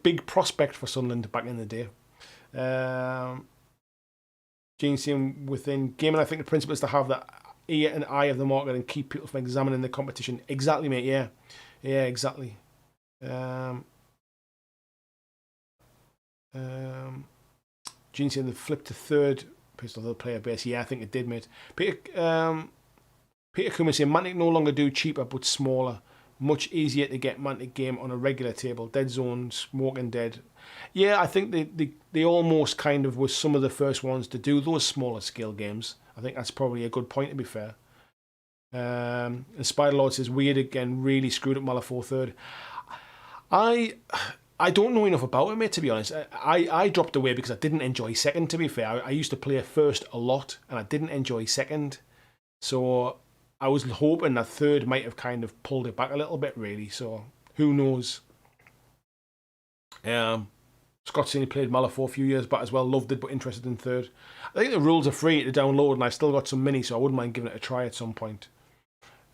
big prospect for Sunderland back in the day. Gene saying within gaming, I think the principle is to have the ear and eye of the market and keep people from examining the competition. Exactly, mate. Yeah, exactly. Gene saying the flip to third based on the player base. Yeah, I think it did, mate. Peter Kuma saying Mantic no longer do cheaper but smaller. Much easier to get Mantic game on a regular table. Dead Zone, Smoking Dead. Yeah, I think they almost kind of were some of the first ones to do those smaller scale games. I think that's probably a good point, to be fair. And Spider-Lord says, weird again, really screwed up Malifaux third. I don't know enough about it, mate, to be honest. I dropped away because I didn't enjoy second, to be fair. I used to play first a lot, and I didn't enjoy second. So I was hoping that third might have kind of pulled it back a little bit, really. So who knows? Scott saying he played Malifaux a few years back as well. Loved it, but interested in third. I think the rules are free to download, and I've still got some mini, so I wouldn't mind giving it a try at some point.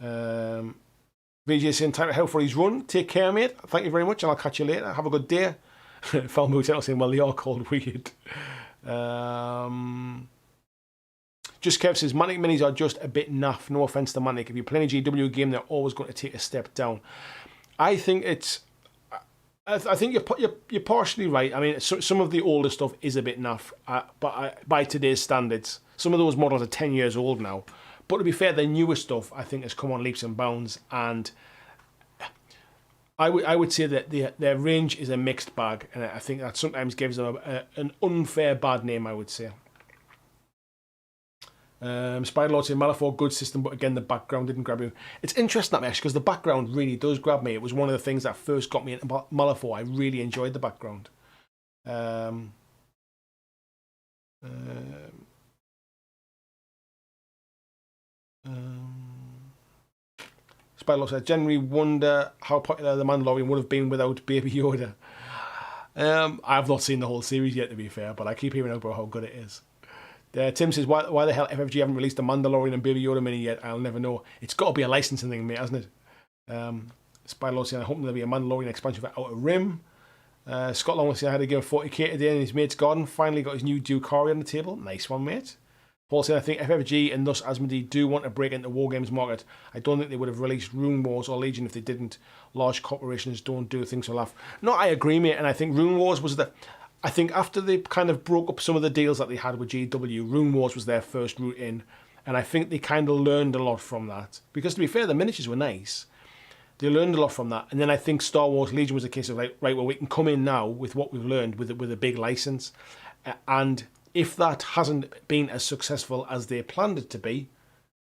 VJ saying, time to help for his run. Take care, mate. Thank you very much, and I'll catch you later. Have a good day. Falmo saying, well, they are called weird. Just Kev says, Mantic minis are just a bit naff. No offence to Mantic. If you're playing a GW game, they're always going to take a step down. I think you're partially right. I mean, some of the older stuff is a bit naff, but by today's standards, some of those models are 10 years old now. But to be fair, the newer stuff I think has come on leaps and bounds, and I would say that their range is a mixed bag, and I think that sometimes gives them an unfair bad name, I would say. Spider-Lord saying Malifaux, good system, but again the background didn't grab you. It's interesting that actually, because the background really does grab me. It was one of the things that first got me into Malifaux. I really enjoyed the background. Spider-Lord said, generally wonder how popular the Mandalorian would have been without Baby Yoda. I've not seen the whole series yet, to be fair, but I keep hearing about how good it is. Tim says, why the hell FFG haven't released a Mandalorian and Baby Yoda mini yet? I'll never know. It's got to be a licensing thing, mate, hasn't it? Spider-Lord saying, I hope there'll be a Mandalorian expansion for Outer Rim. Scott Long was saying, I had to give him 40k today in his mate's garden. Finally got his new Dukari on the table. Nice one, mate. Paul saying, I think FFG and thus Asmodee do want to break into the Wargames market. I don't think they would have released Rune Wars or Legion if they didn't. Large corporations don't do things for laugh. No, I agree, mate, and I think Rune Wars was I think after they kind of broke up some of the deals that they had with GW, Rune Wars was their first route in, and I think they kind of learned a lot from that. Because to be fair, the miniatures were nice. They learned a lot from that, and then I think Star Wars Legion was a case of like, right, well, we can come in now with what we've learned with a big license, and if that hasn't been as successful as they planned it to be,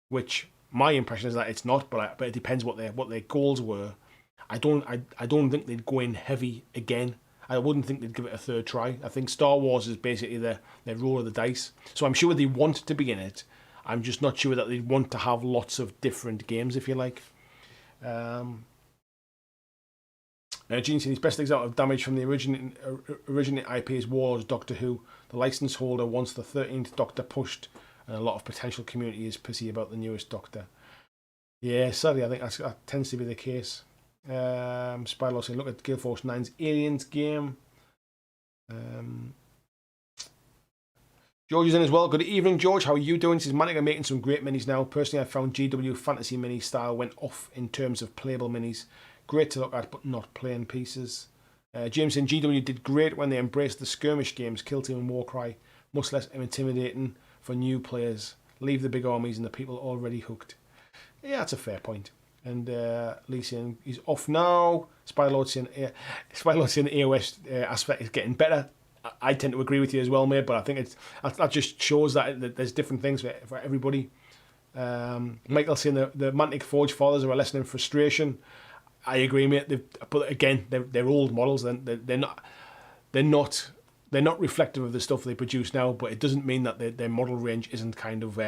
which my impression is that it's not, but it depends what their goals were. I don't think they'd go in heavy again. I wouldn't think they'd give it a third try. I think Star Wars is basically their roll of the dice. So I'm sure they want to be in it. I'm just not sure that they'd want to have lots of different games, if you like. Gene said his best example of damage from the originating IP is Wars Doctor Who. The license holder wants the 13th Doctor pushed, and a lot of potential community is pissy about the newest Doctor. Yeah, sadly, I think that tends to be the case. Spylaw saying, look at Guild Force 9's Aliens game. George is in as well. Good evening, George. How are you doing? Says Mantic are making some great minis now. Personally, I found GW Fantasy Mini style went off in terms of playable minis. Great to look at, but not playing pieces. James and GW did great when they embraced the skirmish games, Kill Team and Warcry. Much less intimidating for new players. Leave the big armies and the people already hooked. Yeah, that's a fair point. And Lee saying he's off now. Spylord saying the AOS aspect is getting better. I tend to agree with you as well, mate. But I think that just shows that there's different things for everybody. Michael saying the Mantic Forge fathers are a lesson in frustration. I agree, mate. But again, they're old models. They're not reflective of the stuff they produce now. But it doesn't mean that their model range isn't kind of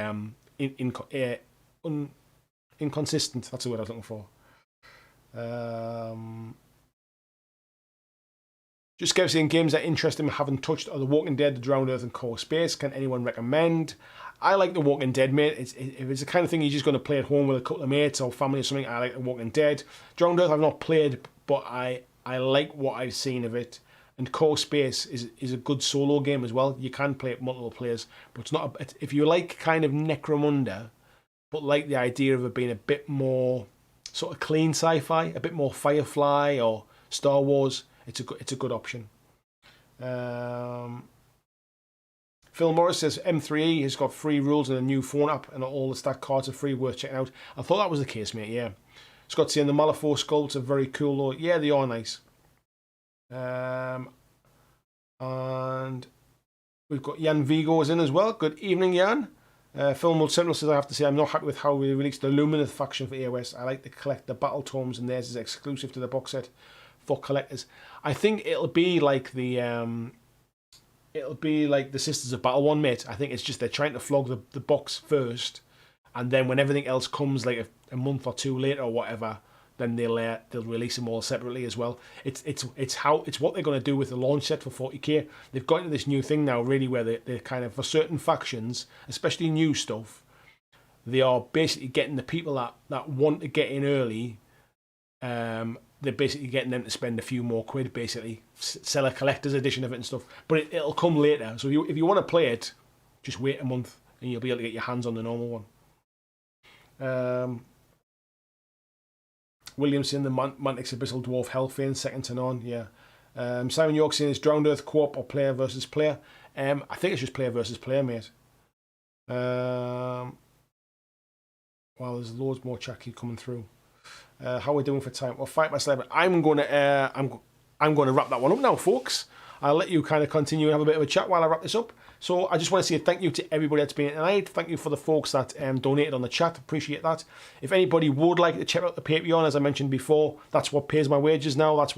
inconsistent. That's the word I was looking for. Just Kev saying games that interest him haven't touched are The Walking Dead, The Drowned Earth and Core Space. Can anyone recommend? I like The Walking Dead, mate. If it's the kind of thing you're just going to play at home with a couple of mates or family or something, I like The Walking Dead. Drowned Earth I've not played, but I like what I've seen of it. And Core Space is a good solo game as well. You can play it multiple players, but it's not. If you like kind of Necromunda, but like the idea of it being a bit more sort of clean sci-fi, a bit more Firefly or Star Wars, it's a good option. Phil Morris says M3E has got free rules and a new phone app, and all the stat cards are free, worth checking out. I thought that was the case, mate. Yeah. Scott saying the Malifaux sculpts are very cool though. Yeah, they are nice. And we've got Jan Vigo's in as well. Good evening, Jan. Film Central says, I have to say I'm not happy with how we released the Lumineth faction for EOS. I like to collect the battle tomes, and theirs is exclusive to the box set for collectors. I think it'll be like the Sisters of Battle one, mate. I think it's just they're trying to flog the box first, and then when everything else comes like a month or two later or whatever, then they'll release them all separately as well. It's what they're going to do with the launch set for 40k. They've got into this new thing now, really, where they're kind of, for certain factions, especially new stuff, they are basically getting the people that want to get in early. They're basically getting them to spend a few more quid, basically sell a collector's edition of it and stuff. But it'll come later. So if you want to play it, just wait a month and you'll be able to get your hands on the normal one. Williamson, the Mantix Abyssal Dwarf Hellfane, second to none, yeah. Simon York saying it's Drowned Earth co-op or player versus player. I think it's just player versus player, mate. Wow, there's loads more chat keep coming through. How are we doing for time? Well, Fight My Celebrity. I'm going to wrap that one up now, folks. I'll let you kind of continue and have a bit of a chat while I wrap this up. So I just want to say thank you to everybody that's been here tonight. Thank you for the folks that donated on the chat. Appreciate that. If anybody would like to check out the Patreon, as I mentioned before, that's what pays my wages now. That's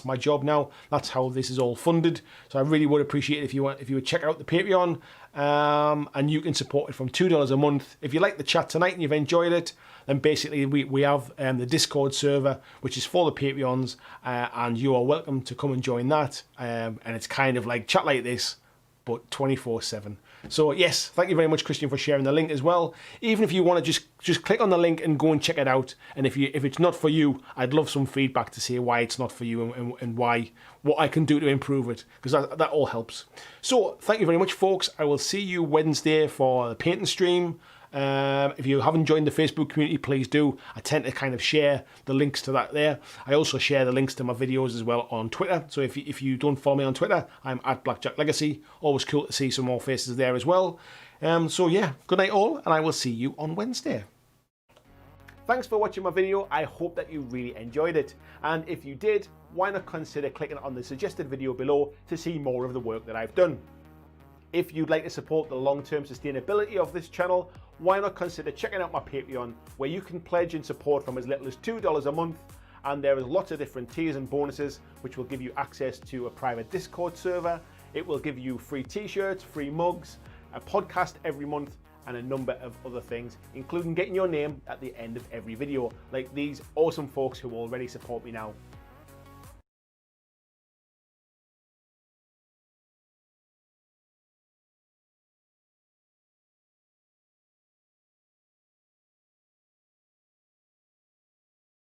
my job now. That's how this is all funded. So I really would appreciate it if you would check out the Patreon, and you can support it from $2 a month. If you like the chat tonight and you've enjoyed it, then basically we have the Discord server, which is for the Patreons, and you are welcome to come and join that. And it's kind of like chat like this, but 24/7. So yes, thank you very much, Christian, for sharing the link as well. Even if you want to just click on the link and go and check it out. And if it's not for you, I'd love some feedback to say why it's not for you and what I can do to improve it, because that all helps. So thank you very much, folks. I will see you Wednesday for the painting stream. If you haven't joined the Facebook community, please do. I tend to kind of share the links to that there. I also share the links to my videos as well on Twitter. So if you don't follow me on Twitter, I'm at BlackJack Legacy. Always cool to see some more faces there as well. So yeah, good night all, and I will see you on Wednesday. Thanks for watching my video. I hope that you really enjoyed it. And if you did, why not consider clicking on the suggested video below to see more of the work that I've done. If you'd like to support the long-term sustainability of this channel, why not consider checking out my Patreon, where you can pledge and support from as little as $2 a month, and there is lots of different tiers and bonuses which will give you access to a private Discord server. It will give you free t-shirts, free mugs, a podcast every month, and a number of other things, including getting your name at the end of every video, like these awesome folks who already support me now.